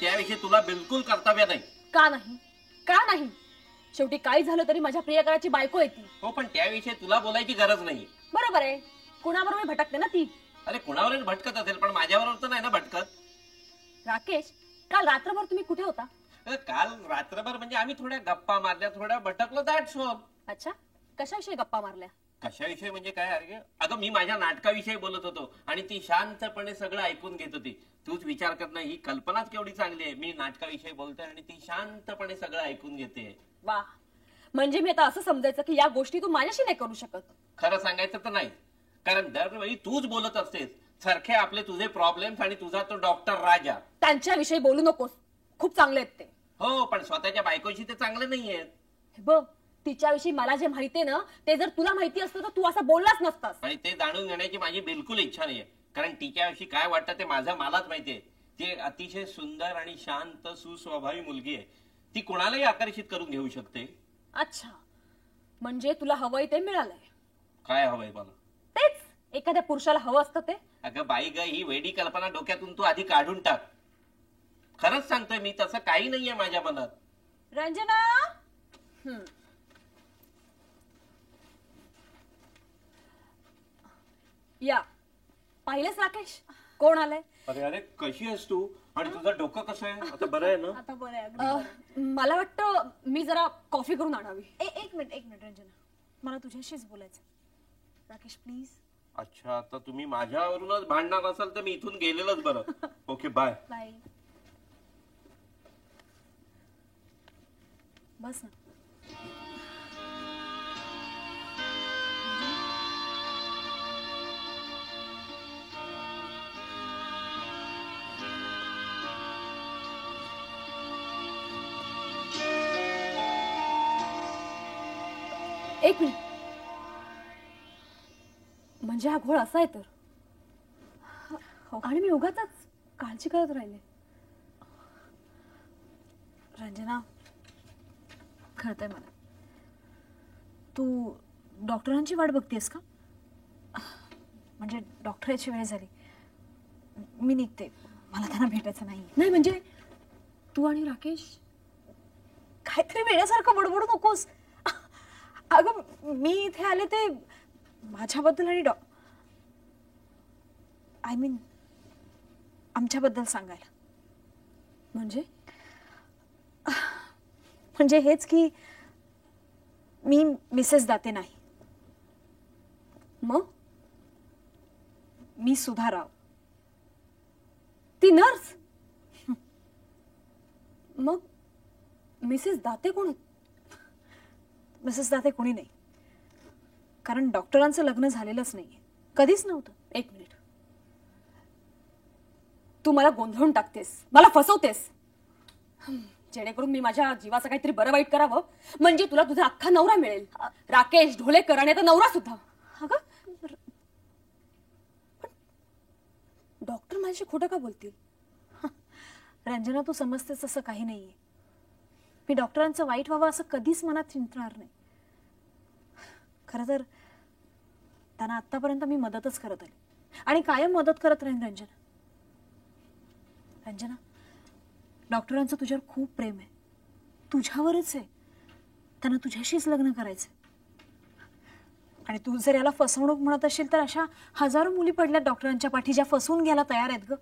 त्याविषयी तुला बिलकुल कर्तव्य नाही. का नाही? का नाही? शेवटी काही झालं तरी माझ्या प्रियकराची बायको आहे ती. हो, पण त्याविषयी तुला बोलायची गरज नाही. बरोबर आहे, कुणाबरोबर भटकते ना ती. अरे कुणावर भटकत असेल, पण माझ्याबरोबर तर नाही ना भटकत. राकेश, काल रात्रभर तुम्ही कुठे होता? काल रात्रभर म्हणजे आम्ही थोड्या गप्पा मारल्या, थोड्या भटकलो, दॅट्स ऑल. अच्छा, कशाविषयी गप्पा मारल्या? कशाविषयी म्हणजे काय? अरे अगं, मी माझ्या नाटकाविषयी बोलत होतो आणि ती शांतपणे सगळं ऐकून घेत होती. तूच विचार कर ना, ही कल्पनाच केवढी चांगली आहे. मी नाटकाविषयी बोलतोय आणि ती शांतपणे सगळं ऐकून घेते. वा, म्हणजे मी आता असं समजायचं की या गोष्टी तू माझ्याशी नाही करू शकत? खरं सांगायचं तर नाही, कारण दरवेळी तूच बोलत असतेस सारखे आपले तुझे प्रॉब्लेम्स आणि तुझा तो डॉक्टर राजा. त्यांच्याविषयी बोलू नकोस, खूप चांगले आहेत ते. हो, पण स्वतःच्या बायकोशी ते चांगले नाहीयेत. बघ, तिच्याविषयी मला जे माहितीये ना, ते जर तुला माहिती असतं तर तू असं बोललाच नसतास. आणि ते जाणून घेण्याची माझी बिलकुल इच्छा नाहीये, कारण तिच्याविषयी काय वाटतं ते माझं मलाच माहितीये. ती अतिशय सुंदर आणि शांत सुस्वभावी मुलगी आहे. ती कुणालाही आकर्षित करून घेऊ शकते. अच्छा, म्हणजे तुला हवंय ते मिळालंय. काय हवंय मला? तेच एखाद्या पुरुषाला हवं असतं ते. अगं बाई ग, ही वेडी कल्पना डोक्यातून तू आधी काढून टाक. खरंच सांगतोय मी, तसं काही नाहीये माझ्या मनात. रंजना, या. पाहिलंस राकेश, कोण आलंय? अरे अरे, कशी आहेस तू? आणि तुझं डोकं कसं आहे आता? बरं आहे ना? आता बरं आहे, अगदी बरं आहे. मला वाटतं मी जरा कॉफी करून आणावी. एक मिनिट रंजना, मला तुझ्याशीच बोलायचं. राकेश प्लीज. अच्छा, आता तुम्ही माझ्यावरूनच भांडणार असाल तर मी इथून गेलेलंच बरं. Okay, bye. बाय. बस ना. एक मिनिट, म्हणजे हा घोळ असा आहे तर? आणि मी उगाच काळजी करत राहिले. रंजना, कळतंय मला, तू डॉक्टरांची वाट बघतेस का? म्हणजे डॉक्टराची वेळ झाली, मी निघते, मला त्यांना भेटायचं नाही. नाही म्हणजे तू आणि राकेश? काहीतरी वेळेसारखं बडबडू नकोस. अगं, मी इथे आले ते माझ्याबद्दल आणि आय मीन आमच्याबद्दल सांगायला. म्हणजे हेच की मी मिसेस दाते नाही. मग मी सुधा राव. ती नर्स? मग मिसेस दाते कोण आहेत? मिसेस दाते कोणी नाही, कारण डॉक्टरांचं लग्न झालेलंच नाहीये, कधीच नव्हतं. एक मिनिट, तू मला गोंधळून टाकतेस, मला फसवतेस, जेणेकरून मी माझ्या जीवाचं काहीतरी बरं वाईट करावं, म्हणजे तुला तुझा अख्खा नवरा मिळेल, राकेश ढोलेकर, आणि आता नवरा सुद्धा. अगं डॉक्टर माझ्याशी खोटं का बोलतील? रंजना, तू समजतेस असं काही नाहीये. मी डॉक्टरांचं वाईट व्हावं असं कधीच मनात चिंतणार नाही. खरं तर त्यांना आतापर्यंत मी मदतच करत आली आणि कायम मदत करत राहीन. रंजना, डॉक्टरांचं तुझ्यावर खूप प्रेम आहे, तुझ्यावरच आहे. त्यांना तुझ्याशीच लग्न करायचंय. आणि तू जर याला फसवणूक म्हणत असशील तर अशा हजारो मुली पडल्यात डॉक्टरांच्या पाठी ज्या फसवून घ्यायला तयार आहेत ग.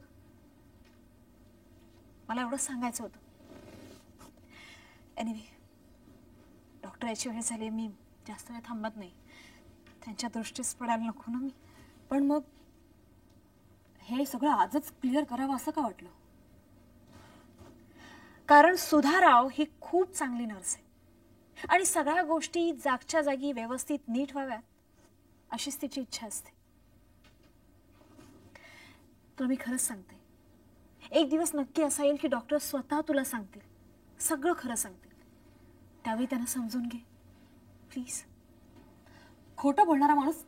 मला एवढंच सांगायचं होतं. एनिवे, डॉक्टर याची वेळ झाली, मी जास्त वेळ थांबत नाही, त्यांच्या दृष्टीस पडायला नको ना मी. पण मग हे सगळं आजच क्लिअर करावं असं का वाटलं? कारण सुधा राव ही खूप चांगली नर्स आहे आणि सगळ्या गोष्टी जागच्या जागी व्यवस्थित नीट व्हाव्यात अशीच तिची इच्छा असते. तुला मी खरंच सांगते, एक दिवस नक्की असा येईल की डॉक्टर स्वतः तुला सांगतील, सगळं खरं सांगतील. त्यावेळी त्यांना समजून घे प्लीज. खोटं बोलणारा माणूस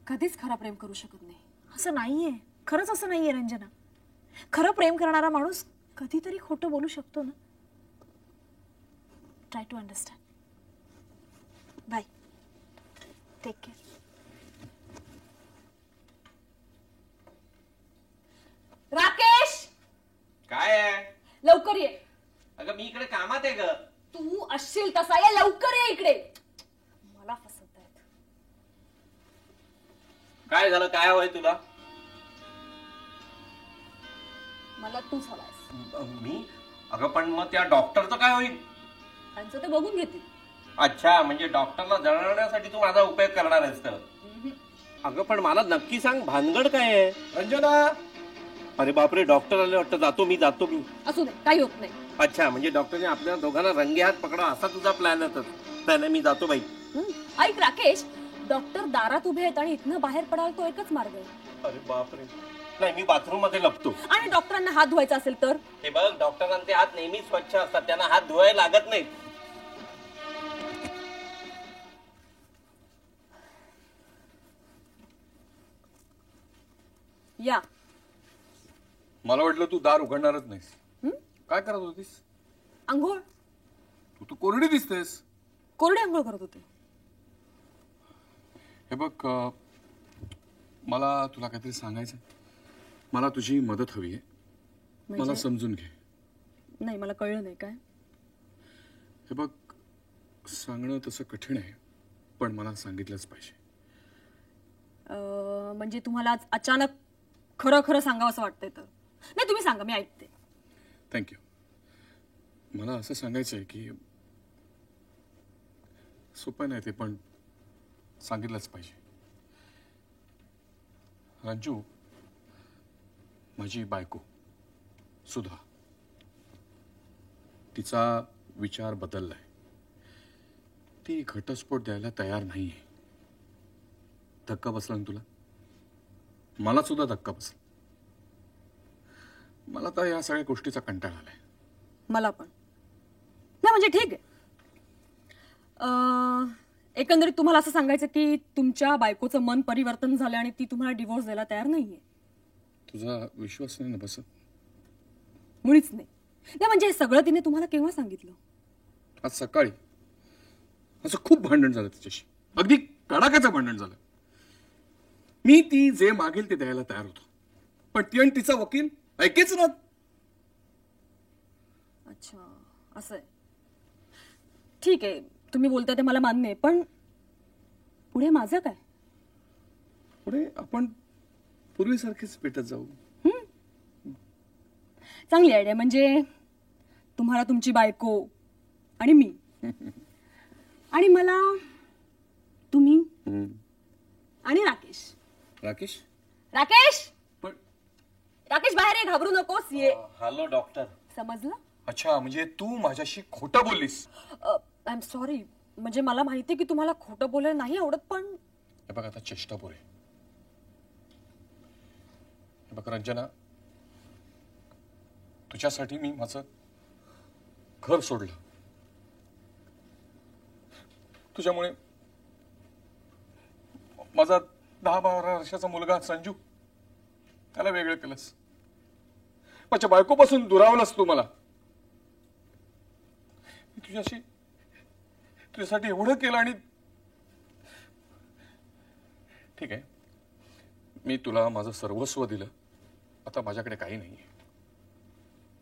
कधीच खरं प्रेम करू शकत नाही. असं नाहीये, खरंच असं नाहीये रंजना. खरं प्रेम करणारा माणूस कधीतरी खोटं बोलू शकतो ना. Try to understand. Bye, take care. Rakesh, काय आहे? लवकर ये. अगं मी इकडे कामात आहे ग. तू असशील तसा ये, लवकर ये इकडे. मला फसवतायत. काय झालं, काय हवंय तुला? मला तूच हवायस. मी? अगं पण मग त्या डॉक्टरचं काय होईल? त्यांचं ते बघून घेतील. अच्छा, म्हणजे डॉक्टरला जळवण्यासाठी तू माझा उपयोग करणार आहेस तर? अगं पण मला नक्की सांग, भानगड काय आहे? रंजना, अरे बापरे, डॉक्टर आले वाटतं. जातो मी. असू दे, काही होत नाही. अच्छा, म्हणजे डॉक्टरने आपल्या दोघांना रंगे हात पकडा असा तुझा प्लॅन होता. त्याने मी जातो बाई. ऐक राकेश, डॉक्टर दारात उभे आहेत आणि इथनं बाहेर पडायला तो एकच मार्ग आहे. अरे बापरे. नाही, मी बाथरूम मध्ये लपतो. आणि डॉक्टरांना हात धुवायचा असेल तर? हे बघ, डॉक्टरांचे हात नेहमी स्वच्छ असतात, त्यांना हात धुवायला लागत नाहीत. या. मला वाटलं तू दार उघडणारच नाहीस. काय करत होतीस? अंघोळ. तू कोरडी दिसतेस. कोरडे अंघोळ करत होते. हे बघ, मला तुला काहीतरी सांगायचं. मला तुझी मदत हवी आहे. मला समजून घे. नाही, मला कळलं नाही. काय? हे बघ, सांगणं तसं कठीण आहे, पण मला सांगितलंच पाहिजे. म्हणजे तुम्हाला आज अचानक खरं खरं सांगावं असं वाटतंय तर? नाही, तुम्ही सांगा, मी ऐकते. थँक्यू. मला असं सांगायचं आहे की सोपं नाही ते, पण सांगितलंच पाहिजे. रंजू, माझी बायको सुधा, तिचा विचार बदललाय. ती घटस्फोट द्यायला तयार नाहीये. धक्का बसला ना तुला? मला सुद्धा धक्का बसला. मला तर या सगळ्या गोष्टीचा कंटाळा आलाय. मला पण. नाही म्हणजे ठीक आहे. एकंदरीत तुम्हाला असं सांगायचं की तुमच्या बायकोचं मन परिवर्तन झालं आणि ती तुम्हाला डिवोर्स द्यायला तयार नाहीये. तुझा विश्वास नाही ना बसत? मुळीच नाही. नाही म्हणजे हे सगळं तिने तुम्हाला केव्हा सांगितलं? आज सकाळी. असं खूप भांडण झालं तिच्याशी. अगदी कडाक्याचं भांडण झालं. मी ती जे मागेल ते द्यायला तयार होतो, पण ती आणि तिचा वकील ऐकेच ना. अच्छा, असं आहे. ठीक आहे, तुम्ही बोलताय ते मला मान्य आहे, पण पुढे माझं काय? पुढे आपण पूर्वीसारखेच भेटत जाऊ. चांगली आयडिया. म्हणजे तुम्हाला तुमची बायको आणि मी आणि मला तुम्ही आणि राकेश. राकेश? राकेश, पण राकेश बाहेर ये, घाबरू नकोस. ये. Hello doctor. समजलं? अच्छा, म्हणजे तू माझ्याशी खोटं बोललीस? I am sorry. म्हणजे मला माहिती की तुम्हाला खोटं बोलायला नाही आवडत, पण हे बघ, आता चेष्टा पुरे. हे बघ रंजना, तुझ्यासाठी मी माझं घर सोडलं. तुझ्यामुळे माझा 10-12 वर्षाचा मुलगा संजू, त्याला वेगळं केलंस. माझ्या बायकोपासून दुरावलंस तू मला. मी तुझ्यासाठी एवढं केलं आणि ठीक आहे, मी तुला माझं सर्वस्व दिलं. आता माझ्याकडे काही नाहीये,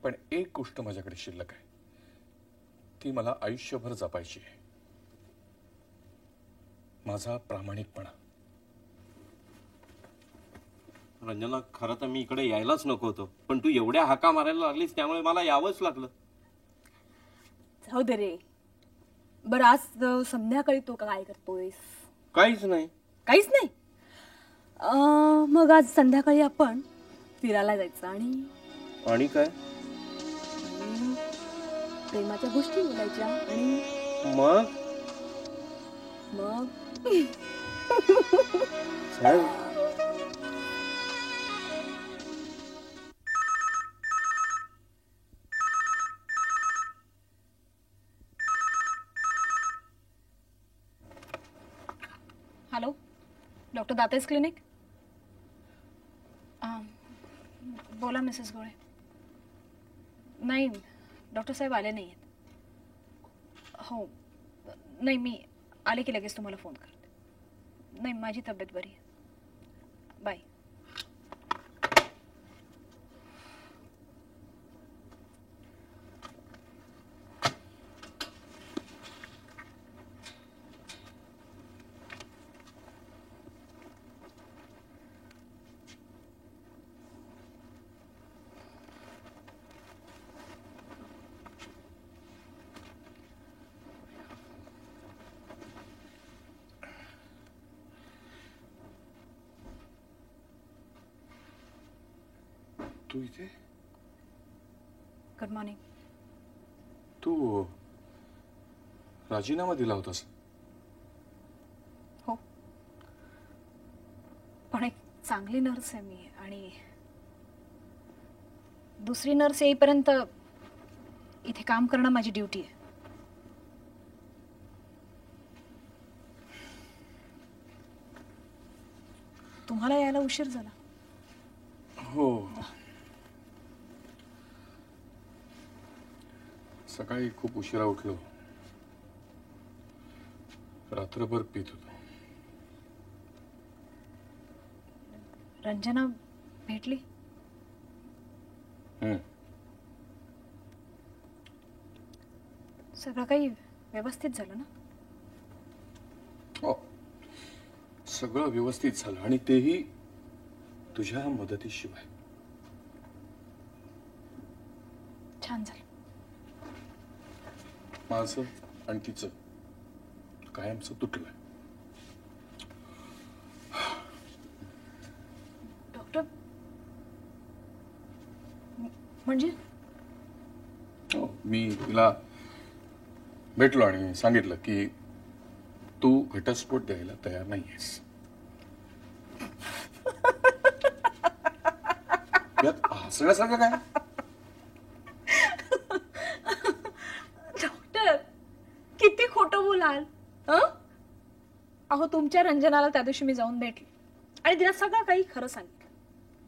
पण एक गोष्ट माझ्याकडे शिल्लक आहे. ती मला आयुष्यभर जपायची आहे. माझा प्रामाणिकपणा. रंजना, खरं तर मी इकडे यायलाच नको होतो, पण तू एवढ्या हाका मारायला लागलीस त्यामुळे मला यावंच लागलं. जाऊ दे रे. बरं, आज संध्याकाळी तू काय करतोयस? काहीच नाही. काहीच नाही? मग आज संध्याकाळी आपण फिरायला जायचं आणि काय? प्रेमाच्या गोष्टी बोलायच्या आणि मग हॅलो, डॉक्टर दातेस क्लिनिक. बोला मिसेस गोळे. नाही, डॉक्टर साहेब आले नाही आहेत. हो, नाही, मी आले की लगेच तुम्हाला फोन करते. नाही, माझी तब्येत बरी आहे. बाय. तू इथे? Good morning. तू राजीनामा दिला होतास? हो, पण एक चांगली नर्स आहे मी, आणि दुसरी नर्स येईपर्यंत इथे काम करणं माझी ड्युटी आहे. तुम्हाला यायला उशीर झाला. हो, सकाळी खूप उशिरा उठलो, रात्रभर पीत होतो. रंजना भेटली? सगळं काही व्यवस्थित झालं ना? हो, सगळं व्यवस्थित झालं, आणि तेही तुझ्या मदतीशिवाय. छान झालं. माझं आणि तिचं कायमचं तुटलंय. डॉक्टर, म्हणजे? हो, मी तिला भेटलो आणि सांगितलं की तू घटस्फोट द्यायला तयार नाहीयेस. यात हसण्यासारखं काय? डॉक्टर, किती खोटं बोलाल. अहो, तुमच्या रंजनाला त्या दिवशी मी जाऊन भेटले आणि तिला सगळं काही खरं सांगितलं.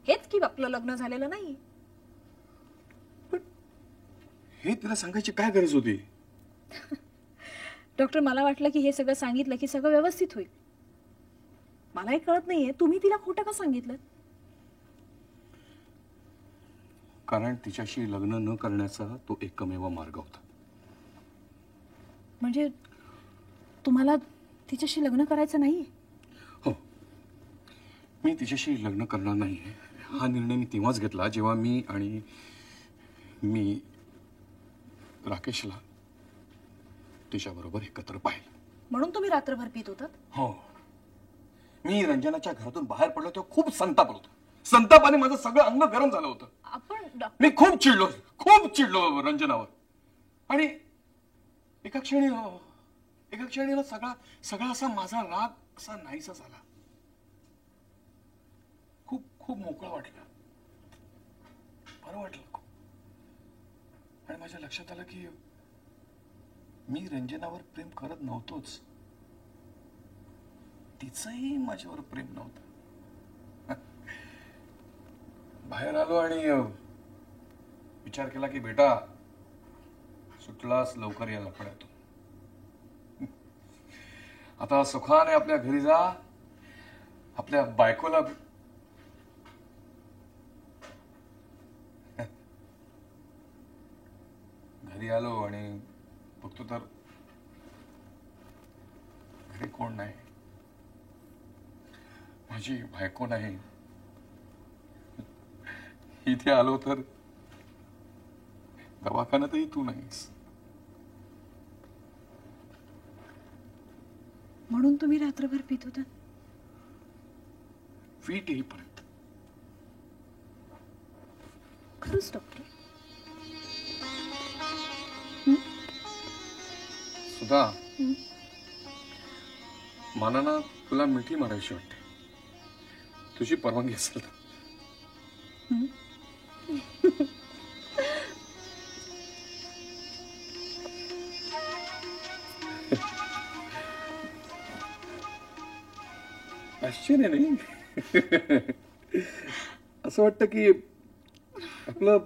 हेच की आपलं लग्न झालेलं नाही. हे तिला सांगायची काय गरज होती? डॉक्टर, मला वाटलं की हे सगळं सांगितलं की सगळं व्यवस्थित होईल. मलाही कळत नाहीये तुम्ही तिला खोटं का सांगितलं. कारण तिच्याशी लग्न न करण्याचा तो एकमेव मार्ग होता. म्हणजे तुम्हाला तिच्याशी लग्न करायचं नाहीये? हो, मी तिच्याशी लग्न करणार नाही. हा निर्णय मी तेव्हाच घेतला जेव्हा मी राकेशला तिच्याबरोबर एकत्र पाहिलं. म्हणून तुम्ही रात्रभर पित होतात? हो, मी रंजनाच्या घरातून बाहेर पडलो तेव्हा खूप संतापलो होतो. संतापाने माझं सगळं अंग गरम झालं होतं. आपण मी खूप चिडलो रंजनावर, आणि एका क्षणी सगळा असा माझा राग असा नाहीसा झाला. खूप मोकळं वाटलं, बरं वाटलं खूप. आणि माझ्या लक्षात आलं की मी रंजनावर प्रेम करत नव्हतोच, तिचंही माझ्यावर प्रेम नव्हतं. बाहेर आलो आणि विचार केला की बेटा, सुटलास लवकर या लफड्यातून. आता सुखाने आपल्या घरी जा, आपल्या बायकोला घरी आलो आणि बघतो तर घरी कोण नाही. माझी बायको नाही. इथे आलो तर दवाखान्यातही तू नाहीस. म्हणून तुम्ही रात्रभर पित होता? वीट येईपर्यंत. खरंच डॉक्टर? सुधा, मला ना तुला मिठी मारायची वाटते, तुझी परवानगी असेल तर. आश्चर्य नाही, असं वाटतं की आपलं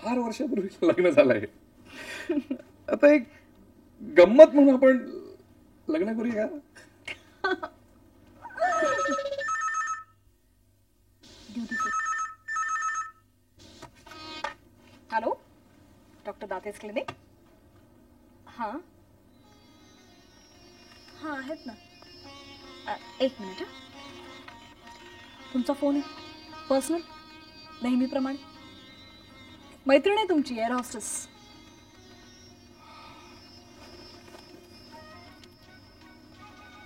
फार वर्षापूर्वी लग्न झालंय. आता एक गंमत म्हणून आपण लग्न करूया. Hello, doctor Date's clinic. हां हां, आहेत ना. एक मिनिट. तुमचा फोन आहे पर्सनल, नेहमीप्रमाणे. मैत्रीण आहे तुमची, एअर हॉस्टेस.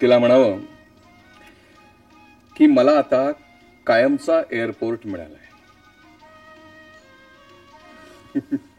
तिला म्हणावं की मला आता कायमचा एअरपोर्ट मिळालाय. आहे